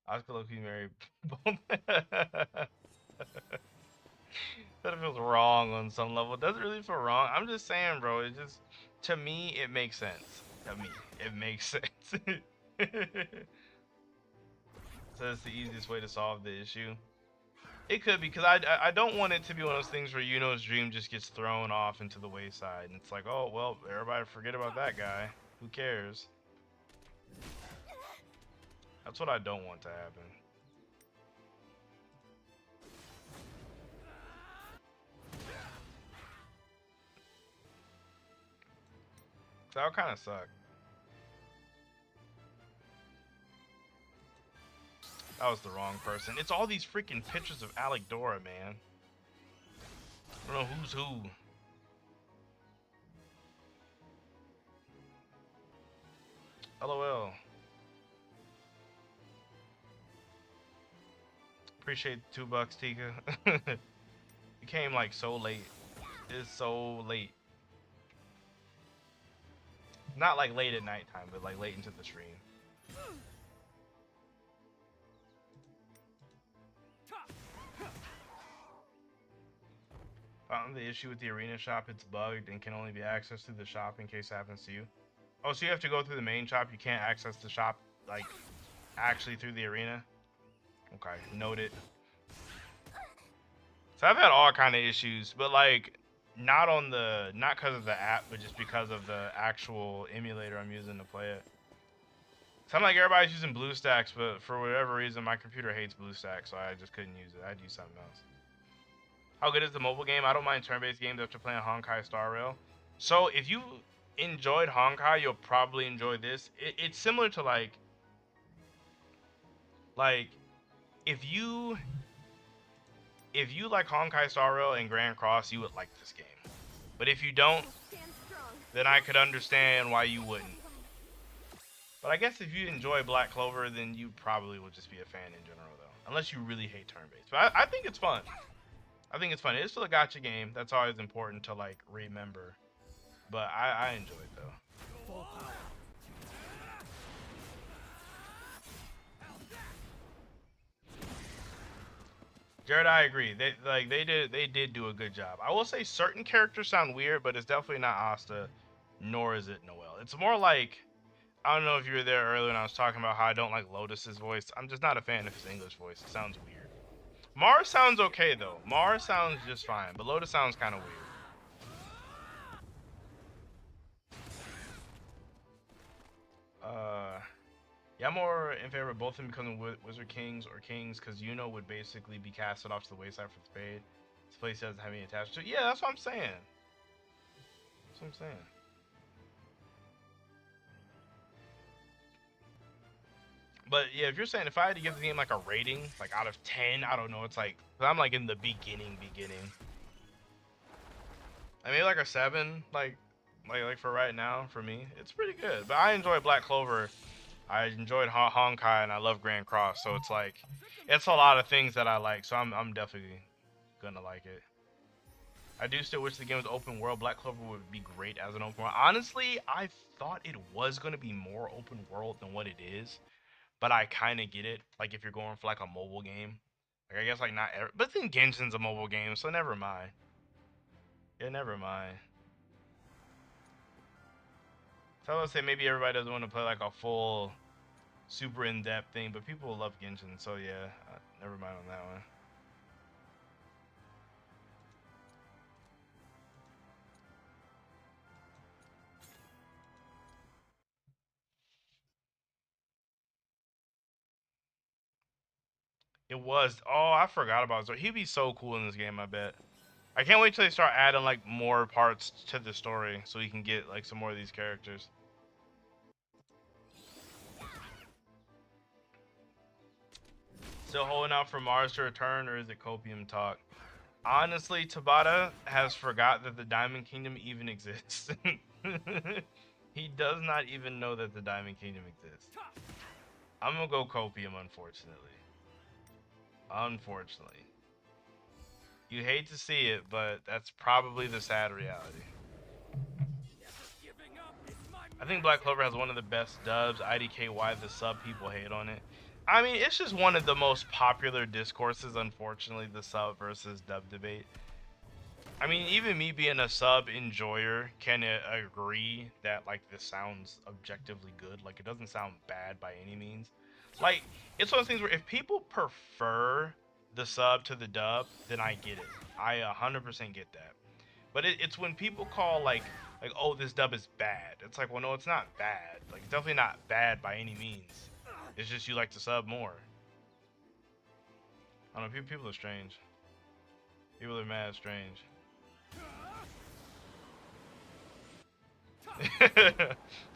Oscar Loki married both. That feels wrong on some level. It doesn't really feel wrong. I'm just saying, bro. It just, to me, it makes sense. To me, it makes sense. So that's the easiest way to solve the issue. It could be, because I don't want it to be one of those things where Yuno's dream just gets thrown off into the wayside, and it's like, oh well, everybody forget about that guy. Who cares? That's what I don't want to happen. That would kind of suck. That was the wrong person. It's all these freaking pictures of Alec Dora, man. I don't know who's who. LOL. Appreciate the $2, Tika. You came like so late. It's so late. Not like late at nighttime, but like late into the stream. Found the issue with the arena shop. It's bugged and can only be accessed through the shop in case it happens to you. Oh, so you have to go through the main shop. You can't access the shop like actually through the arena. Okay, noted. So I've had all kind of issues, but like not because of the app, but just because of the actual emulator I'm using to play it. Sound like everybody's using BlueStacks, but for whatever reason, my computer hates BlueStacks, so I just couldn't use it. I'd use something else. How good is the mobile game? I don't mind turn-based games after playing Honkai Star Rail. So if you enjoyed Honkai, you'll probably enjoy this. It's similar to like if you like Honkai Star Rail and Grand Cross, you would like this game. But if you don't, then I could understand why you wouldn't. But I guess if you enjoy Black Clover, then you probably would just be a fan in general, though. Unless you really hate turn-based. But I think it's fun. I think it's fun. It's still a gacha game. That's always important to, like, remember. But I enjoy it, though. Jared, I agree. They did do a good job. I will say certain characters sound weird, but it's definitely not Asta, nor is it Noelle. It's more like, I don't know if you were there earlier when I was talking about how I don't like Lotus's voice. I'm just not a fan of his English voice. It sounds weird. Mars sounds okay though. Mars sounds just fine, but Lotus sounds kind of weird. Yeah, I'm more in favor of both of them becoming Wizard Kings or Kings, because Yuno would basically be casted off to the wayside for Spade. This place doesn't have any attached to it. Yeah, that's what I'm saying. That's what I'm saying. But yeah, if you're saying if I had to give the game like a rating, like out of 10, I don't know, it's like, I'm like in the beginning. I mean, like a 7, like for right now, for me, it's pretty good. But I enjoy Black Clover. I enjoyed Honkai, and I love Grand Cross. So it's like, it's a lot of things that I like. So I'm definitely gonna like it. I do still wish the game was open world. Black Clover would be great as an open world. Honestly, I thought it was gonna be more open world than what it is. But I kind of get it. Like if you're going for like a mobile game, like I guess like not every, but then Genshin's a mobile game, so never mind. Yeah, never mind. So I would say maybe everybody doesn't want to play like a full, super in-depth thing, but people love Genshin, so yeah, never mind on that one. It was. Oh, I forgot about Zoro. He'd be so cool in this game, I bet. I can't wait till they start adding like more parts to the story so we can get like some more of these characters. Still holding out for Mars to return, or is it copium talk? Honestly, Tabata has forgot that the Diamond Kingdom even exists. He does not even know that the Diamond Kingdom exists. I'm gonna go copium, unfortunately. Unfortunately. You hate to see it, but that's probably the sad reality. I think Black Clover has one of the best dubs. IDKY, the sub people hate on it. I mean, it's just one of the most popular discourses, unfortunately, the sub versus dub debate. I mean, even me being a sub enjoyer can agree that, like, this sounds objectively good. Like, it doesn't sound bad by any means. Like, it's one of those things where if people prefer the sub to the dub, then I get it. I 100% get that. But it's when people call, like, oh, this dub is bad. It's like, well, no, it's not bad. Like, it's definitely not bad by any means. It's just you like to sub more. I don't know, people are strange. People are mad strange.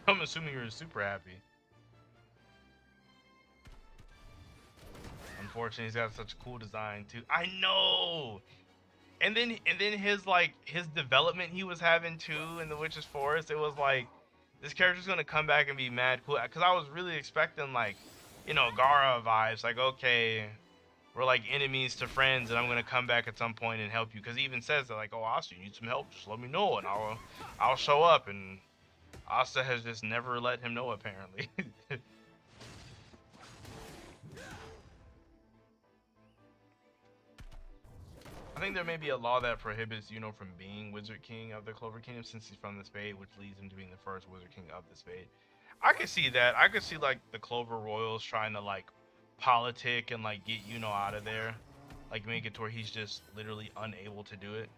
I'm assuming you're super happy. Unfortunately, he's got such a cool design too. I know. And then his his development he was having too in the Witch's Forest. It was like this character's gonna come back and be mad cool. Cause I was really expecting like, you know, Gaara vibes. Like, okay, we're like enemies to friends, and I'm gonna come back at some point and help you. Cause he even says that like, oh, Asta, you need some help? Just let me know, and I'll show up. And Asta has just never let him know, apparently. I think there may be a law that prohibits Yuno from being Wizard King of the Clover Kingdom since he's from the Spade, which leads him to being the first Wizard King of the Spade. I could see that. I could see like the Clover Royals trying to like politic and like get Yuno out of there, like make it to where he's just literally unable to do it.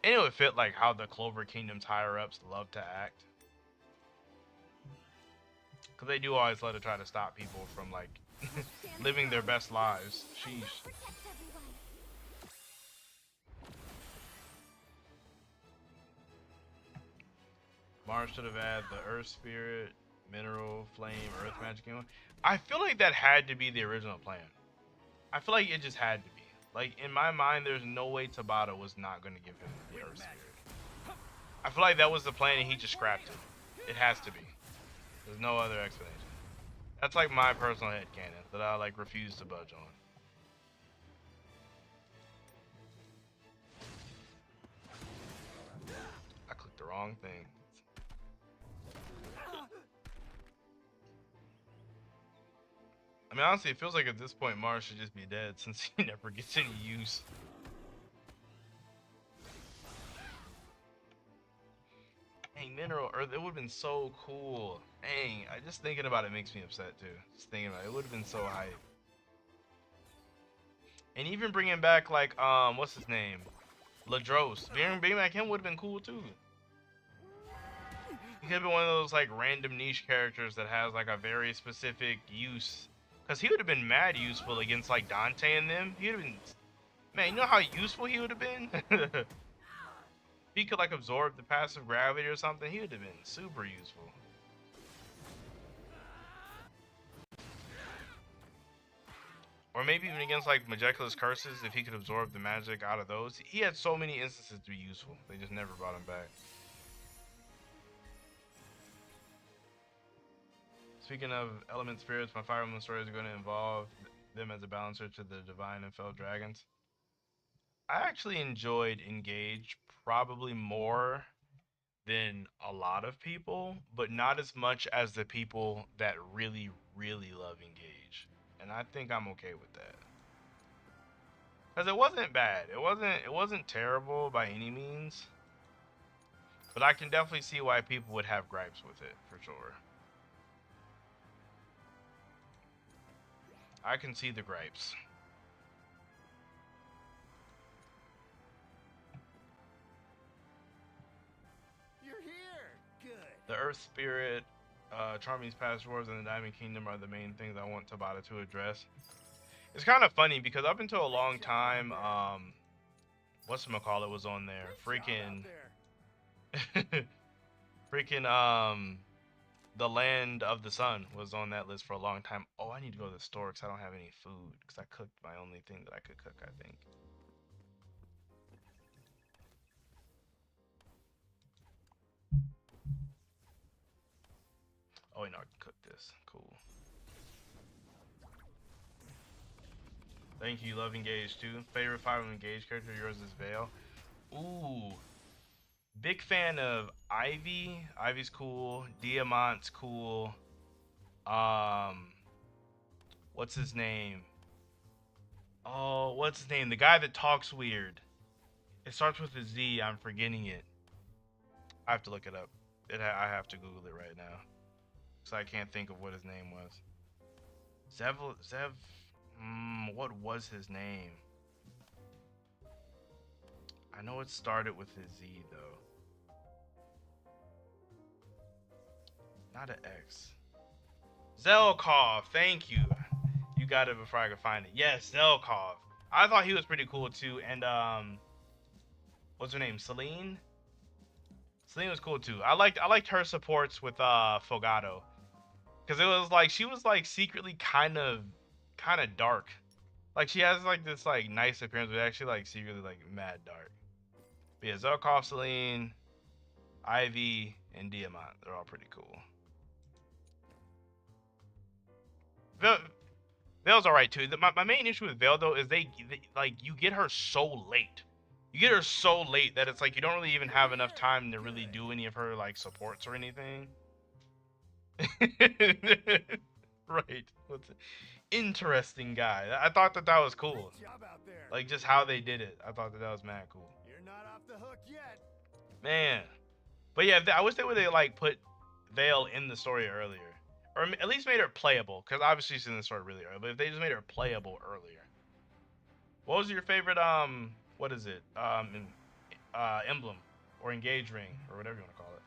And it would fit like how the Clover Kingdom's higher ups love to act. Because they do always love to try to stop people from like living their best lives. Sheesh. Mars should have had the Earth Spirit, Mineral, Flame, Earth Magic in one. I feel like that had to be the original plan. I feel like it just had to be. Like, in my mind, there's no way Tabata was not going to give him the Earth Spirit. I feel like that was the plan and he just scrapped it. It has to be. There's no other explanation. That's like my personal headcanon that I like refuse to budge on. I clicked the wrong thing. I mean, honestly, it feels like at this point Mars should just be dead since he never gets any use. Dang, Mineral Earth, it would have been so cool. Dang, just thinking about it makes me upset too. Just thinking about it, it would have been so hype. And even bringing back like, what's his name? Ladros. Bringing back him would have been cool too. He could have been one of those like random niche characters that has like a very specific use. Cause he would have been mad useful against like Dante and them. He would have been, man, you know how useful he would have been? If he could like absorb the passive gravity or something, he would have been super useful. Or maybe even against like Majecula's curses, if he could absorb the magic out of those. He had so many instances to be useful. They just never brought him back. Speaking of element spirits, my Fire Emblem story is going to involve them as a balancer to the divine and fell dragons. I actually enjoyed Engage probably more than a lot of people, but not as much as the people that really, really love Engage. And I think I'm okay with that. Because it wasn't bad. It wasn't terrible by any means. But I can definitely see why people would have gripes with it, for sure. I can see the gripes. You're here. Good. The Earth Spirit, Charming's past wars, and the Diamond Kingdom are the main things I want Tabata to address. It's kind of funny because up until a long time, whatchamacallit was on there. Great job out Freaking, there. freaking, the Land of the Sun was on that list for a long time. Oh, I need to go to the store because I don't have any food because I cooked my only thing that I could cook, I think. Oh, you know, I can cook this. Cool. Thank you. Love Engage too. Favorite 5 Engage character? Yours is Vale. Ooh. Big fan of Ivy. Ivy's cool. Diamant's cool. What's his name? Oh, what's his name? The guy that talks weird. It starts with a Z. I'm forgetting it. I have to look it up. I have to Google it right now. So I can't think of what his name was. Zev. What was his name? I know it started with a Z though. Not an X. Zelkov. Thank you. You got it before I could find it. Yes, Zelkov. I thought he was pretty cool too. And what's her name? Celine. Celine was cool too. I liked her supports with Fogato. Cause it was like she was like secretly kind of dark. Like she has like this like nice appearance, but actually like secretly like mad dark. But yeah, Zelkov, Celine, Ivy, and Diamant. They're all pretty cool. Vale's alright too. My main issue with Vale though is they like you get her so late. You get her so late that it's like you don't really even have enough time to really do any of her like supports or anything. Right. What's it? Interesting guy. I thought that was cool. Great job out there. Like just how they did it. I thought that was mad cool. You're not off the hook yet. Man. But yeah, I wish they would have like put Vale in the story earlier, or at least made her playable. Because obviously she's in the story really early. But if they just made her playable earlier. What was your favorite what is it? Emblem or engage ring or whatever you want to call it.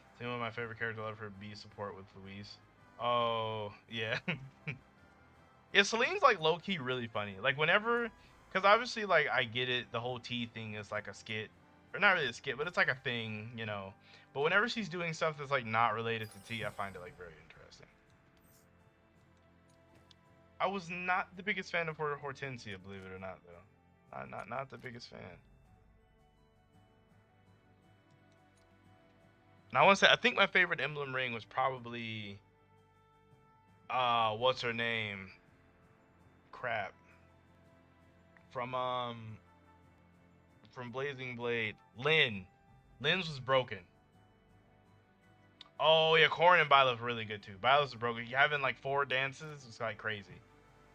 I think one of my favorite characters I'll ever be support with Louise. Oh, yeah. Yeah, Celine's like low key really funny. Like whenever, because obviously like I get it, the whole T thing is like a skit, or not really a skit, but it's like a thing, you know. But whenever she's doing stuff that's like not related to T, I find it like very interesting. I was not the biggest fan of Hortensia, believe it or not, though. Not the biggest fan. And I want to say, I think my favorite emblem ring was probably, what's her name? Crap. From Blazing Blade, Lyn. Lyn's was broken. Oh yeah, Corrin and Byleth were really good too. Byleth's broken. You having like 4 dances, it's like crazy.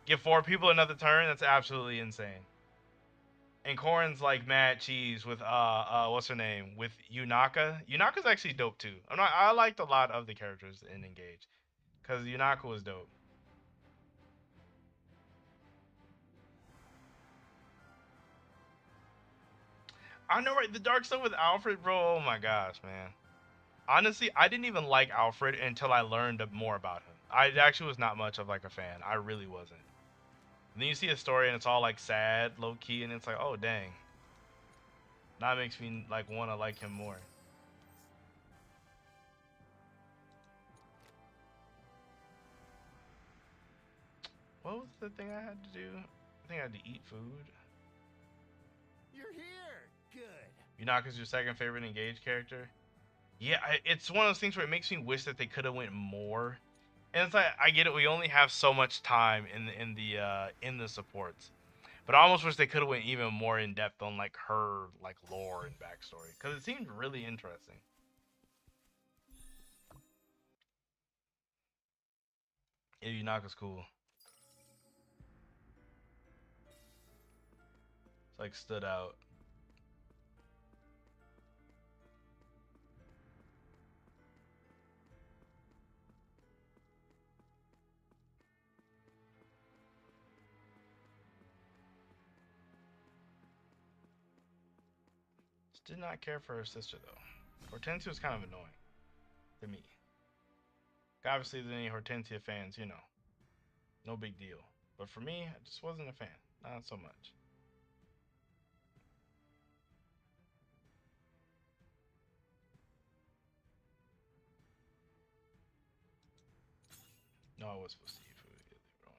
Give 4 people another turn, that's absolutely insane. And Corrin's like mad cheese with what's her name? With Yunaka. Yunaka's actually dope too. I liked a lot of the characters in Engage. Cause Yunaka was dope. I know, right? The dark stuff with Alfred, bro. Oh my gosh, man. Honestly, I didn't even like Alfred until I learned more about him. I actually was not much of like a fan. I really wasn't. And then you see a story and it's all like sad, low key, and it's like, oh dang. That makes me like want to like him more. What was the thing I had to do? I think I had to eat food. You're here. Good. Yunaka's your second favorite engaged character? Yeah, it's one of those things where it makes me wish that they could have went more. And it's like I get it, we only have so much time in the supports. But I almost wish they could have went even more in depth on like her like lore and backstory because it seemed really interesting. Yeah, Yunaka's cool. It's like stood out. Did not care for her sister though. Hortensia was kind of annoying to me. Obviously, there's any Hortensia fans, you know, no big deal. But for me, I just wasn't a fan. Not so much. No, I was supposed to eat food. Yeah, they were on.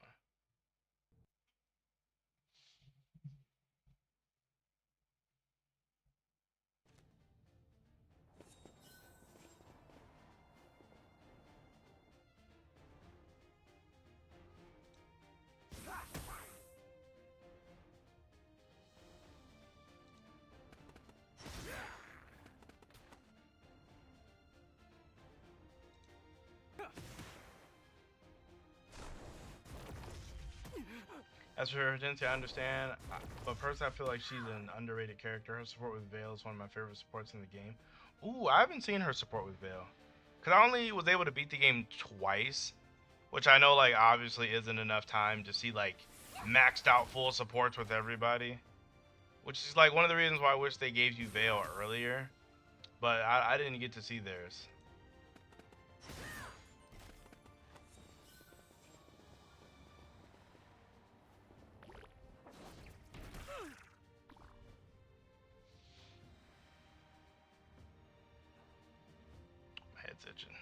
As for Hortensia, I understand, but personally, I feel like she's an underrated character. Her support with Veil is one of my favorite supports in the game. Ooh, I haven't seen her support with Veil. Because I only was able to beat the game twice, which I know, like, obviously isn't enough time to see, like, maxed out full supports with everybody. Which is, like, one of the reasons why I wish they gave you Veil earlier. But I didn't get to see theirs. My head's itching.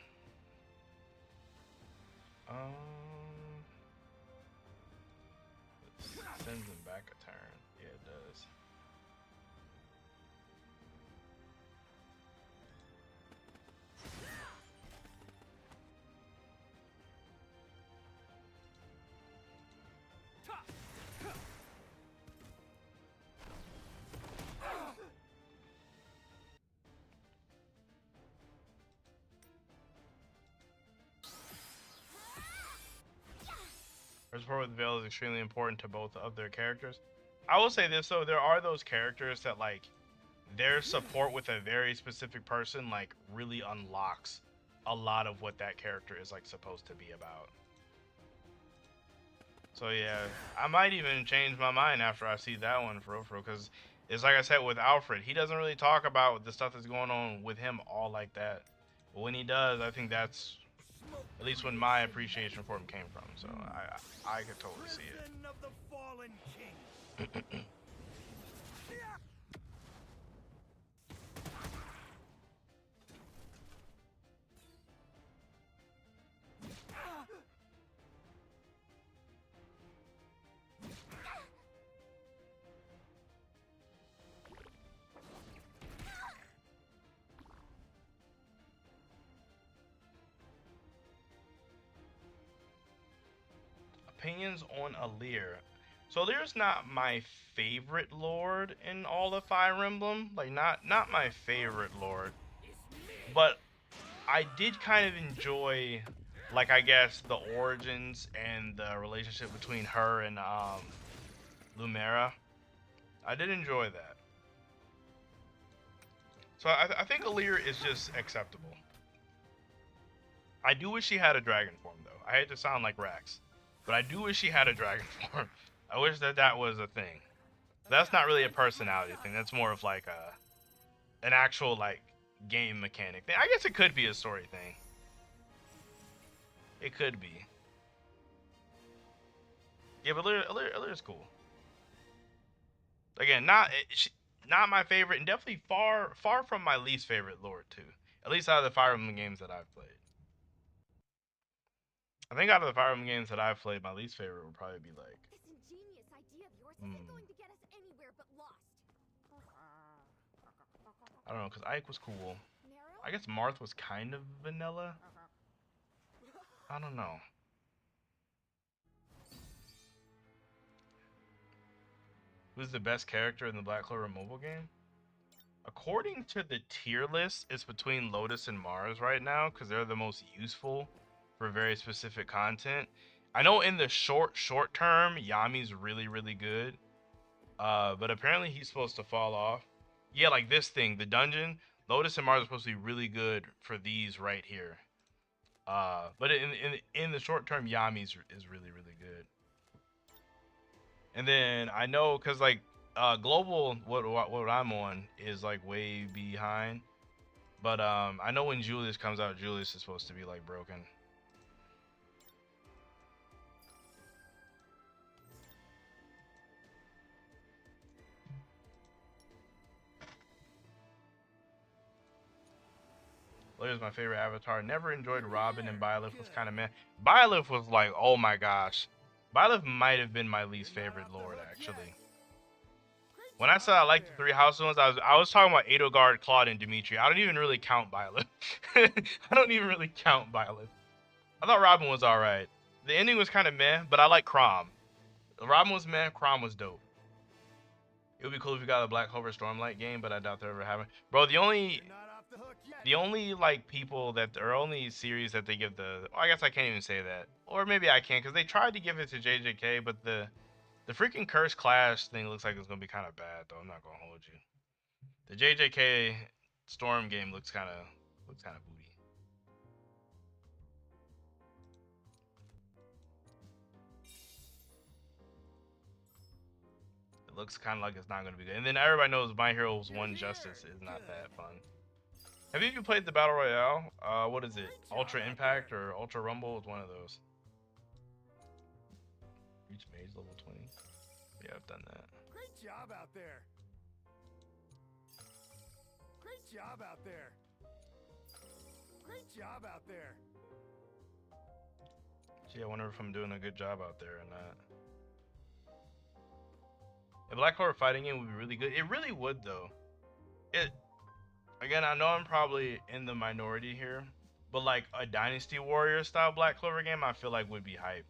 It sends him back a turn. Yeah, it does. Her support with Veil is extremely important to both of their characters. I will say this though, there are those characters that, like, their support with a very specific person, like, really unlocks a lot of what that character is, like, supposed to be about. So yeah, I might even change my mind after I see that one for real, because it's like I said with Alfred, he doesn't really talk about the stuff that's going on with him all like that. But when he does, I think that's at least when my appreciation for him came from. So I could totally see it. Of the fallen king. Opinions on Alear. So Alear's not my favorite lord in all of Fire Emblem. Like, not my favorite lord. But I did kind of enjoy, like, I guess, the origins and the relationship between her and Lumera. I did enjoy that. So I think Alear is just acceptable. I do wish she had a dragon form, though. I hate to sound like Rax, but I do wish she had a dragon form. I wish that was a thing. That's not really a personality thing. That's more of like an actual, like, game mechanic thing. I guess it could be a story thing. It could be. Yeah, but Alear's cool. Again, not my favorite, and definitely far from my least favorite lord too. At least out of the Fire Emblem games that I've played. I think out of the Fire Emblem games that I've played, my least favorite would probably be like. This ingenious idea of yours isn't going to get us anywhere but lost. I don't know, because Ike was cool. Narrow? I guess Marth was kind of vanilla. I don't know. Who's the best character in the Black Clover mobile game? According to the tier list, it's between Lotus and Mars right now, because they're the most useful for very specific content. I know in the short term, Yami's really good. But apparently he's supposed to fall off. Yeah, like this thing, the dungeon, Lotus and Mars are supposed to be really good for these right here. But in the short term, Yami's is really good. And then I know, cause like global, what I'm on is like way behind. But I know when Julius comes out, Julius is supposed to be like broken. Lear's my favorite avatar. Never enjoyed Robin, and Byleth was kind of meh. Byleth was like, oh my gosh. Byleth might have been my least favorite Lord, actually. When I said I liked the three house ones, I was talking about Edelgard, Claude, and Dimitri. I don't even really count Byleth. I don't even really count Byleth. I thought Robin was alright. The ending was kind of meh, but I like Crom. Robin was meh, Crom was dope. It would be cool if you got a Black Clover Stormlight game, but I doubt they're ever having. Bro, the only like people that or only series that they give the I guess I can't even say that, or maybe I can because they tried to give it to JJK, but the freaking Curse Clash thing looks like it's gonna be kind of bad though. I'm not gonna hold you. The JJK Storm game looks kind of booty. It looks kind of like it's not gonna be good. And then everybody knows My Heroes 1 Justice is not that fun. Have you even played the Battle Royale? What is it? Ultra Impact or Ultra Rumble? It's one of those. Reach Mage level 20. Yeah, I've done that. Great job out there. Great job out there. Great job out there. Gee, I wonder if I'm doing a good job out there or not. A Black Clover fighting game would be really good. It really would, though. Again, I know I'm probably in the minority here, but like a Dynasty Warrior style Black Clover game, I feel like would be hype.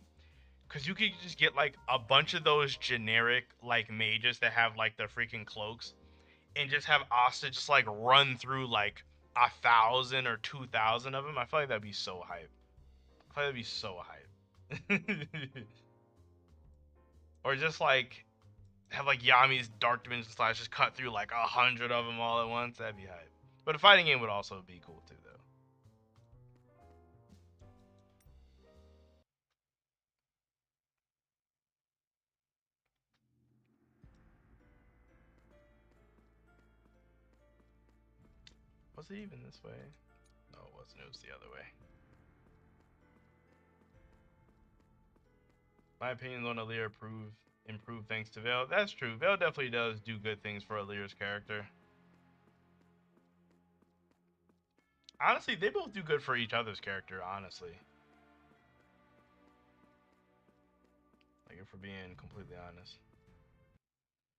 Cause you could just get like a bunch of those generic like mages that have like the freaking cloaks, and just have Asta just like run through like 1,000 or 2,000 of them. I feel like that'd be so hype. I feel like that'd be so hype. Or just like have like Yami's Dark Dimension Slash just cut through like 100 of them all at once. That'd be hype. But a fighting game would also be cool too, though. Was it even this way? No, it wasn't. It was the other way. My opinion on Aaliyah improved thanks to Veil. That's true. Veil definitely does do good things for Aaliyah's character. Honestly, they both do good for each other's character, honestly. Like, if we're being completely honest.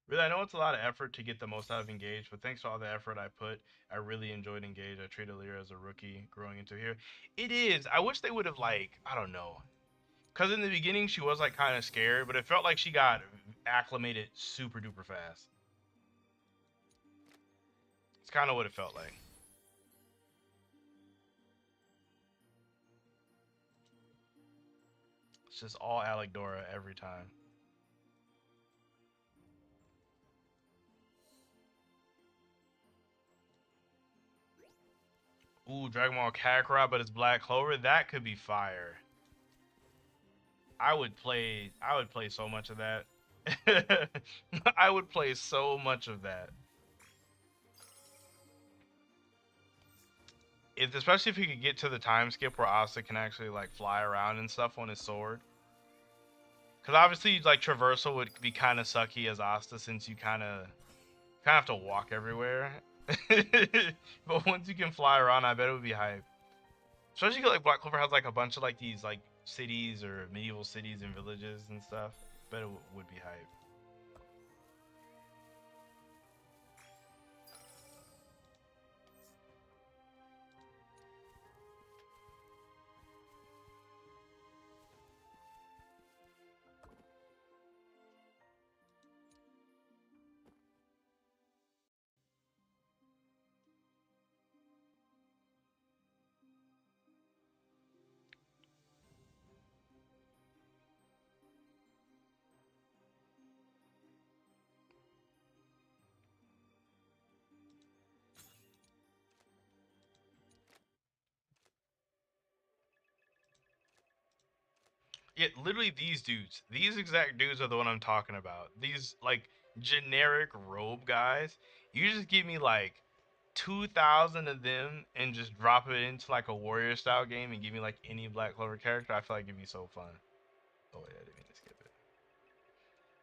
Really, I know it's a lot of effort to get the most out of Engage, but thanks to all the effort I put, I really enjoyed Engage. I treated Aaliyah as a rookie growing into here. It is. I wish they would have, like, I don't know. Because in the beginning, she was, like, kind of scared, but it felt like she got acclimated super duper fast. It's kind of what it felt like. It's just all Alec Dora every time. Ooh, Dragon Ball Kakarot, but it's Black Clover. That could be fire. I would play so much of that. I would play so much of that. Especially if he could get to the time skip where Asta can actually like fly around and stuff on his sword. Because obviously, like, traversal would be kind of sucky as Asta since you kind of have to walk everywhere. But once you can fly around, I bet it would be hype. Especially because like Black Clover has like a bunch of like these like cities or medieval cities and villages and stuff. I bet it would be hype. Yeah, literally these exact dudes are the one I'm talking about. These like generic robe guys. You just give me like 2,000 of them and just drop it into like a warrior style game and give me like any Black Clover character. I feel like it'd be so fun. Oh wait, I didn't mean to skip it.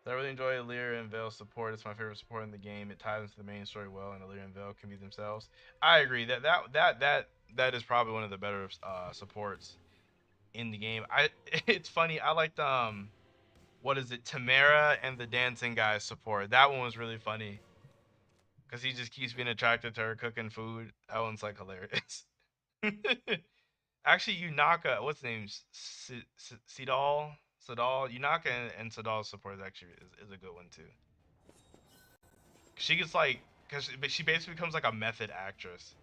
I really enjoy Aaliyah and Veil's support. It's my favorite support in the game. It ties into the main story well, and Aaliyah and Veil can be themselves. I agree that that is probably one of the better supports in the game. It's funny. I liked what is it, Tamara and the dancing guy support. That one was really funny because he just keeps being attracted to her cooking food. That one's like hilarious. Actually, Yunaka, what's the name? Sidal, Yunaka and Sidal's support is actually is a good one too. She gets like, but she basically becomes like a method actress,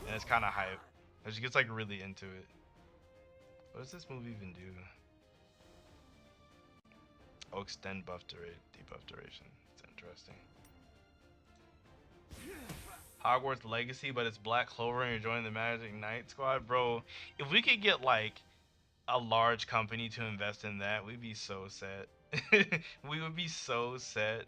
and it's kind of hype. And she gets like really into it. What does this move even do? Oh, extend buff duration, debuff duration. It's interesting. Hogwarts Legacy, but it's Black Clover and you're joining the Magic Knight squad, bro. If we could get like a large company to invest in that, we'd be so set. We would be so set.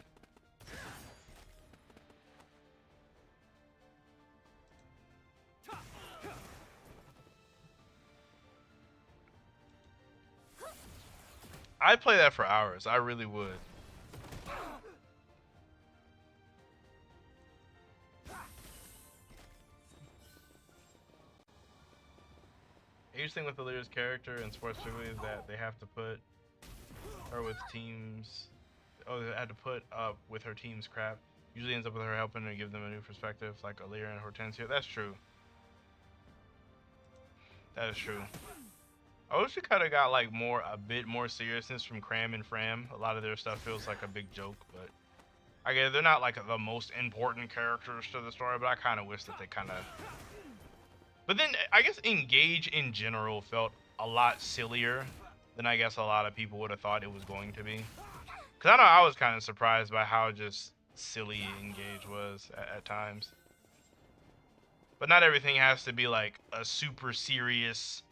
I'd play that for hours. I really would. Each thing with the leader's character and sports particularly is that they have to put her with teams. Oh, they had to put up with her team's crap. Usually ends up with her helping to give them a new perspective, like Aaliyah and Hortensia. That's true. That is true. I wish we could have got like a bit more seriousness from Cram and Fram. A lot of their stuff feels like a big joke, but I guess they're not like the most important characters to the story. But I kind of wish that they kind of. But then I guess Engage in general felt a lot sillier than I guess a lot of people would have thought it was going to be. Cause I know I was kind of surprised by how just silly Engage was at times. But not everything has to be like a super serious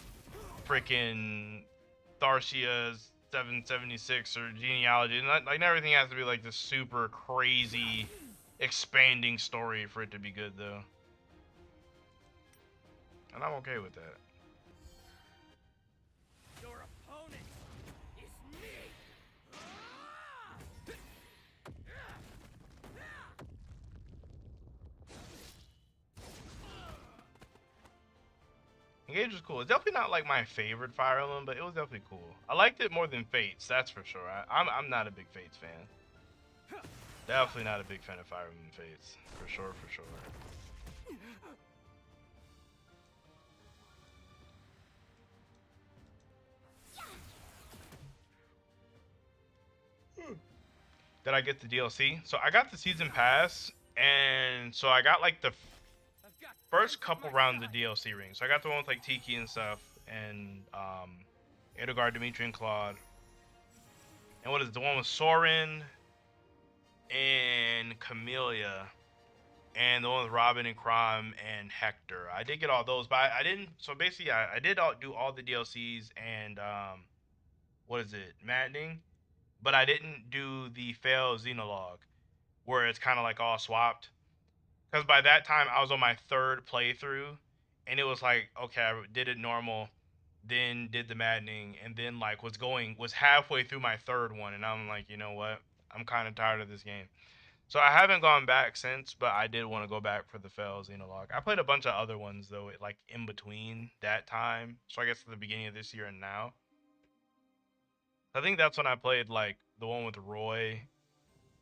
freaking Tharcia's 776 or genealogy. Not like everything has to be like this super crazy expanding story for it to be good though. And I'm okay with that. Your opponent is me. Engage was cool. It's definitely not like my favorite Fire Emblem, but it was definitely cool. I liked it more than Fates, that's for sure. I'm not a big Fates fan. Definitely not a big fan of Fire Emblem Fates, for sure, for sure. Did I get the DLC? So I got the season pass, and so I got like the first couple rounds of DLC rings. So I got the one with like Tiki and stuff, and Edelgard, Dimitri, and Claude. And what is it? The one with Soren and Camellia, and the one with Robin and Crom and Hector. I did get all those, but I didn't. So basically, I did do all the DLCs and what is it, Maddening, but I didn't do the Fail Xenologue, where it's kind of like all swapped. Because by that time, I was on my third playthrough, and it was like, okay, I did it normal, then did the Maddening, and then like was halfway through my third one, and I'm like, you know what? I'm kind of tired of this game. So I haven't gone back since, but I did want to go back for the Fail Xenologue. I played a bunch of other ones though, like in between that time. So I guess at the beginning of this year and now. I think that's when I played like the one with Roy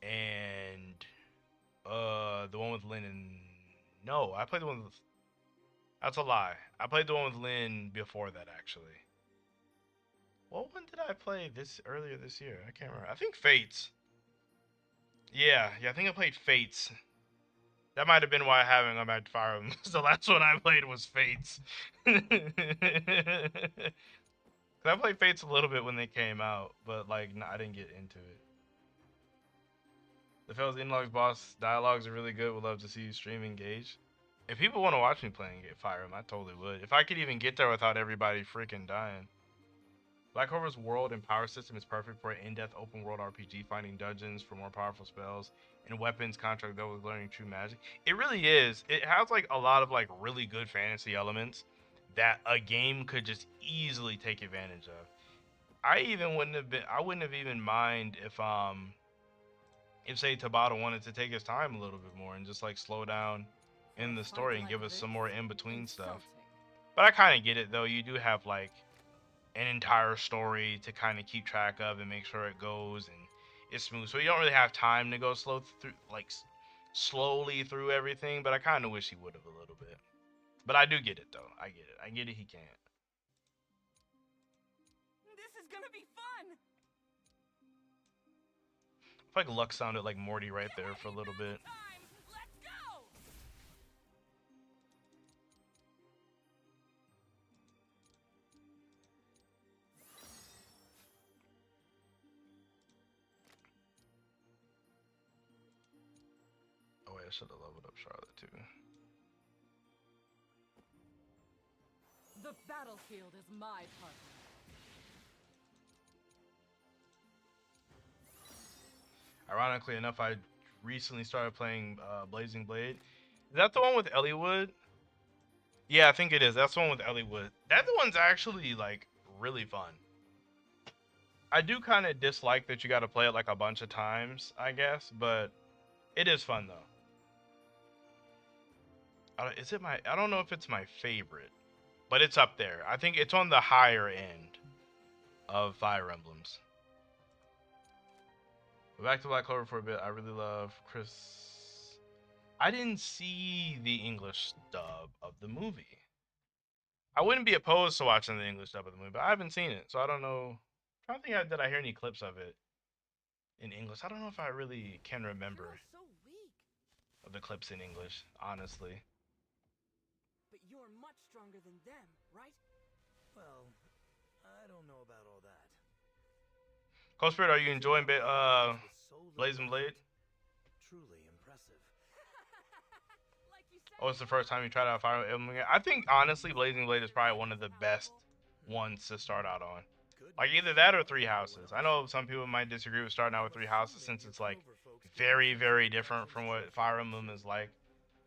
and the one with Lynn and no, I played the one with that's a lie. I played the one with Lynn before that actually. What one did I play earlier this year? I can't remember. I think Fates. Yeah, I think I played Fates. That might have been why I haven't gone back to Fire Emblem. The last one I played was Fates. Cause I played Fates a little bit when they came out, but like I didn't get into it. The Fails Inlogs boss dialogues are really good. Would love to see you stream Engage. If people want to watch me playing Fire Emblem, I totally would. If I could even get there without everybody freaking dying. Black Clover's world and power system is perfect for an in-depth open world RPG, finding dungeons for more powerful spells and weapons contract that with learning true magic. It really is. It has like a lot of like really good fantasy elements that a game could just easily take advantage of. I wouldn't have even mind if say Tabata wanted to take his time a little bit more and just like slow down in the story and give us some more in between stuff. But I kind of get it though. You do have like an entire story to kind of keep track of and make sure it goes and it's smooth. So you don't really have time to go slowly through everything. But I kind of wish he would have a little bit. But I do get it though. I get it. I get it. He can't. This is gonna be fun. I feel like Luck sounded like Morty right there for a little bit. Time. Let's go. Oh wait, I should have leveled up Charlotte too. The battlefield is my partner. Ironically enough, I recently started playing Blazing Blade. Is that the one with Elliewood? Yeah, I think it is. That's the one with Elliewood. That one's actually like really fun. I do kind of dislike that you got to play it like a bunch of times, I guess, but it is fun though. I don't know if it's my favorite, but it's up there. I think it's on the higher end of Fire Emblems. But back to Black Clover for a bit. I really love Chris. I didn't see the English dub of the movie. I wouldn't be opposed to watching the English dub of the movie, but I haven't seen it, so I don't know. I'm trying to think, did I hear any clips of it in English? I don't know if I really can remember So weak, of the clips in English, honestly. but you're much stronger than them, right? Well, I don't know about all that. Cold Spirit, are you enjoying Was so Blazing Blade? truly impressive. Like you said. Oh, it's the first time you tried out Fire Emblem again? I think, honestly, Blazing Blade is probably one of the best ones to start out on. Like, either that or Three Houses. I know some people might disagree with starting out with Three Houses since it's, like, very, very different from what Fire Emblem is like.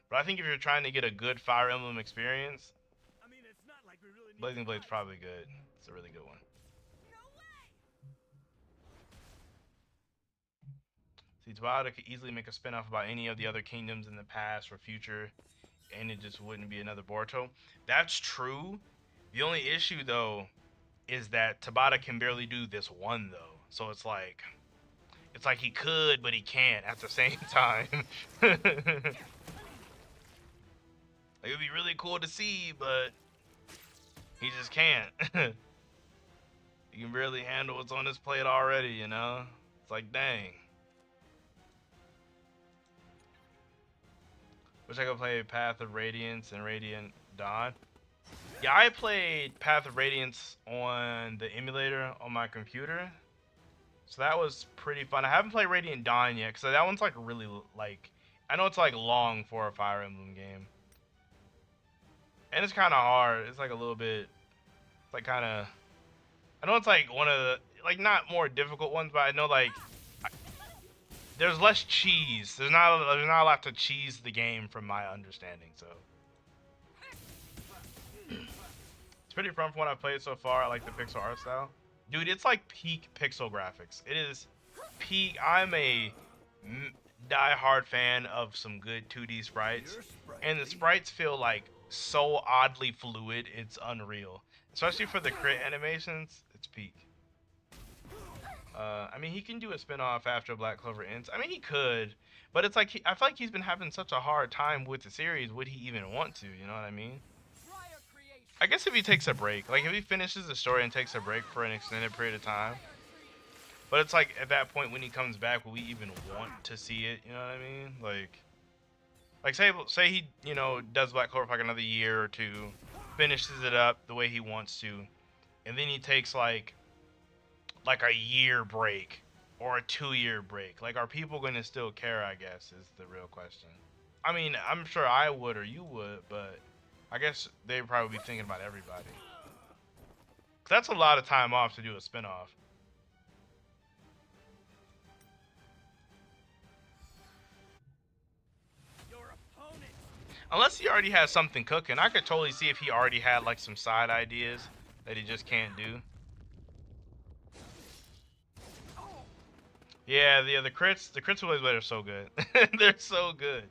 But I think if you're trying to get a good Fire Emblem experience, I mean, it's not like we really need Blazing to Blade's fight. probably good. It's a really good one. See, Tabata could easily make a spin-off about any of the other kingdoms in the past or future, and it just wouldn't be another Boruto. That's true. The only issue, though, is that Tabata can barely do this one, though. So it's like he could, but he can't at the same time. Like, it'd be really cool to see, but he just can't. He can barely handle what's on his plate already, you know? It's like, dang. Wish I could play Path of Radiance and Radiant Dawn. Yeah, I played Path of Radiance on the emulator on my computer. So that was pretty fun. I haven't played Radiant Dawn yet, because that one's like really, like, I know it's like long for a Fire Emblem game. And it's kind of hard. It's like a little bit, it's like kind of, I know it's like one of the, like, not more difficult ones, but I know like, there's less cheese. There's not a lot to cheese the game from my understanding, so. It's pretty fun from what I've played so far. I like the pixel art style. Dude, it's like peak pixel graphics. It is peak. I'm a die-hard fan of some good 2D sprites. And the sprites feel like so oddly fluid, it's unreal. Especially for the crit animations, it's peak. I mean, he can do a spin-off after Black Clover ends. I mean, he could, but it's like, I feel like he's been having such a hard time with the series. Would he even want to, you know what I mean? I guess if he takes a break, like if he finishes the story and takes a break for an extended period of time. But it's like, at that point when he comes back, will we even want to see it, you know what I mean? Like say he, you know, does Black Clover for like another year or two, finishes it up the way he wants to, and then he takes like a year break or a 2-year break. Like, are people going to still care, I guess, is the real question. I mean, I'm sure I would or you would, but I guess they'd probably be thinking about everybody. 'Cause that's a lot of time off to do a spinoff. Your opponent. Unless he already has something cooking. I could totally see if he already had like some side ideas that he just can't do. Yeah, the crits with Blaze Blade are so good. They're so good.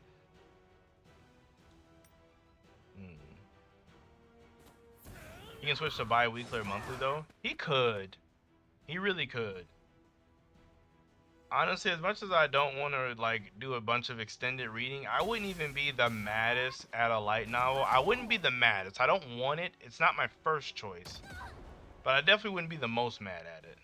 He can switch to bi-weekly or monthly though. He could. He really could. Honestly, as much as I don't want to like do a bunch of extended reading, I wouldn't even be the maddest at a light novel. I wouldn't be the maddest. I don't want it. It's not my first choice. But I definitely wouldn't be the most mad at it.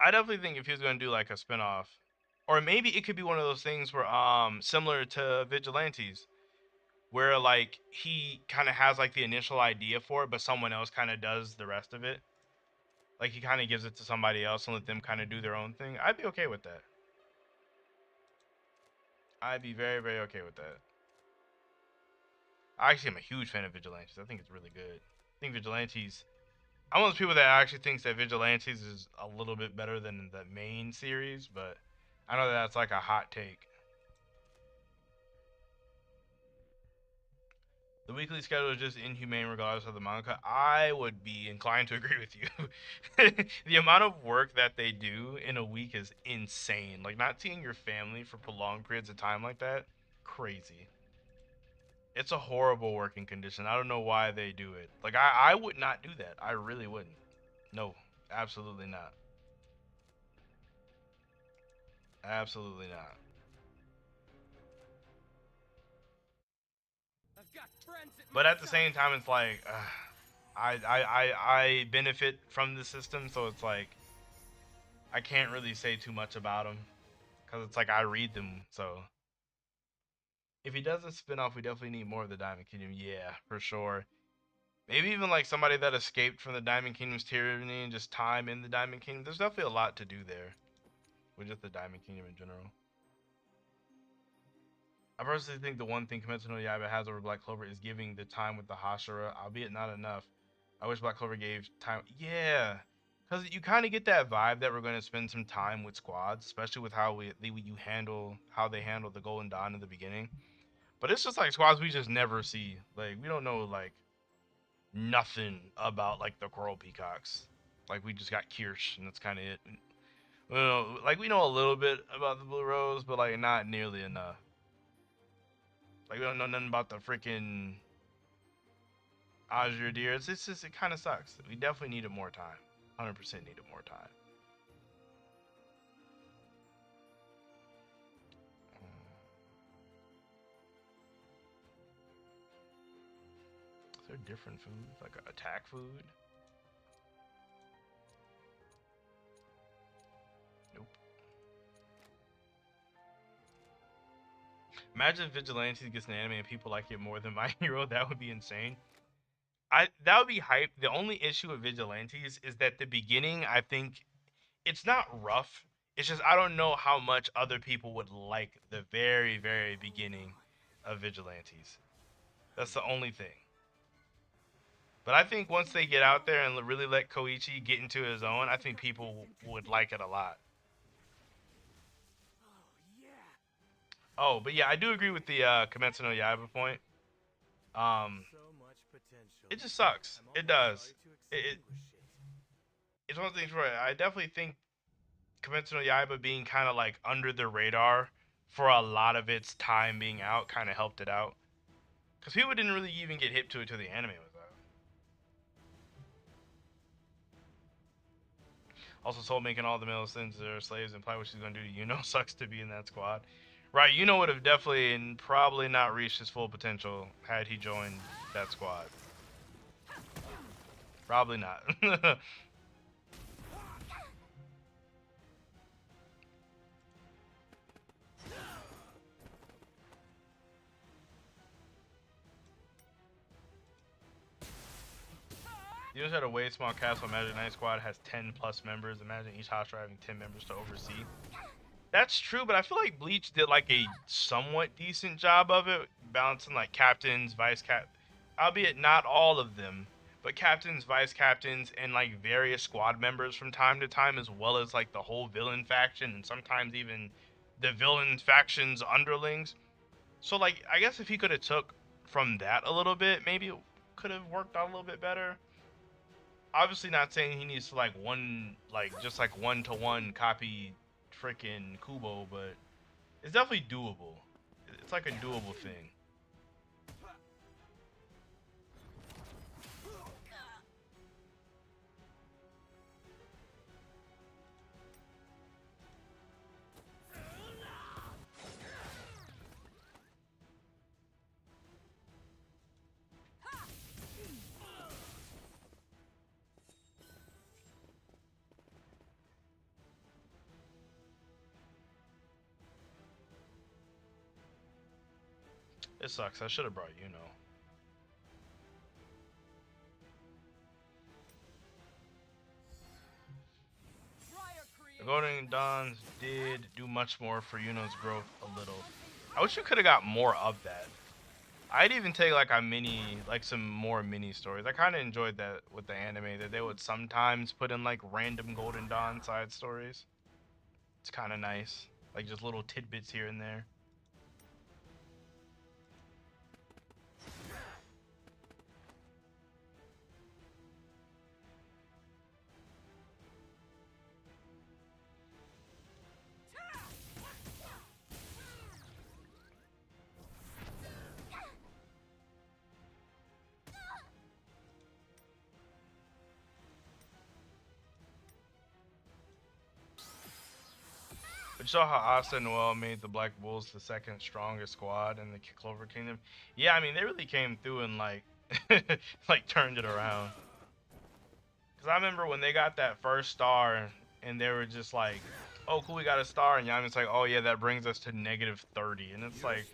I definitely think if he was going to do like a spinoff, or maybe it could be one of those things where similar to Vigilantes, where like he kind of has like the initial idea for it, but someone else kind of does the rest of it. Like he kind of gives it to somebody else and let them kind of do their own thing. I'd be okay with that. I'd be very, very okay with that. I actually am a huge fan of Vigilantes. I think it's really good. I think Vigilantes, I'm one of those people that actually thinks that Vigilantes is a little bit better than the main series, but I know that's like a hot take. The weekly schedule is just inhumane regardless of the manga. I would be inclined to agree with you. The amount of work that they do in a week is insane. Like not seeing your family for prolonged periods of time like that, crazy. It's a horrible working condition. I don't know why they do it. Like I would not do that. I really wouldn't. No, absolutely not. Absolutely not. I've got friends at But my at the same side. time, it's like I benefit from the system, so it's like I can't really say too much about them because it's like I read them. So if he does a spinoff, we definitely need more of the Diamond Kingdom. Yeah, for sure. Maybe even like somebody that escaped from the Diamond Kingdom's tyranny and just time in the Diamond Kingdom. There's definitely a lot to do there with just the Diamond Kingdom in general. I personally think the one thing Kimetsu no Yaiba has over Black Clover is giving the time with the Hashira, albeit not enough. I wish Black Clover gave time. Yeah, because you kind of get that vibe that we're going to spend some time with squads, especially with how how they handle the Golden Dawn in the beginning. But it's just like squads we just never see. Like we don't know like nothing about like the Coral Peacocks. Like we just got Kirsch, and that's kind of it. Well, like we know a little bit about the Blue Rose, but like not nearly enough. Like we don't know nothing about the freaking Azure Deer. It's just it kind of sucks. We definitely needed more time. 100% needed more time. Is there different foods like attack food? Nope. Imagine if Vigilantes gets an anime and people like it more than My Hero. That would be insane. That would be hype. The only issue with Vigilantes is that the beginning, I think, it's not rough. It's just I don't know how much other people would like the very, very beginning of Vigilantes. That's the only thing. But I think once they get out there and really let Koichi get into his own, I think people would like it a lot. Oh, yeah. Oh, but yeah, I do agree with the Kimetsu no Yaiba point. So much potential. It just sucks. I'm It almost does. ready to It, extinguish it. it's one of the things where I definitely think Kimetsu no Yaiba being kind of like under the radar for a lot of its time being out kind of helped it out. Because people didn't really even get hip to it till the anime was out. Also, Soul making all the male sins their slaves imply what she's going to do to Yuno. Sucks to be in that squad. Right, Yuno would have definitely and probably not reached his full potential had he joined that squad. Probably not. You just had a way small cast. Imagine Night Squad has 10 plus members. Imagine each Hashira having 10 members to oversee. That's true, but I feel like Bleach did like a somewhat decent job of it, balancing like captains, vice cap, albeit not all of them, but captains, vice captains, and like various squad members from time to time, as well as like the whole villain faction and sometimes even the villain faction's underlings. So like, I guess if he could have took from that a little bit, maybe it could have worked out a little bit better. obviously not saying he needs to like just like 1-to-1 copy freaking Kubo, but it's definitely doable. It's like a doable thing. It sucks. I should have brought you know. The Golden Dawns did do much more for Yuno's growth a little. I wish we could have got more of that. I'd even take like a mini, like some more mini stories. I kind of enjoyed that with the anime, that they would sometimes put in like random Golden Dawn side stories. It's kind of nice, like just little tidbits here and there. But you saw how Asta Noel made the Black Bulls the second strongest squad in the Clover Kingdom. Yeah, I mean they really came through and like, like turned it around. Cause I remember when they got that first star and they were just like, "Oh, cool, we got a star," and Yami's like, "Oh yeah, that brings us to -30," and it's like,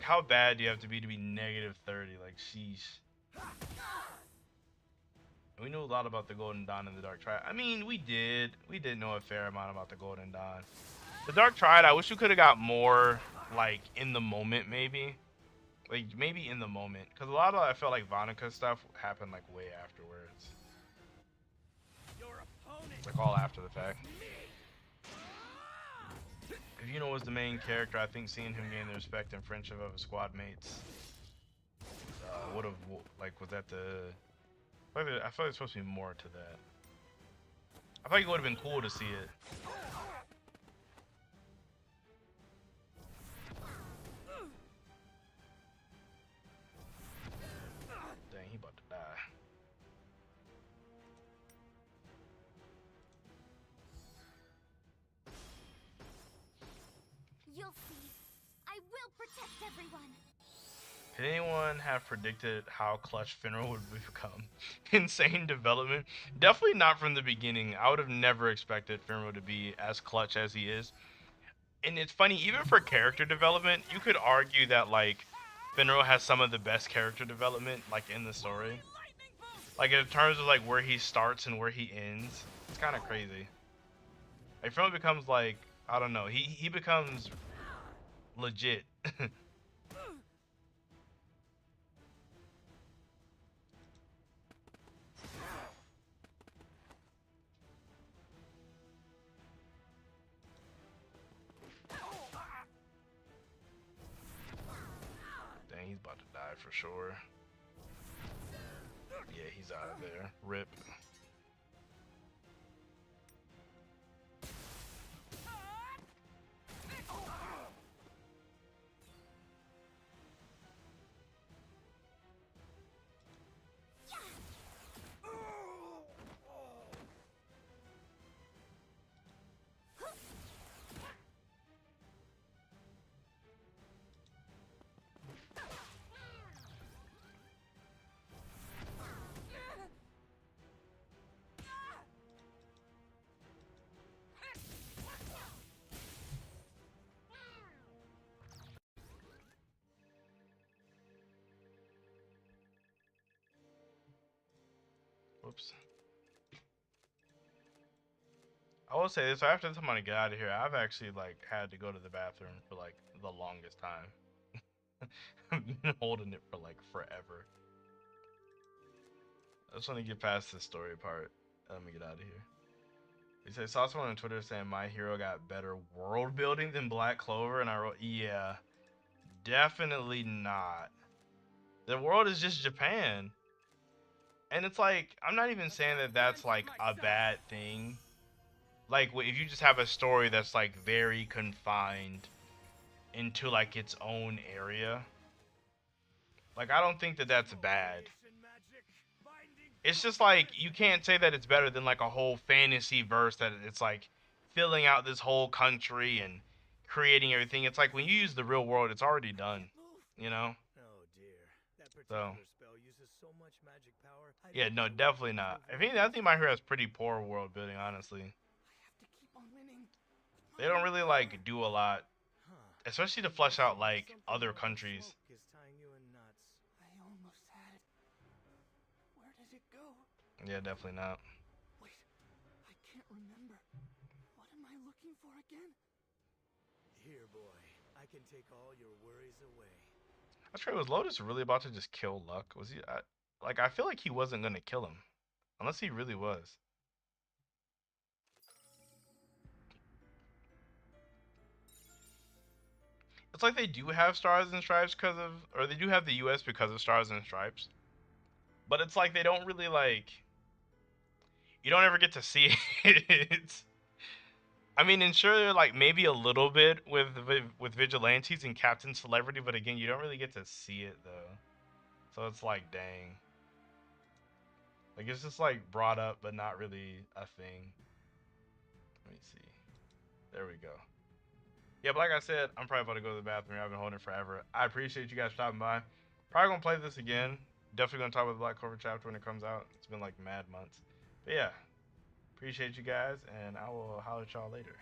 how bad do you have to be -30? Like, sheesh. We knew a lot about the Golden Dawn and the Dark Triad. I mean, we did know a fair amount about the Golden Dawn. The Dark Triad, I wish we could have got more, like, in the moment, maybe. Like, maybe in the moment. Because a lot of, I felt like Vonica stuff happened, like, way afterwards. Like, all after the fact. If Yuno was the main character, I think seeing him gain the respect and friendship of his squad mates would have, like, was that the... I feel like there's supposed to be more to that. I thought it would have been cool to see it. Dang, he about to die. You'll see. I will protect everyone. Could anyone have predicted how clutch Finral would become? Insane development. Definitely not from the beginning. I would have never expected Finral to be as clutch as he is. And it's funny, even for character development, you could argue that like Finral has some of the best character development like in the story. Like in terms of like where he starts and where he ends. It's kind of crazy. Like Finral becomes like, I don't know, he becomes legit. He's about to die for sure. Yeah, he's out of there. Rip. Whoops. I will say this, after the time I get out of here, I've actually like had to go to the bathroom for like the longest time. I've been holding it for like forever. I just want to get past this story part. Let me get out of here. He said, saw someone on Twitter saying My Hero got better world building than Black Clover, and I wrote, yeah, definitely not. The world is just Japan. And it's like, I'm not even saying that that's like a bad thing. Like, if you just have a story that's like very confined into like its own area, like I don't think that that's bad. It's just like you can't say that it's better than like a whole fantasy verse that it's like filling out this whole country and creating everything. It's like when you use the real world, it's already done, you know? Oh dear. That So particular spell uses so much magic power. I yeah, don't no, know what definitely kind not. of If anything, I think My Hero has pretty poor world building, honestly. I have to keep on winning. They don't really like do a lot, Huh. especially to flesh out like Something other about countries. smoke is tying you in knots. I almost had it. Where did it go? Yeah, definitely not. Wait, I can't remember. What am I looking for again? Here, boy. I can take all your worries away. That's right. Was Lotus really about to just kill Luck? Was he? I feel like he wasn't gonna kill him, unless he really was. It's like they do have Stars and Stripes because of, or they do have the U.S. because of Stars and Stripes. But it's like they don't really like. You don't ever get to see it. I mean, and sure, like maybe a little bit with Vigilantes and Captain Celebrity, but again, you don't really get to see it though. So it's like, dang. Like it's just like brought up, but not really a thing. Let me see. There we go. Yeah, but like I said, I'm probably about to go to the bathroom. I've been holding it forever. I appreciate you guys stopping by. Probably gonna play this again. Definitely gonna talk about the Black Clover chapter when it comes out. It's been like mad months. But yeah, appreciate you guys, and I will holler at y'all later.